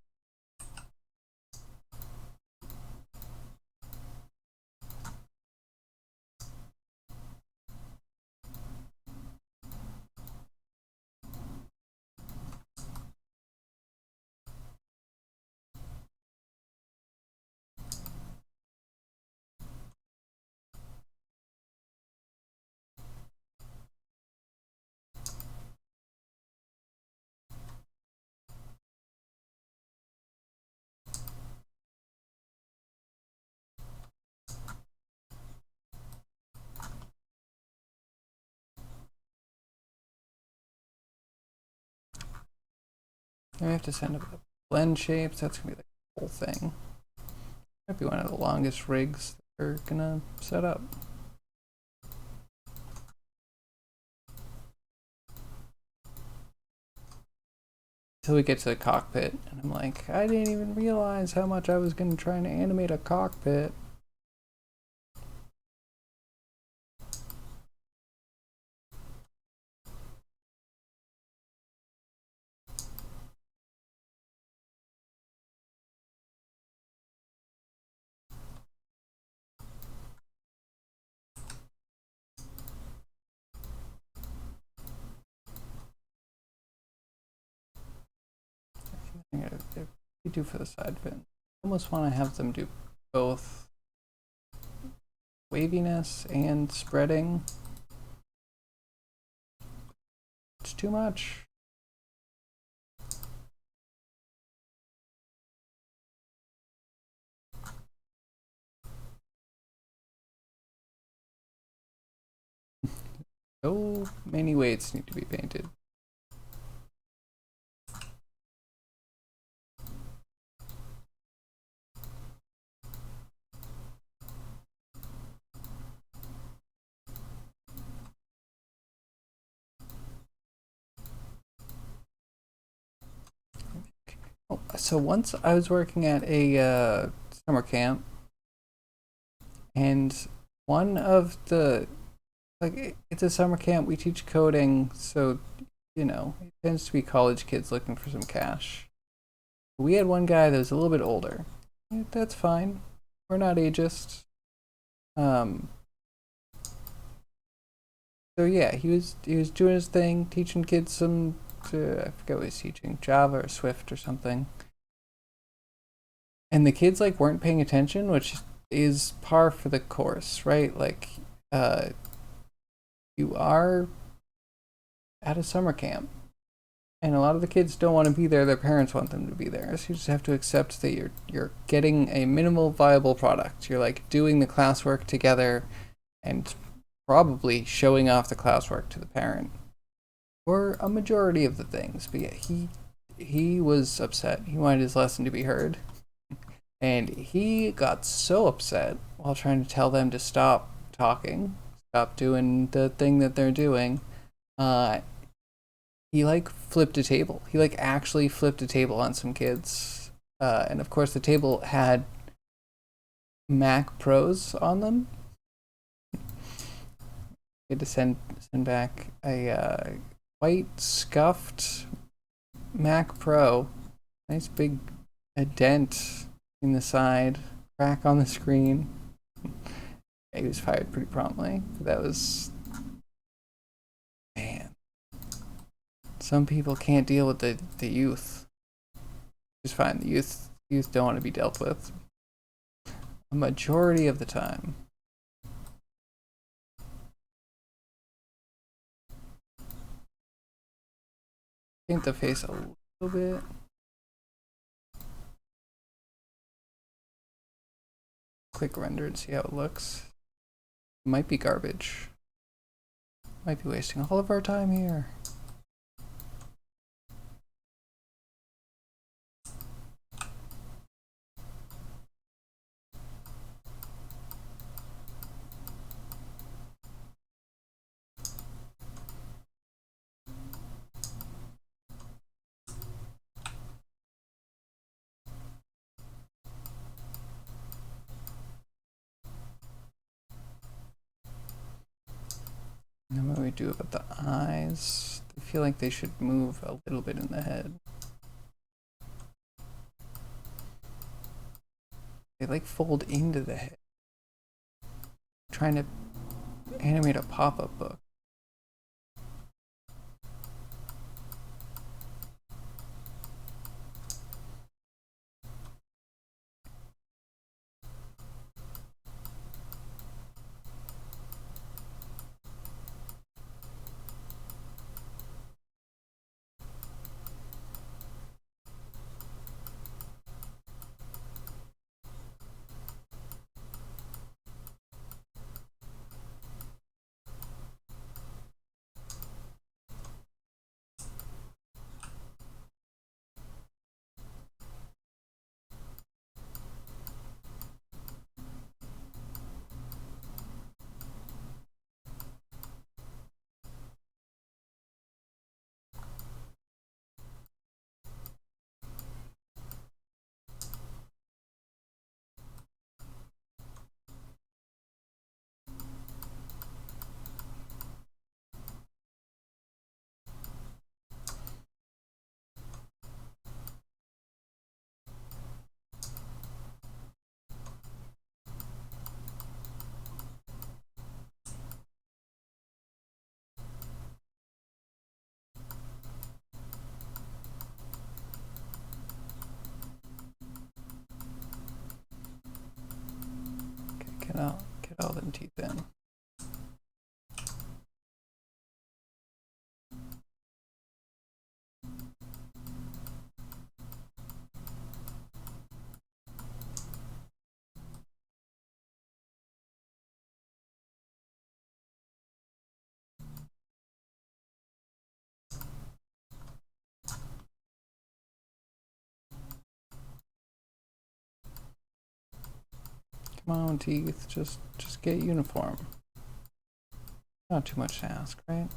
Then we have to send up the blend shapes. That's gonna be the whole thing. Might be one of the longest rigs that we're gonna set up. Until we get to the cockpit, and I'm like, I didn't even realize how much I was gonna try and animate a cockpit. If we do for the side fin, I almost want to have them do both waviness and spreading. It's too much. So many weights need to be painted. Oh, so once I was working at a summer camp, and one of the, like, it's a summer camp, we teach coding, so, you know, it tends to be college kids looking for some cash. We had one guy that was a little bit older. That's fine. We're not ageist. So yeah, he was doing his thing, teaching kids some, I forget what he was teaching, Java or Swift or something. And the kids like weren't paying attention, which is par for the course, right? Like, you are at a summer camp, and a lot of the kids don't want to be there. Their parents want them to be there, so you just have to accept that you're getting a minimal viable product. You're like doing the classwork together, and probably showing off the classwork to the parent, or a majority of the things. But yeah, he was upset. He wanted his lesson to be heard. And he got so upset while trying to tell them to stop talking, stop doing the thing that they're doing. He like flipped a table. He like actually flipped a table on some kids. And of course, the table had Mac Pros on them. We had to send back a white scuffed Mac Pro, nice big a dent in the side, crack on the screen. Yeah, he was fired pretty promptly. That was, man. Some people can't deal with the youth. Just fine. The youth don't want to be dealt with. A majority of the time. Paint the face a little bit. Quick render and see how it looks. It might be garbage. Might be wasting all of our time here. And then what do we do about the eyes? I feel like they should move a little bit in the head. They like fold into the head. I'm trying to animate a pop-up book. Get all them teeth in. Come on, teeth. Just get uniform. Not too much to ask, right?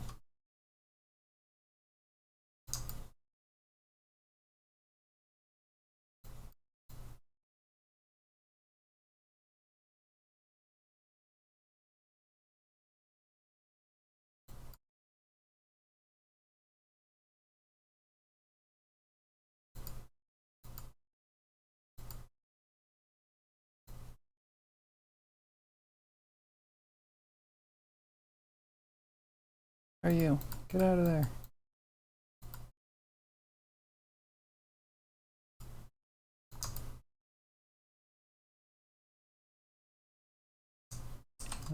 Are you? Get out of there.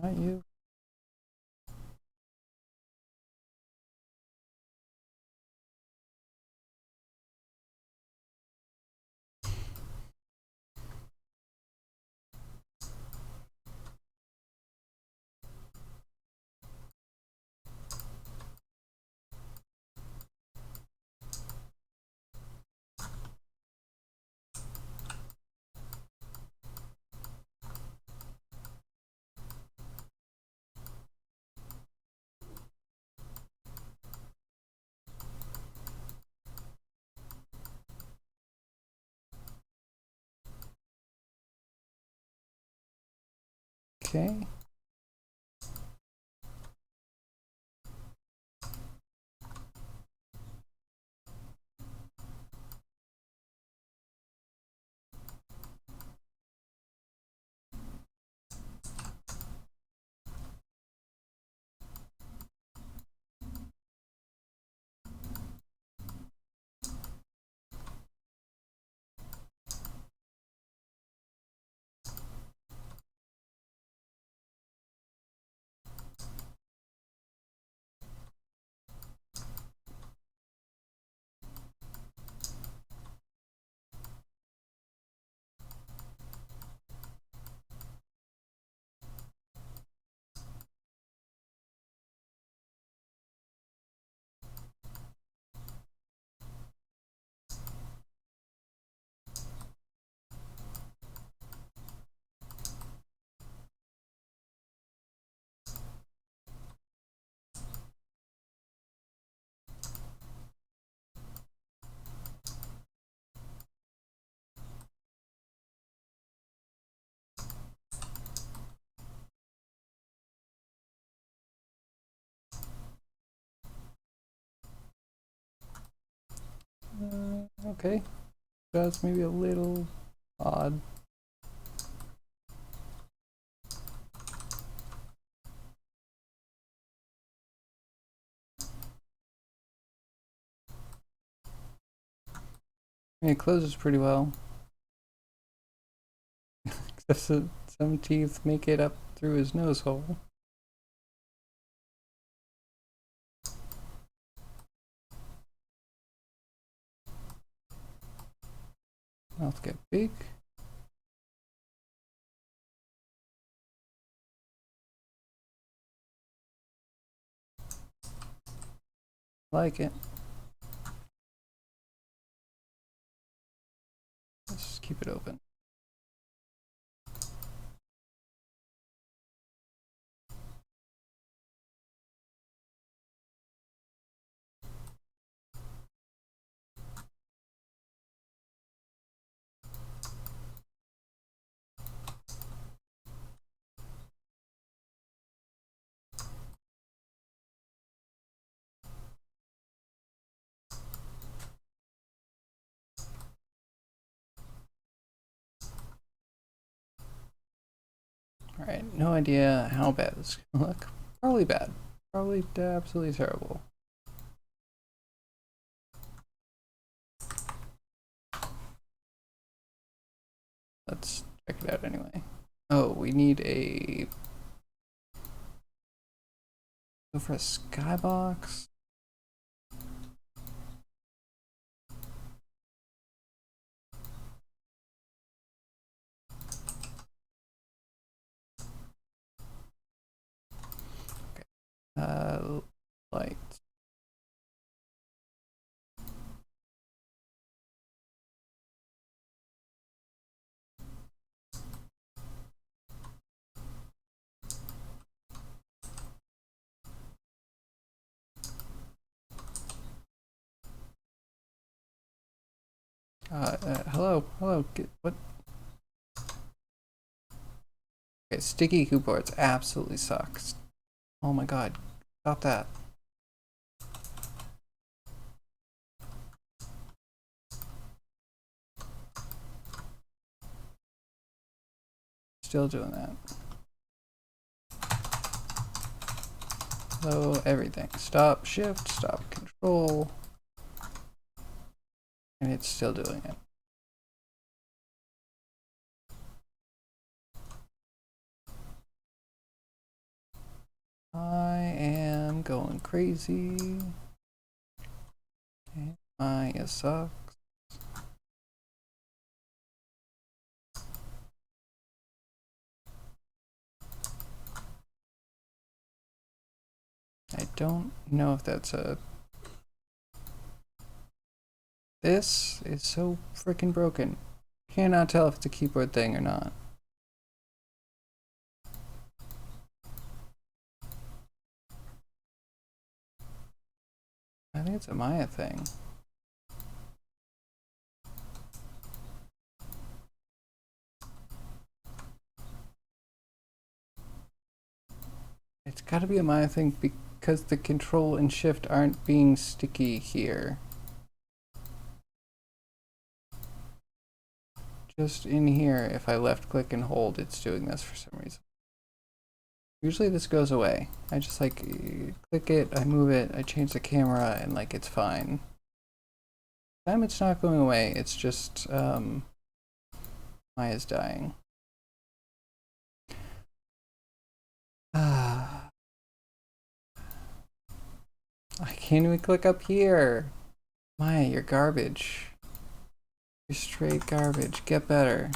Not you. Okay. Okay. That's maybe a little odd. I mean, it closes pretty well. Except that some teeth make it up through his nose hole. Mouth get big. Like it. Let's just keep it open. Alright, no idea how bad this is gonna look. Probably bad. Probably absolutely terrible. Let's check it out anyway. Oh, we need a... Go for a skybox. Light. Hello, what? Okay, sticky keyboards absolutely sucks. Oh my god, stop that. Still doing that. Hello, everything. Stop, shift, stop, control. And it's still doing it. I am going crazy. Okay, Maya sucks. I don't know if that's a... This is so freaking broken. Cannot tell if it's a keyboard thing or not. I think it's a Maya thing. It's gotta be a Maya thing because the control and shift aren't being sticky here. Just in here, if I left click and hold, it's doing this for some reason. Usually this goes away. I just like click it, I move it, I change the camera, and like it's fine. This time it's not going away, it's just Maya's dying. I can't even click up here. Maya, you're garbage. You're straight garbage. Get better.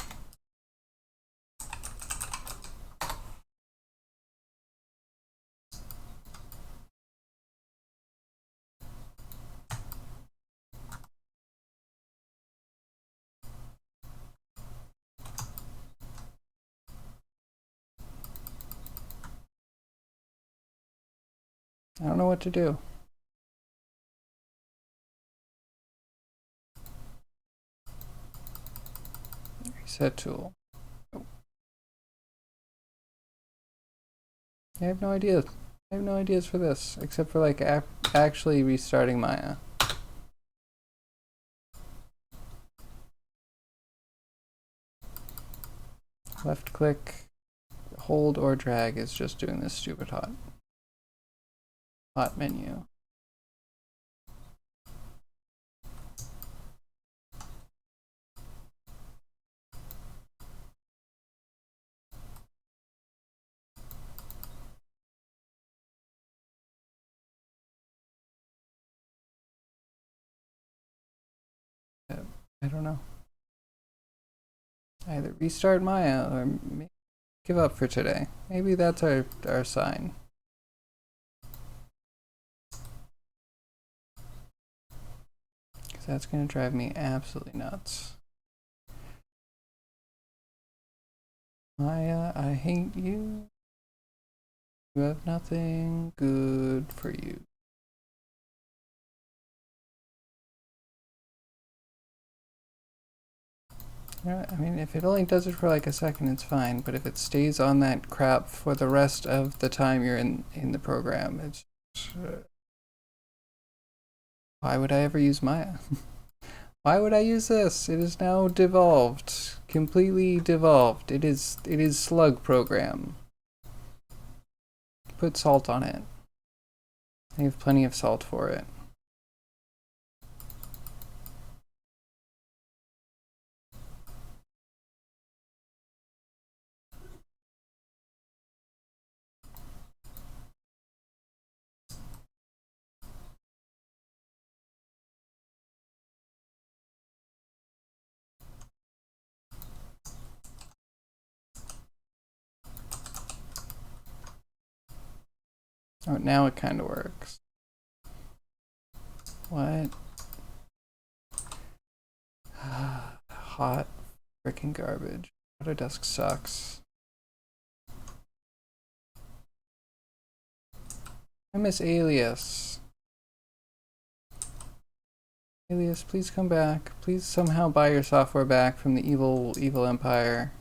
I don't know what to do. Reset tool. Oh. I have no ideas. I have no ideas for this, except for like actually restarting Maya. Left click, hold or drag is just doing this stupid hot menu. I don't know. Either restart Maya or give up for today. Maybe that's our sign. Because that's going to drive me absolutely nuts. Maya, I hate you. You have nothing good for you. Yeah, I mean, if it only does it for like a second, it's fine. But if it stays on that crap for the rest of the time you're in the program, it's... why would I ever use Maya? Why would I use this? It is now devolved. Completely devolved. It is slug program. Put salt on it. I have plenty of salt for it. Oh, now it kind of works. What? Hot freaking garbage. Autodesk sucks. I miss Alias. Alias, please come back. Please somehow buy your software back from the evil empire.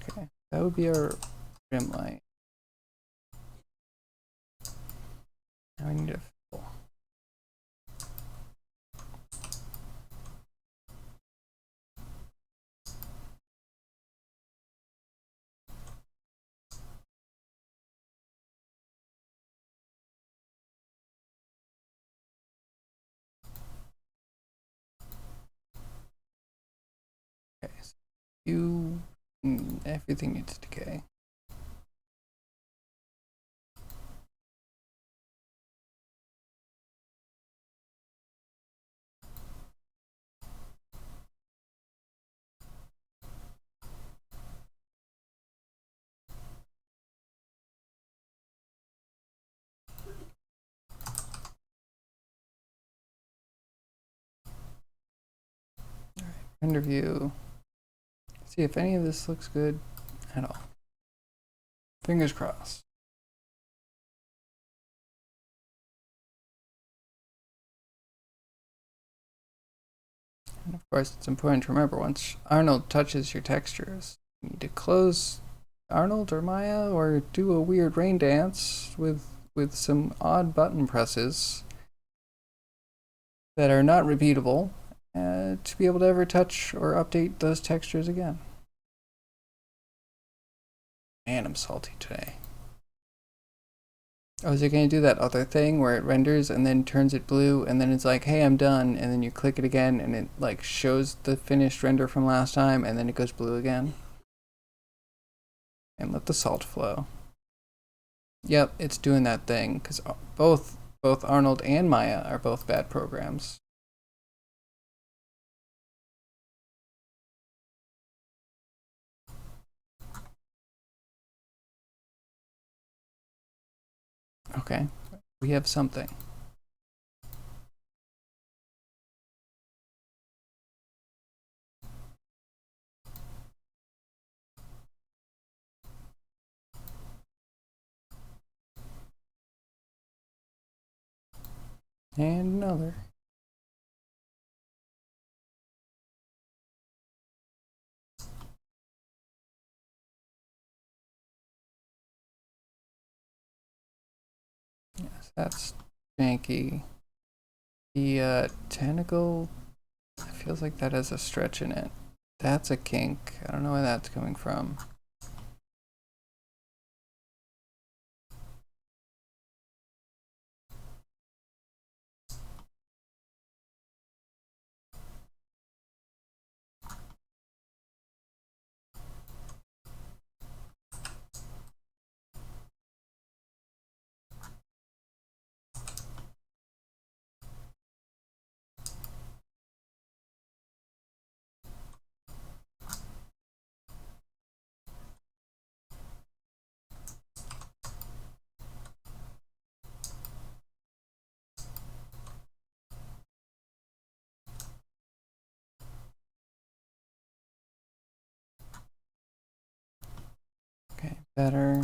Okay, that would be our rim light. Now I need to fill. Okay, so everything needs to decay. Render view. See if any of this looks good at all. Fingers crossed. And of course, it's important to remember once Arnold touches your textures, you need to close Arnold or Maya or do a weird rain dance with some odd button presses that are not repeatable to be able to ever touch or update those textures again. Man, I'm salty today. Oh, is it going to do that other thing where it renders and then turns it blue and then it's like, hey, I'm done, and then you click it again and it like shows the finished render from last time and then it goes blue again? And let the salt flow. Yep, it's doing that thing because both Arnold and Maya are both bad programs. Okay, we have something. And another. Yes, that's janky. The tentacle feels like that has a stretch in it. That's a kink. I don't know where that's coming from. Okay, better.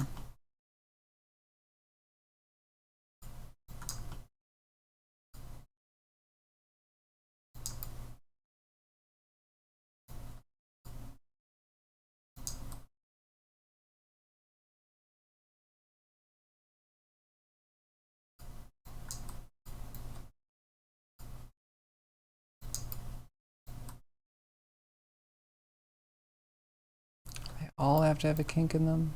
They all have to have a kink in them.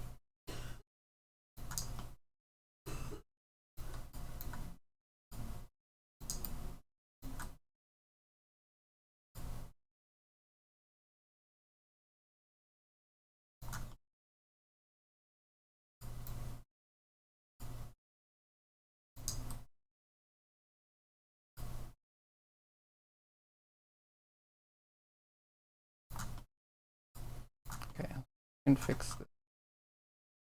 can fix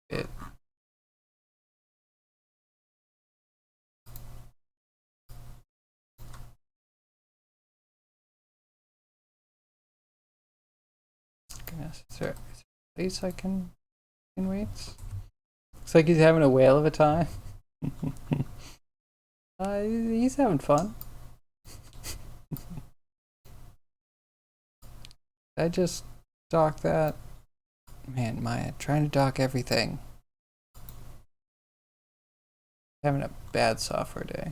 it. Goodness, is there a place I can weights? Looks like he's having a whale of a time. He's having fun. I just dock that. Man, Maya, trying to dock everything. Having a bad software day.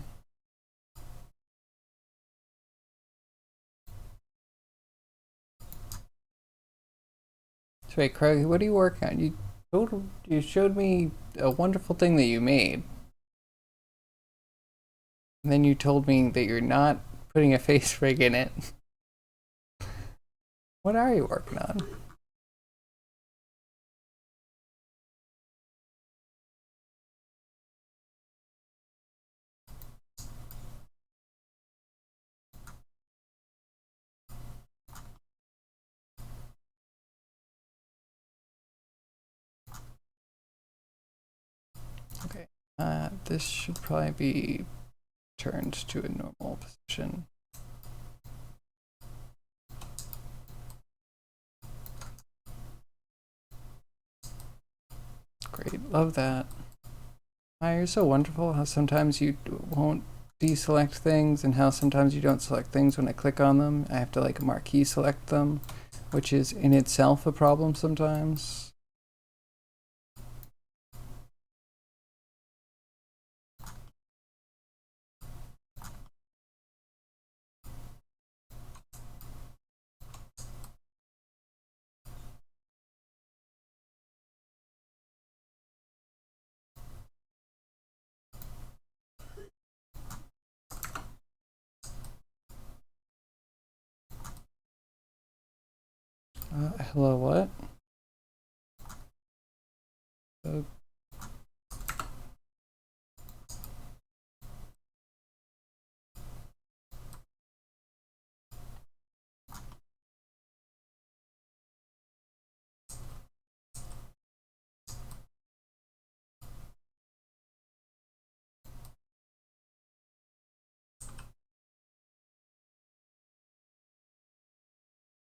So wait, Craig, what are you working on? You showed me a wonderful thing that you made. And then you told me that you're not putting a face rig in it. What are you working on? Okay, this should probably be turned to a normal position. Great, love that. Maya, you're so wonderful how sometimes you won't deselect things and how sometimes you don't select things when I click on them. I have to like marquee select them, which is in itself a problem sometimes. Hello, what?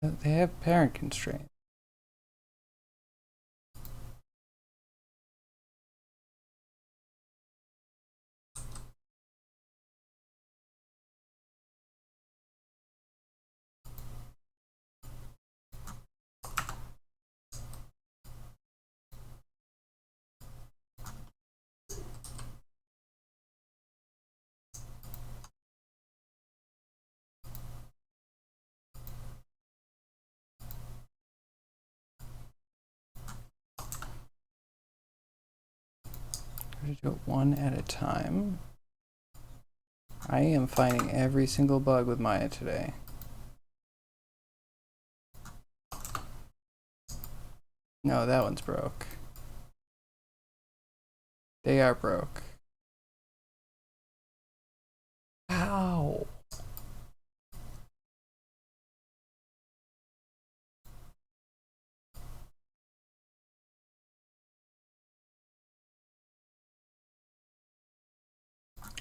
They have parent constraints. We're gonna do it one at a time. I am finding every single bug with Maya today. No, that one's broke. They are broke. Ow!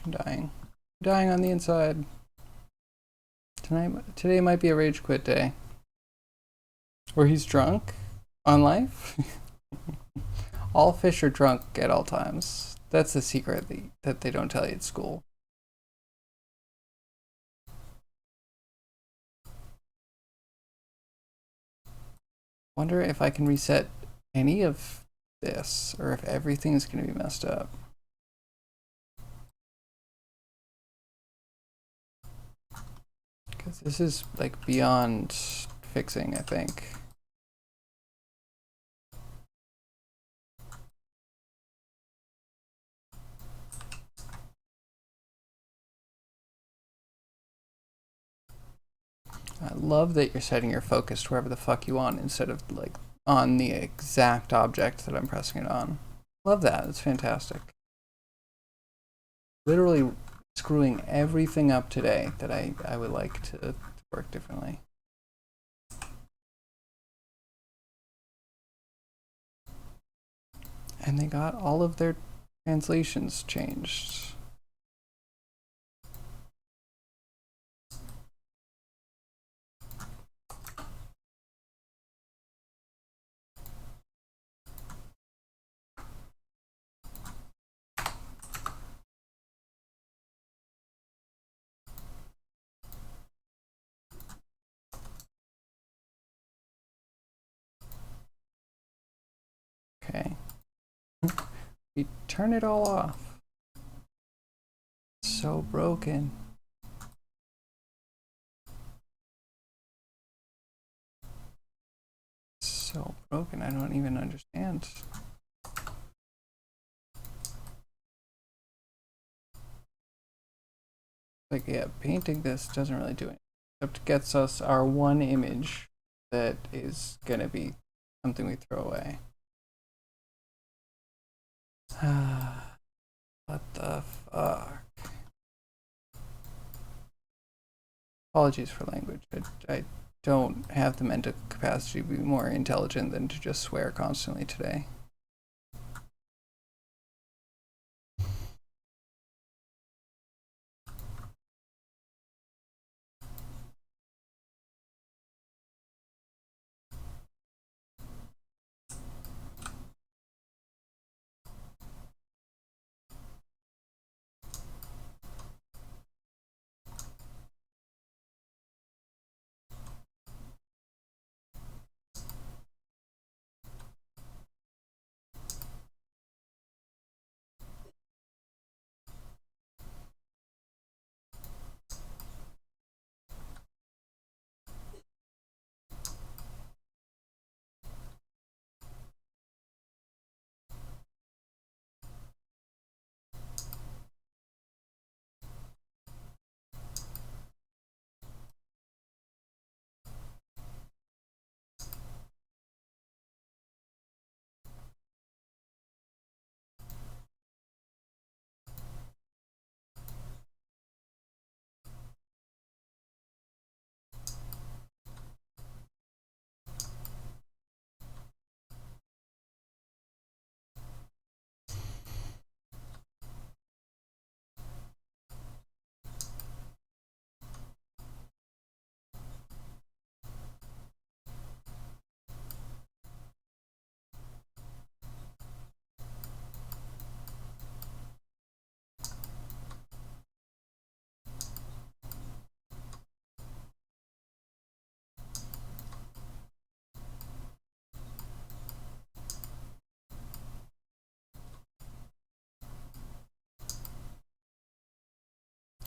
I'm dying. I'm dying on the inside. Today might be a rage quit day. Or he's drunk on life. All fish are drunk at all times. That's the secret that they don't tell you at school. Wonder if I can reset any of this or if everything's going to be messed up. Because this is like beyond fixing, I think. I love that you're setting your focus to wherever the fuck you want instead of like on the exact object that I'm pressing it on. Love that. It's fantastic. Literally screwing everything up today that I would like to work differently. And they got all of their translations changed. Okay. We turn it all off. So broken. So broken, I don't even understand. Like, yeah, painting this doesn't really do anything. Except gets us our one image that is gonna be something we throw away. What the fuck? Apologies for language. I don't have the mental capacity to be more intelligent than to just swear constantly today.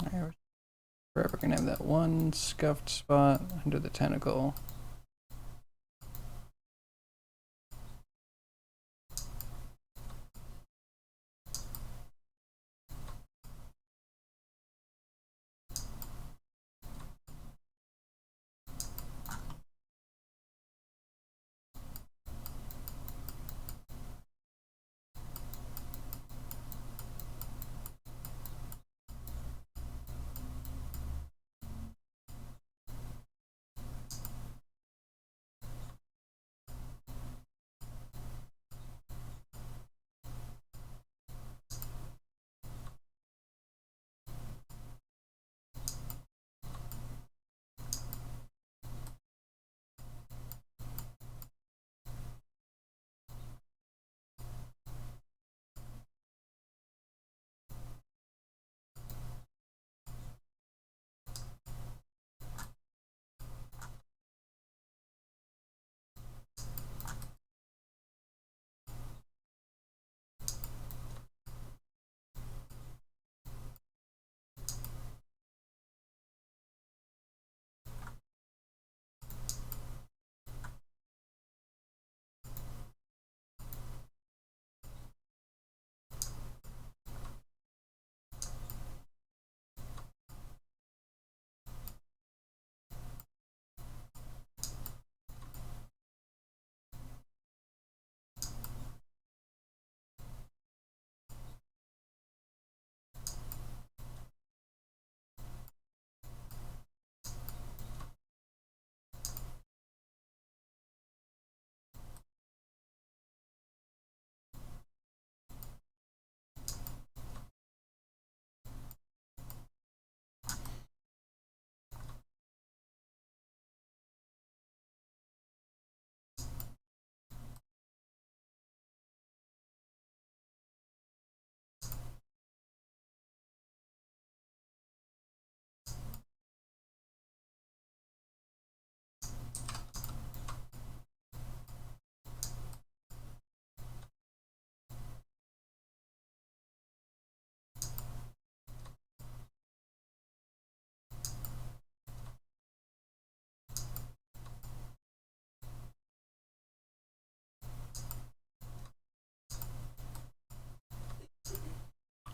Alright, we're forever gonna have that one scuffed spot under the tentacle.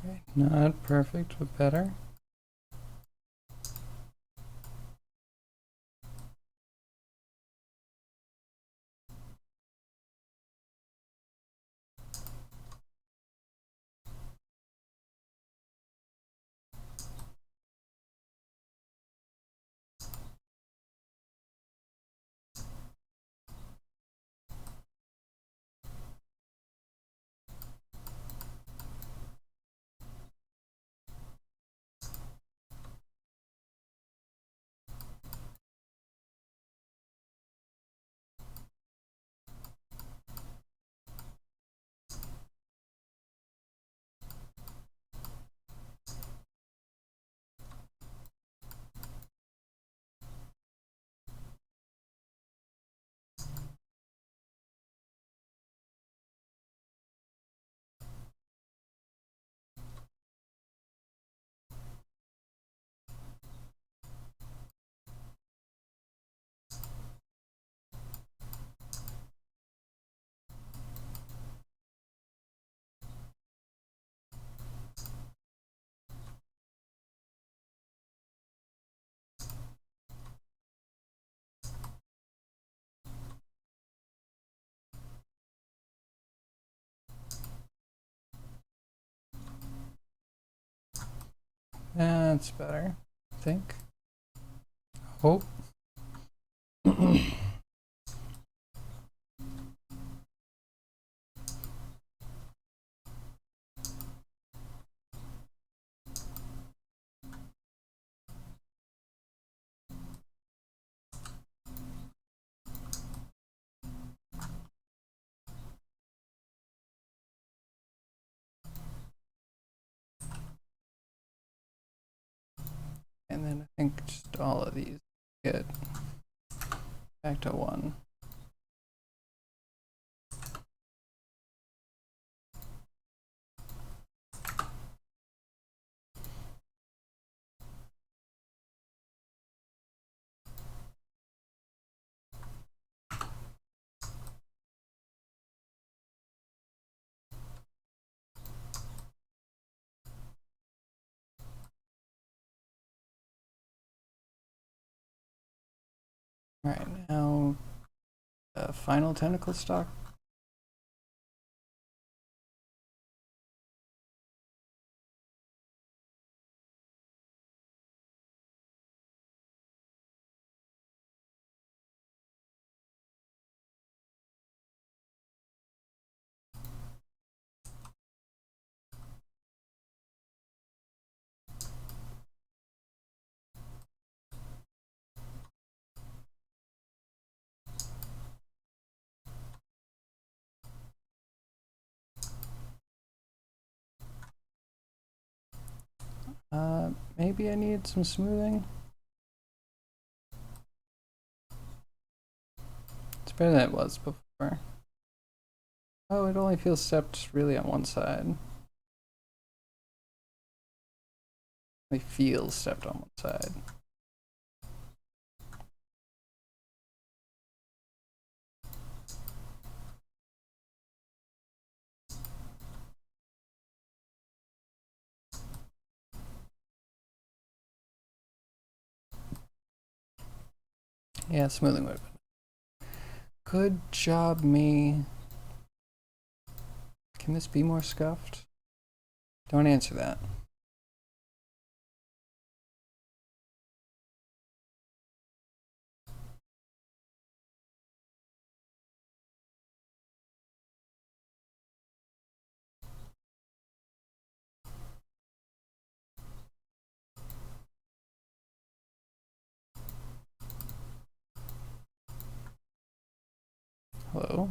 Okay, not perfect, but better. That's better, I think. Hope. And then I think just all of these get back to 1. Alright, now final tentacle stock. Maybe I need some smoothing. It's better than it was before. Oh, it only feels stepped really on one side. It feels stepped on one side. Yeah, smoothing would have been. Good job, me. Can this be more scuffed? Don't answer that. Hello?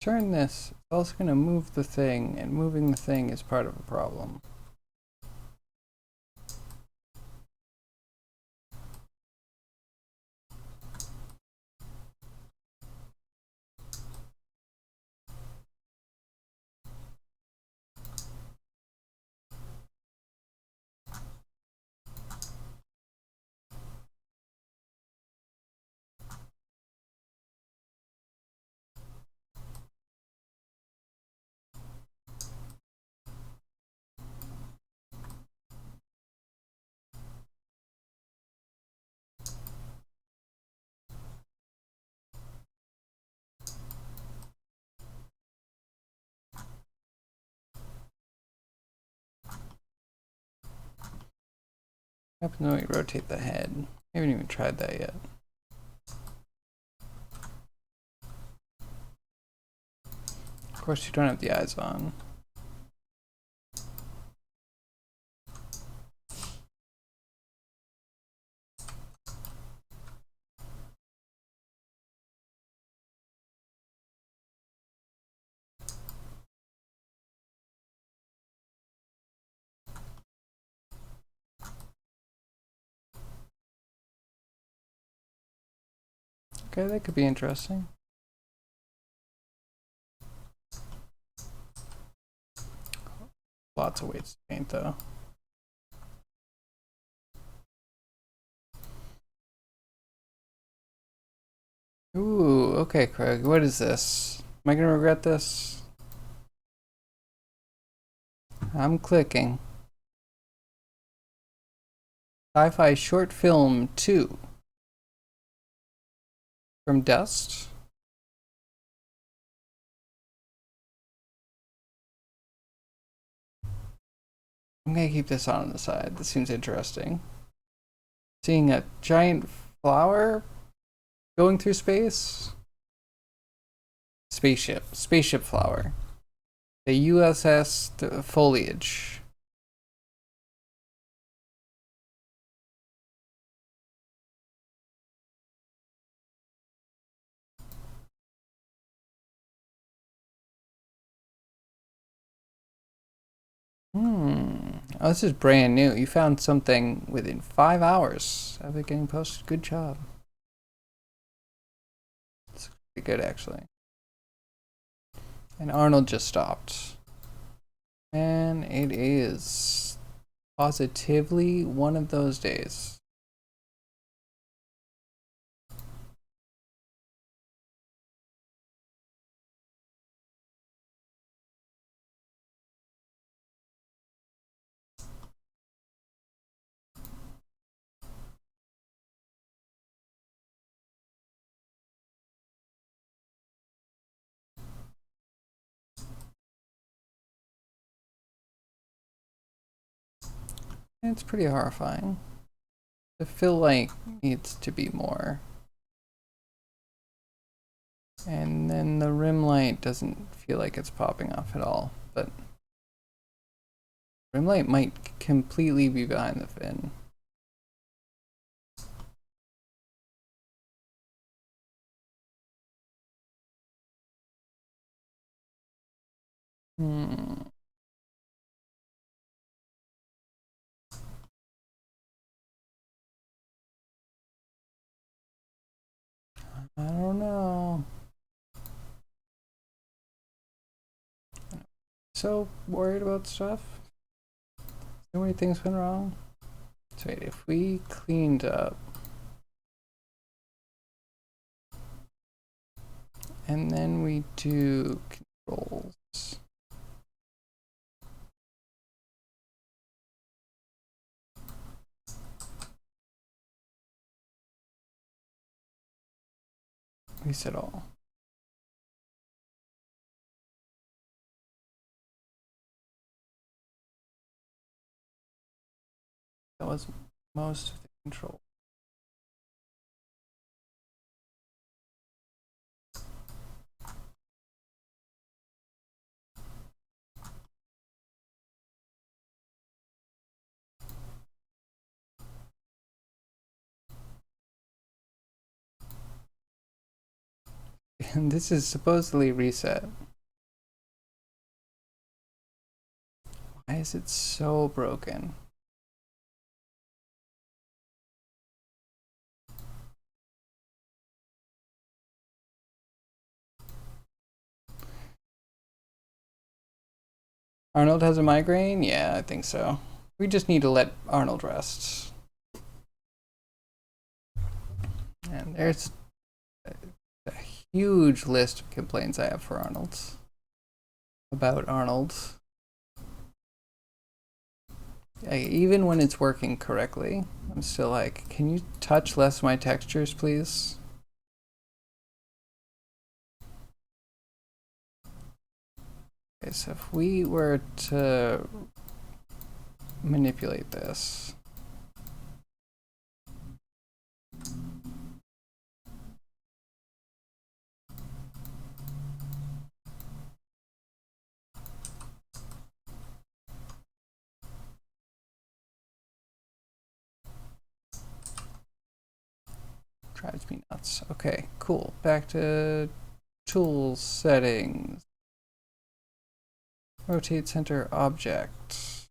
Turn this. It's also going to move the thing, and moving the thing is part of a problem. happens when we rotate the head? We haven't even tried that yet. Of course, you don't have the eyes on. Okay, that could be interesting. Lots of ways to paint, though. Ooh, okay, Craig. What is this? Am I gonna regret this? I'm clicking. Sci-fi short film 2. From Dust. I'm gonna keep this on the side. This seems interesting. Seeing a giant flower going through space. Spaceship flower. The USS Foliage. Oh, this is brand new. You found something within 5 hours of it getting posted. Good job. It's pretty good, actually. And Arnold just stopped. And it is positively one of those days. It's pretty horrifying. The fill light needs to be more. And then the rim light doesn't feel like it's popping off at all, but rim light might completely be behind the fin. I don't know. So worried about stuff. So many things went wrong. So wait, if we cleaned up and then we do controls. Reset all. That was most of the control. And this is supposedly reset. Why is it so broken? Arnold has a migraine? Yeah, I think so. We just need to let Arnold rest. And there's a huge list of complaints I have for Arnold. About Arnold. Even when it's working correctly, I'm still like, can you touch less of my textures, please? Okay, so if we were to manipulate this, Drives me nuts. Okay, cool. Back to tools settings. Rotate center object.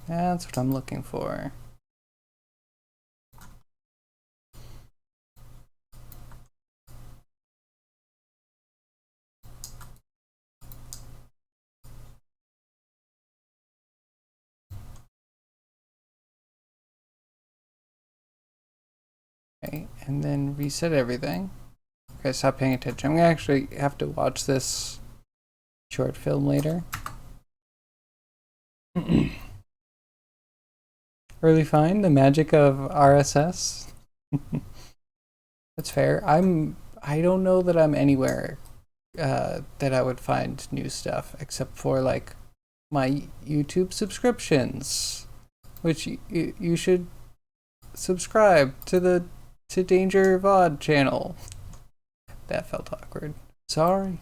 That's what I'm looking for. Okay, and then reset everything. Okay, stop paying attention. I'm gonna actually have to watch this short film later. Really fine, the magic of RSS. That's fair. I don't know that I'm anywhere that I would find new stuff except for like my YouTube subscriptions, which you should subscribe to the Danger VOD channel. That felt awkward. Sorry.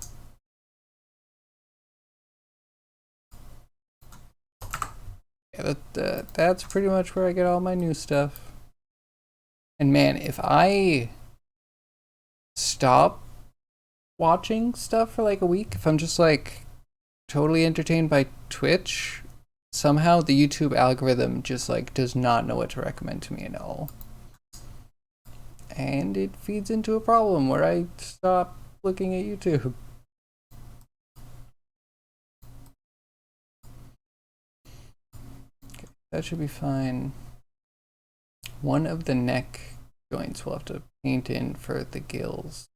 Yeah, that's pretty much where I get all my new stuff. And man, if I stop watching stuff for like a week, if I'm just like totally entertained by Twitch, somehow the YouTube algorithm just like does not know what to recommend to me at all. And it feeds into a problem where I stop looking at YouTube. Okay, that should be fine. One of the neck joints we'll have to paint in for the gills.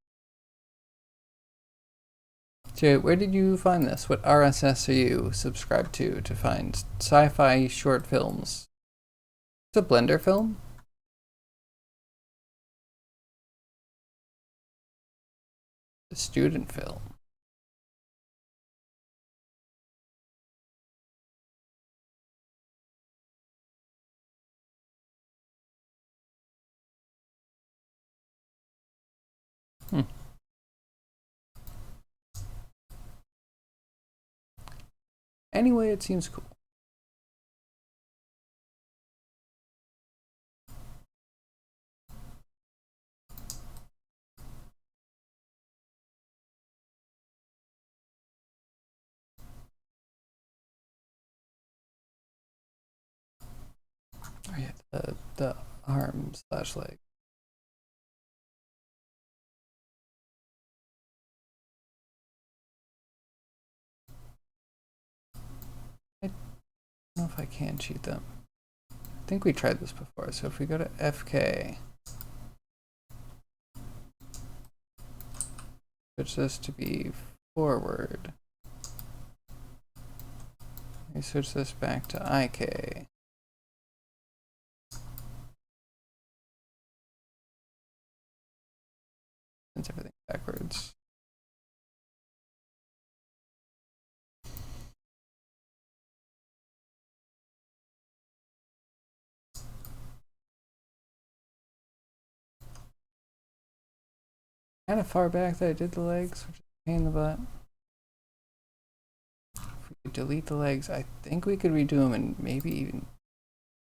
Jay, where did you find this? What RSS are you subscribed to find sci-fi short films? It's a Blender film? A student film. Anyway, it seems cool. Oh yeah, the arm slash leg. I don't know if I can cheat them. I think we tried this before, so if we go to FK, switch this to be forward. We switch this back to IK. Since everything backwards. Kind of far back that I did the legs, which is a pain in the butt. If we could delete the legs, I think we could redo them and maybe even...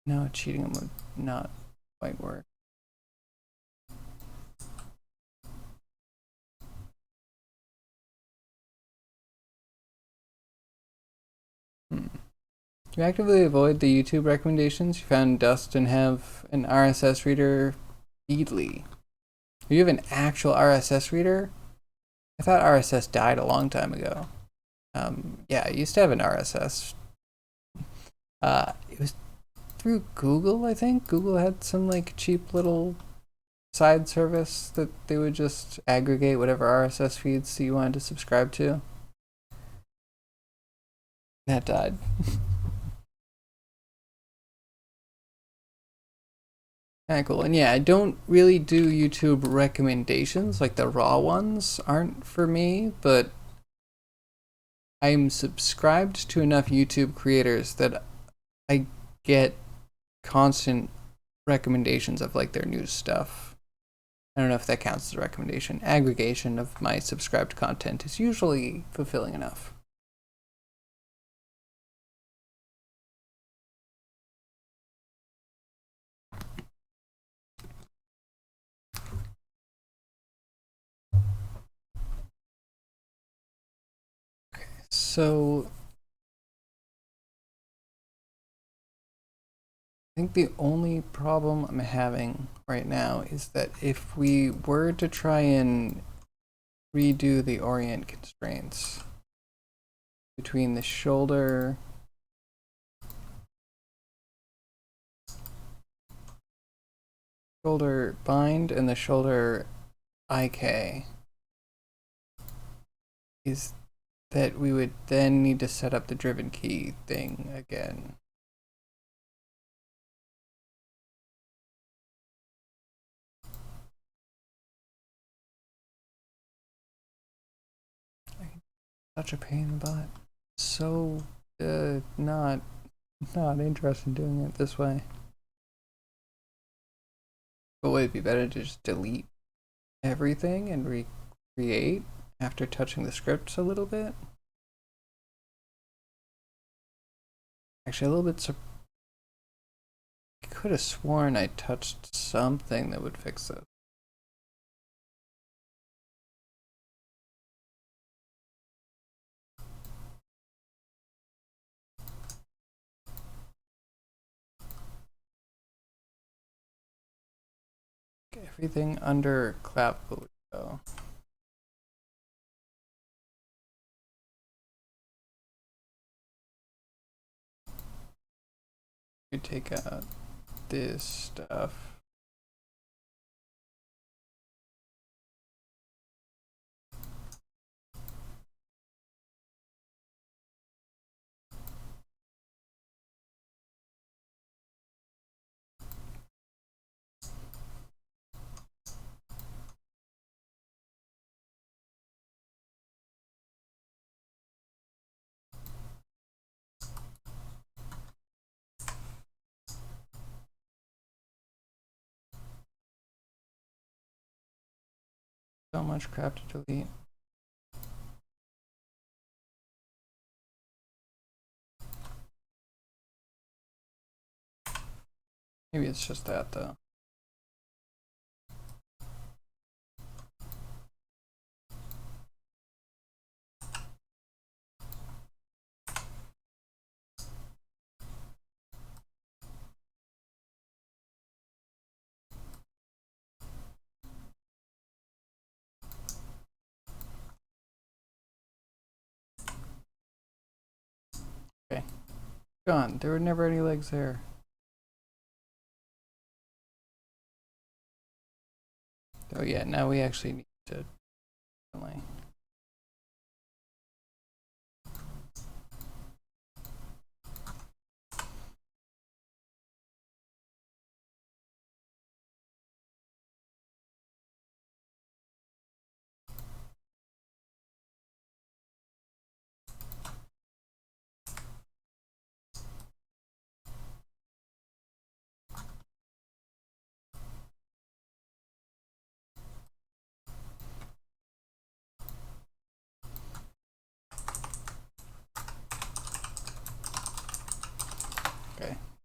No, cheating them would not quite work. You actively avoid the YouTube recommendations. You found Dust and have an RSS reader, Feedly. You have an actual RSS reader? I thought RSS died a long time ago. Yeah, I used to have an RSS. It was through Google, I think. Google had some like cheap little side service that they would just aggregate whatever RSS feeds that you wanted to subscribe to. That died. Cool. And yeah, I don't really do YouTube recommendations, like the raw ones aren't for me, but I'm subscribed to enough YouTube creators that I get constant recommendations of like their new stuff. I don't know if that counts as a recommendation. Aggregation of my subscribed content is usually fulfilling enough. So I think the only problem I'm having right now is that if we were to try and redo the orient constraints between the shoulder bind and the shoulder IK, is that we would then need to set up the driven key thing again. Such a pain in the butt. So not interested in doing it this way. But would it be better to just delete everything and recreate after touching the scripts a little bit? Actually, a little bit. I could have sworn I touched something that would fix it. Everything under clavicle though. You take out this stuff. So much crap to delete. Maybe it's just that though. Okay. Gone. There were never any legs there. Oh yeah, now we actually need to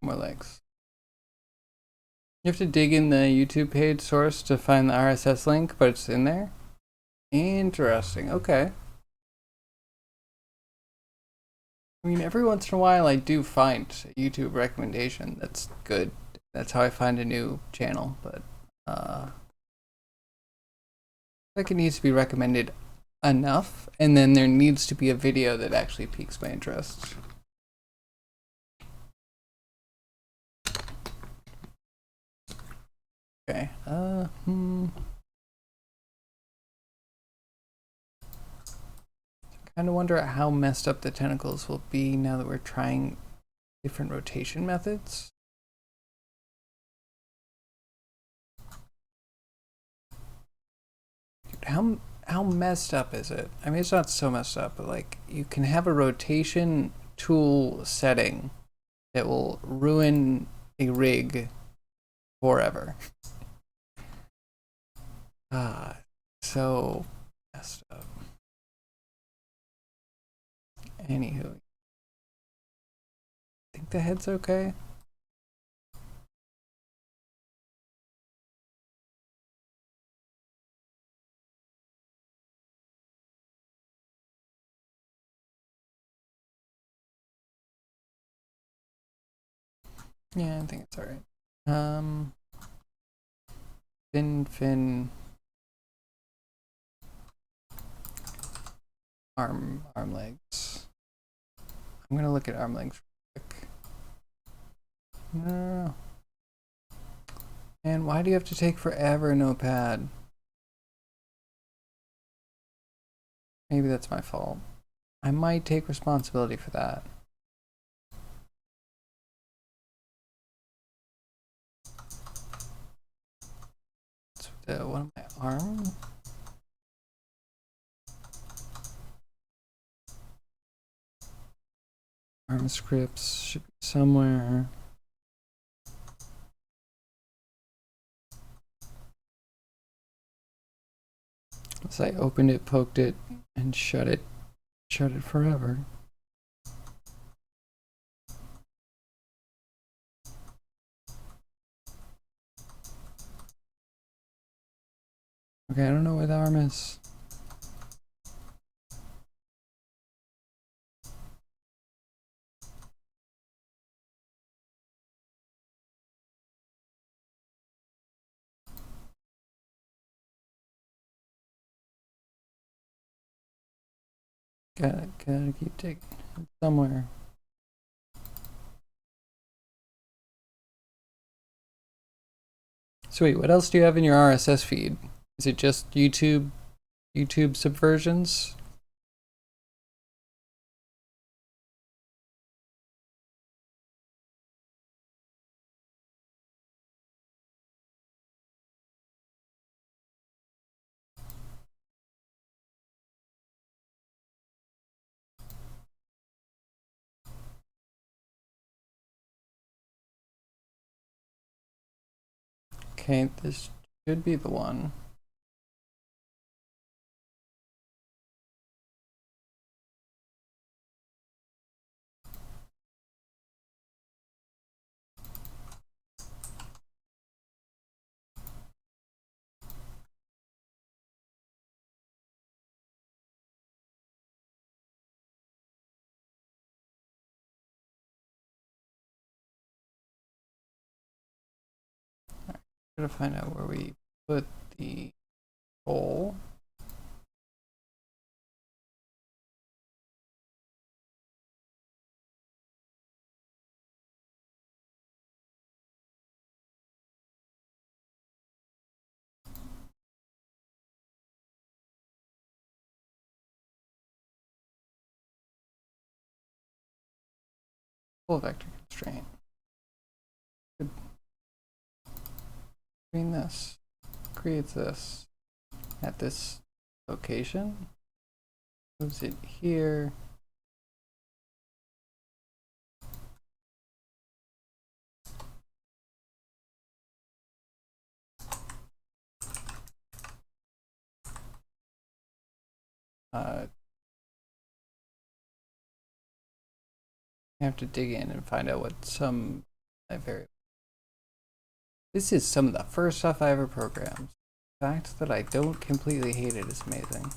more legs. You have to dig in the YouTube page source to find the RSS link, but it's in there? Interesting. Okay. I mean, every once in a while I do find a YouTube recommendation that's good. That's how I find a new channel, but I think it needs to be recommended enough, and then there needs to be a video that actually piques my interest. Okay. Kind of wonder how messed up the tentacles will be now that we're trying different rotation methods. Dude, how messed up is it? I mean, it's not so messed up, but like you can have a rotation tool setting that will ruin a rig forever. So messed up. Anywho, I think the head's okay. Yeah, I think it's alright. Fin, arm legs. I'm gonna look at arm legs real quick. No. And why do you have to take forever, Notepad? Maybe that's my fault. I might take responsibility for that. So, what am I, arm? Arm scripts should be somewhere. So I opened it, poked it, and shut it forever. Okay, I don't know where the arm is. Gotta keep digging. It's somewhere. Sweet, what else do you have in your RSS feed? Is it just YouTube subversions? Okay, this should be the one. Gotta find out where we put the hole. Full vector constraint. Between this creates this at this location, moves it here. I have to dig in and find out what some variable. This is some of the first stuff I ever programmed. The fact that I don't completely hate it is amazing.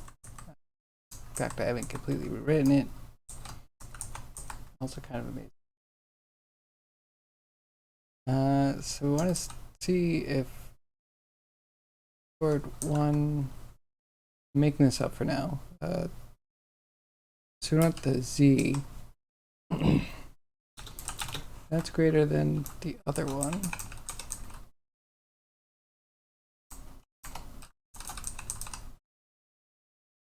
The fact I haven't completely rewritten it, also kind of amazing. So we want to see if chord 1, I'm making this up for now. So we want the Z. That's greater than the other one.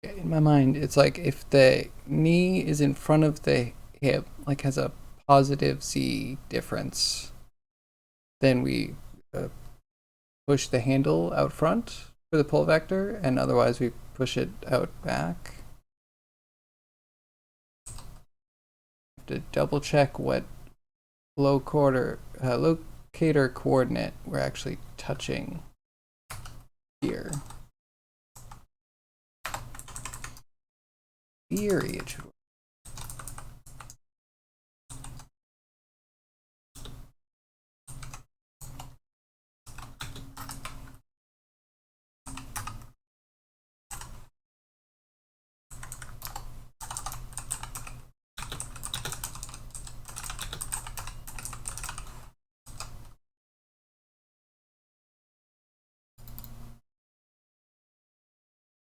In my mind, it's like if the knee is in front of the hip, like has a positive Z difference, then we push the handle out front for the pull vector, and otherwise we push it out back. Have to double check what locator coordinate we're actually touching here. Theory, it should work.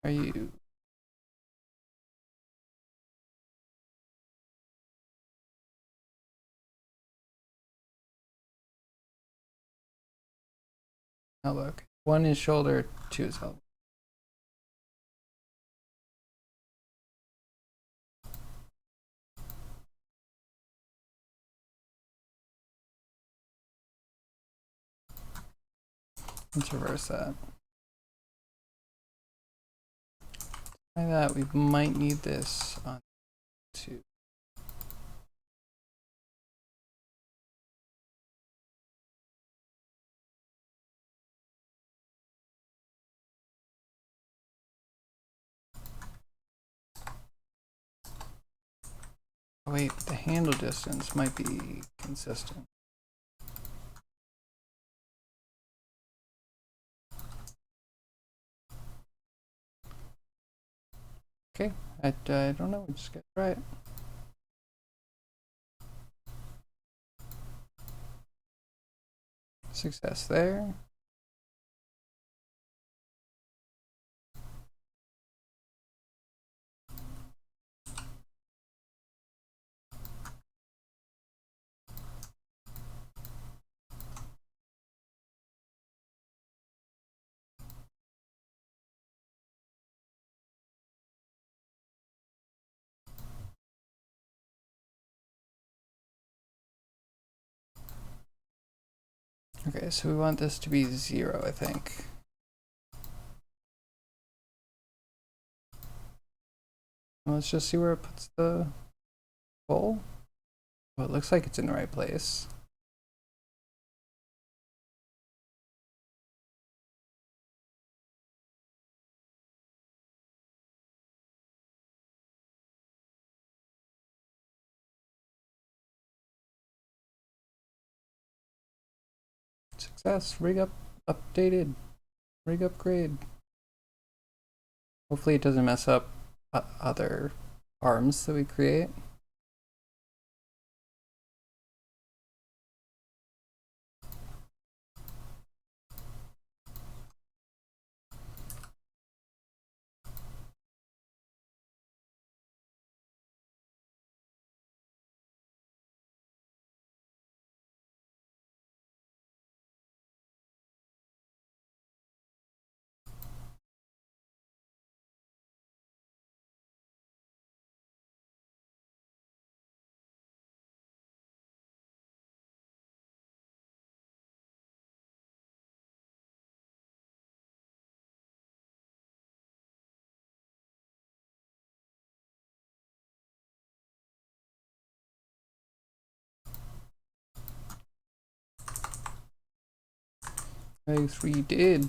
are you? Elbow. Okay. 1 is shoulder, 2 is elbow. Let's reverse that. Try that. We might need this on 2. Oh, wait, the handle distance might be consistent. Okay, I don't know. We just get right. Success there. Okay, so we want this to be 0, I think. Let's just see where it puts the hole. Well, it looks like it's in the right place. Success. Rig up. Updated. Rig upgrade. Hopefully it doesn't mess up other arms that we create. Nice, we did.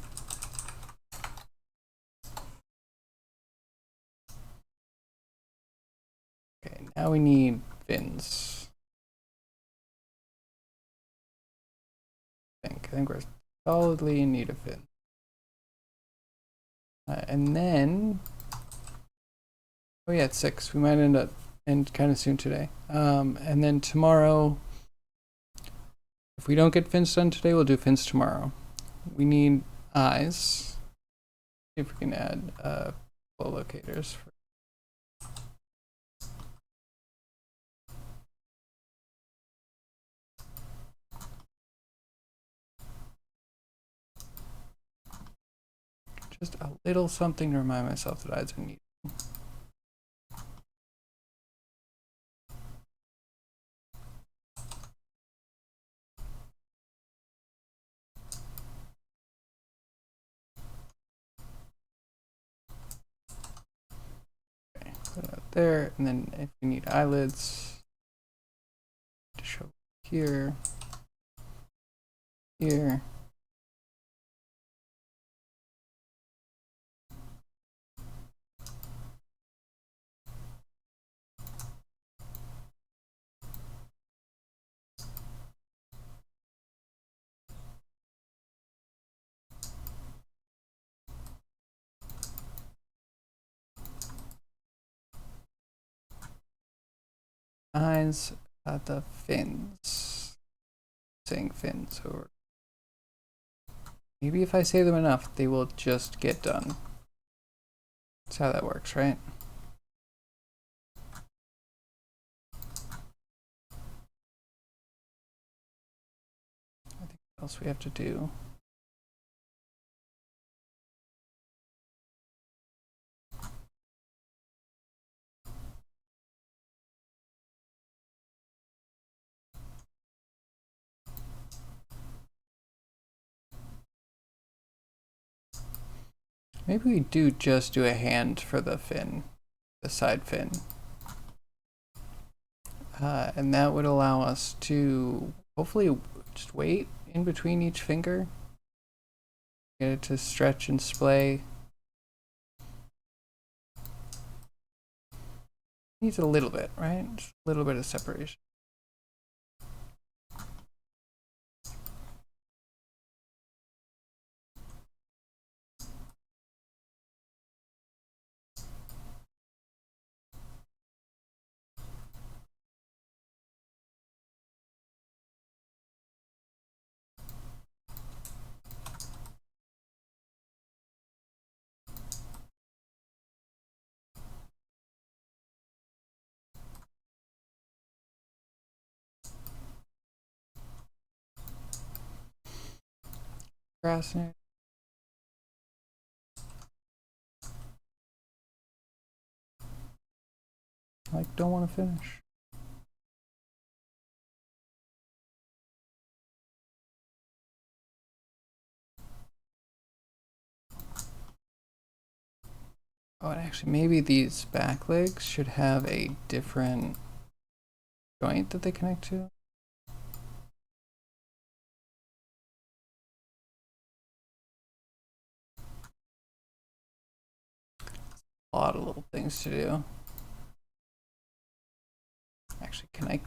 Okay, now we need fins. I think we're solidly in need of fins. And then, oh yeah, it's 6. We might end kind of soon today. And then tomorrow, if we don't get fins done today, we'll do fins tomorrow. We need eyes. See if we can add flow locators. Just a little something to remind myself that eyes are needed. Okay, put it out there, and then if we need eyelids to show here, here. Eyes at the fins. Saying fins, or maybe if I say them enough, they will just get done. That's how that works, right? I think what else we have to do. Maybe we do just do a hand for the fin, the side fin. And that would allow us to hopefully just wait in between each finger. Get it to stretch and splay. Needs a little bit, right? Just a little bit of separation. Procrastinate. Like, don't want to finish. Oh, and actually, maybe these back legs should have a different joint that they connect to. A lot of little things to do. Actually, can I?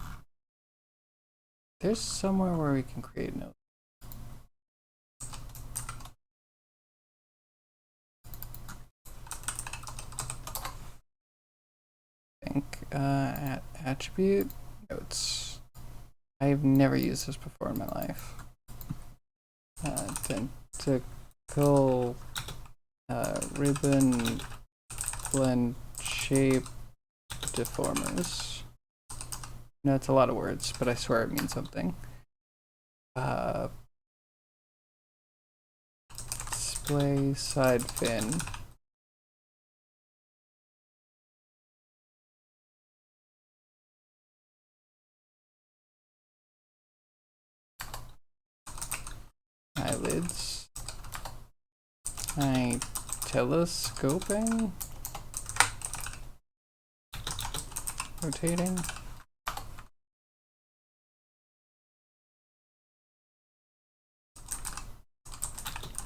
There's somewhere where we can create notes. I think attribute notes. I've never used this before in my life. Tentacle ribbon blend shape deformers. No, it's a lot of words, but I swear it means something. Display side fin. Eyelids. Telescoping. Rotating.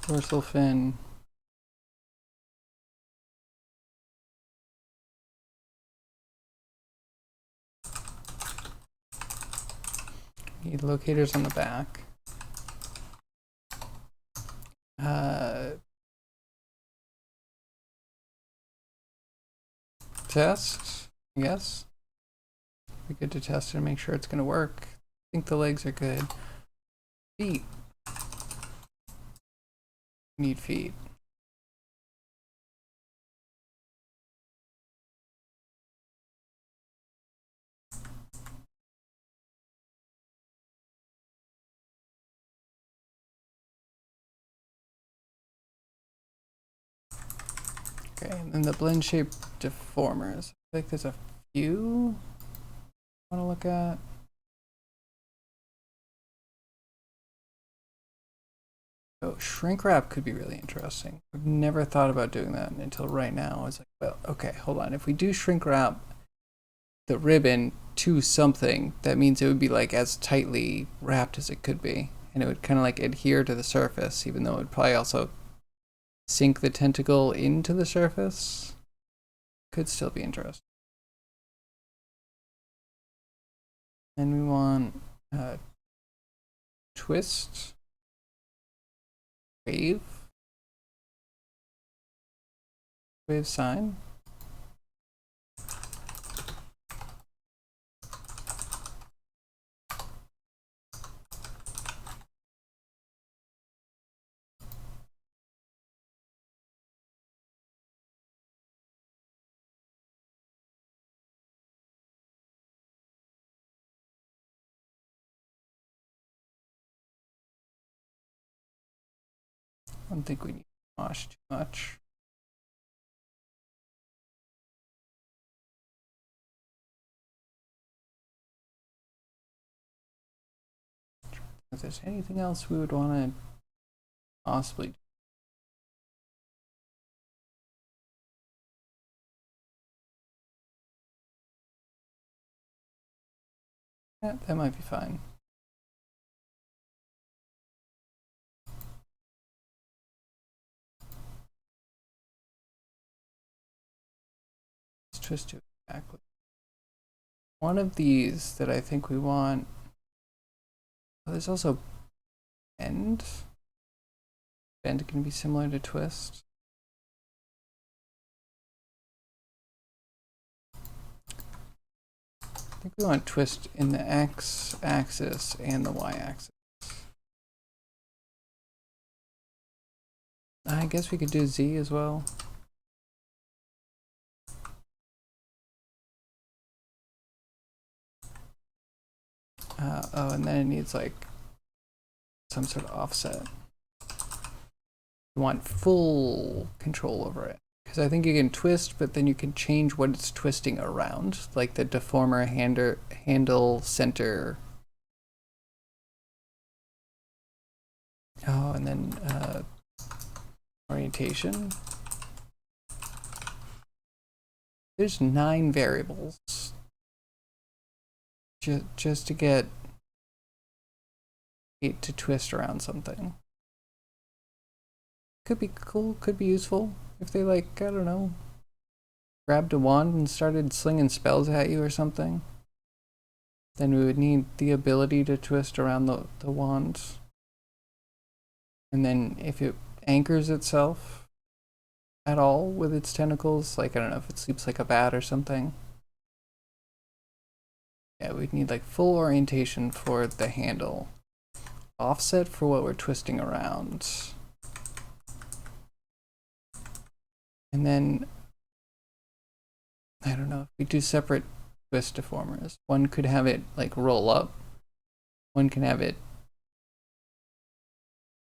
Dorsal fin. Need locators on the back. Test, I guess. Be good to test it and make sure it's going to work. I think the legs are good. Feet. Need feet. Okay, and then the blend shape deformers. I think there's a few I want to look at. Oh, shrink wrap could be really interesting. I've never thought about doing that until right now. I was like, well, okay, hold on. If we do shrink wrap the ribbon to something, that means it would be like as tightly wrapped as it could be. And it would kind of like adhere to the surface, even though it would probably also sink the tentacle into the surface. Could still be interesting. And we want twist, wave sign. I don't think we need to wash too much. If there's anything else we would want to possibly do. Yeah, that might be fine. Let's twist it exactly. One of these that I think we want. Oh, there's also bend. Bend can be similar to twist. I think we want twist in the x-axis and the y-axis. I guess we could do z as well. Oh, and then it needs like some sort of offset. You want full control over it. Because I think you can twist, but then you can change what it's twisting around, like the deformer handle center. Oh, and then orientation. There's 9 variables just to get it to twist around something. Could be cool, could be useful if they, like, I don't know, grabbed a wand and started slinging spells at you or something. Then we would need the ability to twist around the wand. And then if it anchors itself at all with its tentacles, like, I don't know, if it sleeps like a bat or something. Yeah, we'd need like full orientation for the handle. Offset for what we're twisting around. And then, I don't know, if we do separate twist deformers, one could have it like roll up, one can have it,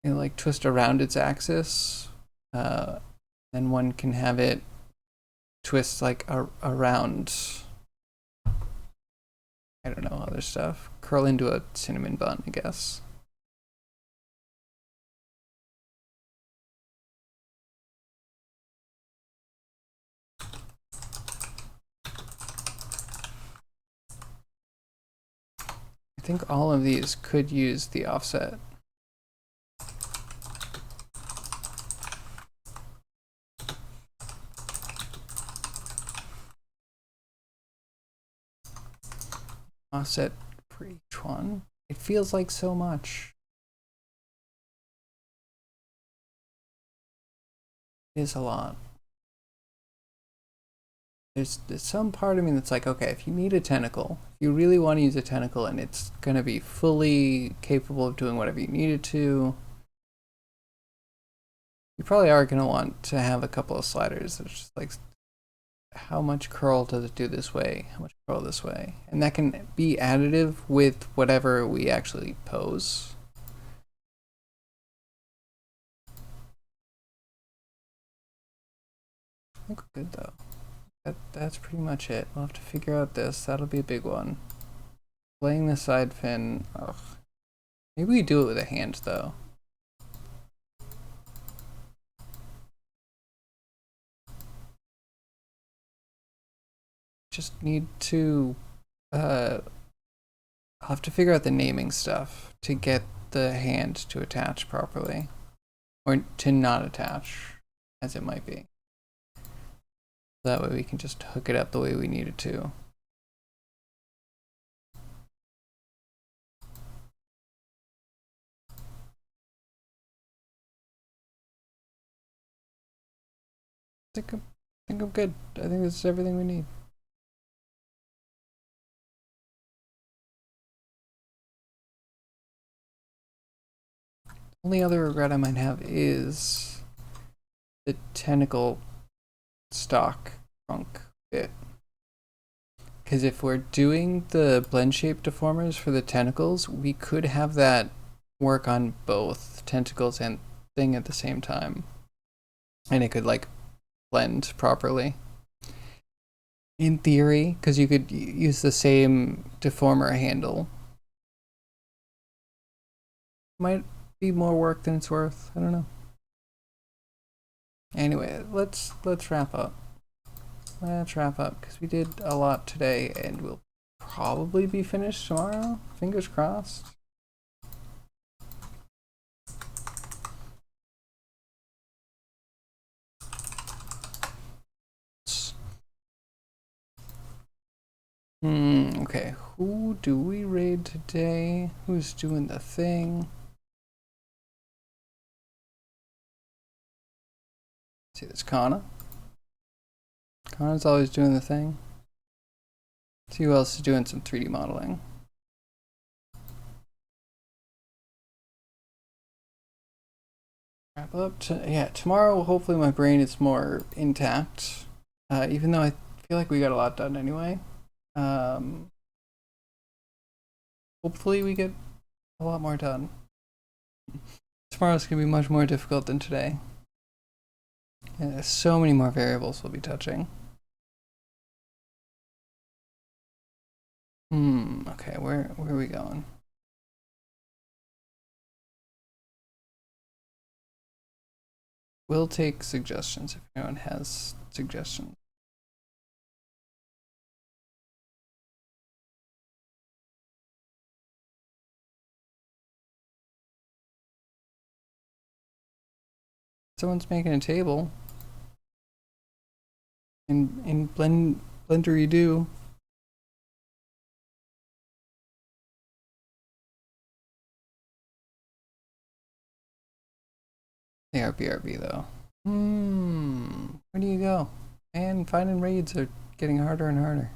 you know, like twist around its axis, then one can have it twist like around, I don't know, other stuff, curl into a cinnamon bun, I guess. I think all of these could use the offset. Offset for each one. It feels like so much. It is a lot. There's some part of me that's like, okay, if you need a tentacle, if you really want to use a tentacle and it's going to be fully capable of doing whatever you need it to, you probably are going to want to have a couple of sliders that's just like, how much curl does it do this way? How much curl this way? And that can be additive with whatever we actually pose. I think we're good though. That's pretty much it. We'll have to figure out this. That'll be a big one. Playing the side fin. Ugh. Maybe we do it with a hand though. Just need to I'll have to figure out the naming stuff to get the hand to attach properly. Or to not attach, as it might be. That way we can just hook it up the way we need it to. I think I'm good. I think this is everything we need. Only other regret I might have is the tentacle stock trunk bit. Because if we're doing the blend shape deformers for the tentacles, we could have that work on both tentacles and thing at the same time, and it could like blend properly. In theory, because you could use the same deformer handle. Might be more work than it's worth. I don't know. Anyway, let's wrap up. Let's wrap up because we did a lot today, and we'll probably be finished tomorrow. Fingers crossed. Okay, who do we raid today? Who's doing the thing? See, there's Kana. Kana's always doing the thing. See who else is doing some 3D modeling. Wrap up. Yeah, tomorrow hopefully my brain is more intact. Even though I feel like we got a lot done anyway. Hopefully we get a lot more done. Tomorrow's gonna be much more difficult than today. And there's so many more variables we'll be touching. Okay, where are we going? We'll take suggestions if anyone has suggestions. Someone's making a table. In Blendery do. They are BRB though. Where do you go? Man, finding raids are getting harder and harder.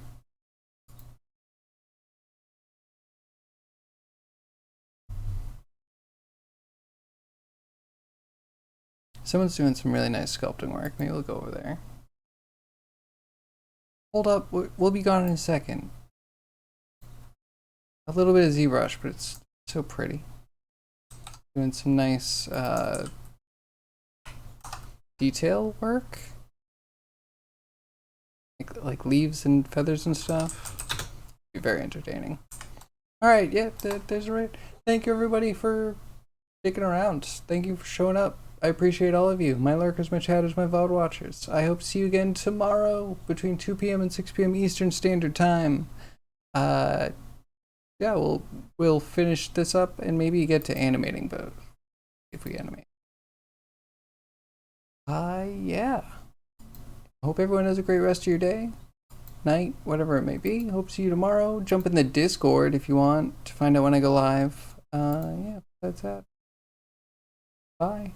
Someone's doing some really nice sculpting work. Maybe we'll go over there. Hold up, we'll be gone in a second. A little bit of ZBrush, but it's so pretty. Doing some nice detail work. Like leaves and feathers and stuff. Be very entertaining. Alright, yeah, there's a raid. Thank you everybody for sticking around. Thank you for showing up. I appreciate all of you. My lurkers, my chatters, my VOD watchers. I hope to see you again tomorrow between 2 p.m. and 6 p.m. Eastern Standard Time. Yeah, we'll finish this up and maybe get to animating both if we animate. Yeah. Hope everyone has a great rest of your day, night, whatever it may be. Hope to see you tomorrow. Jump in the Discord if you want to find out when I go live. Yeah, that's that. Bye.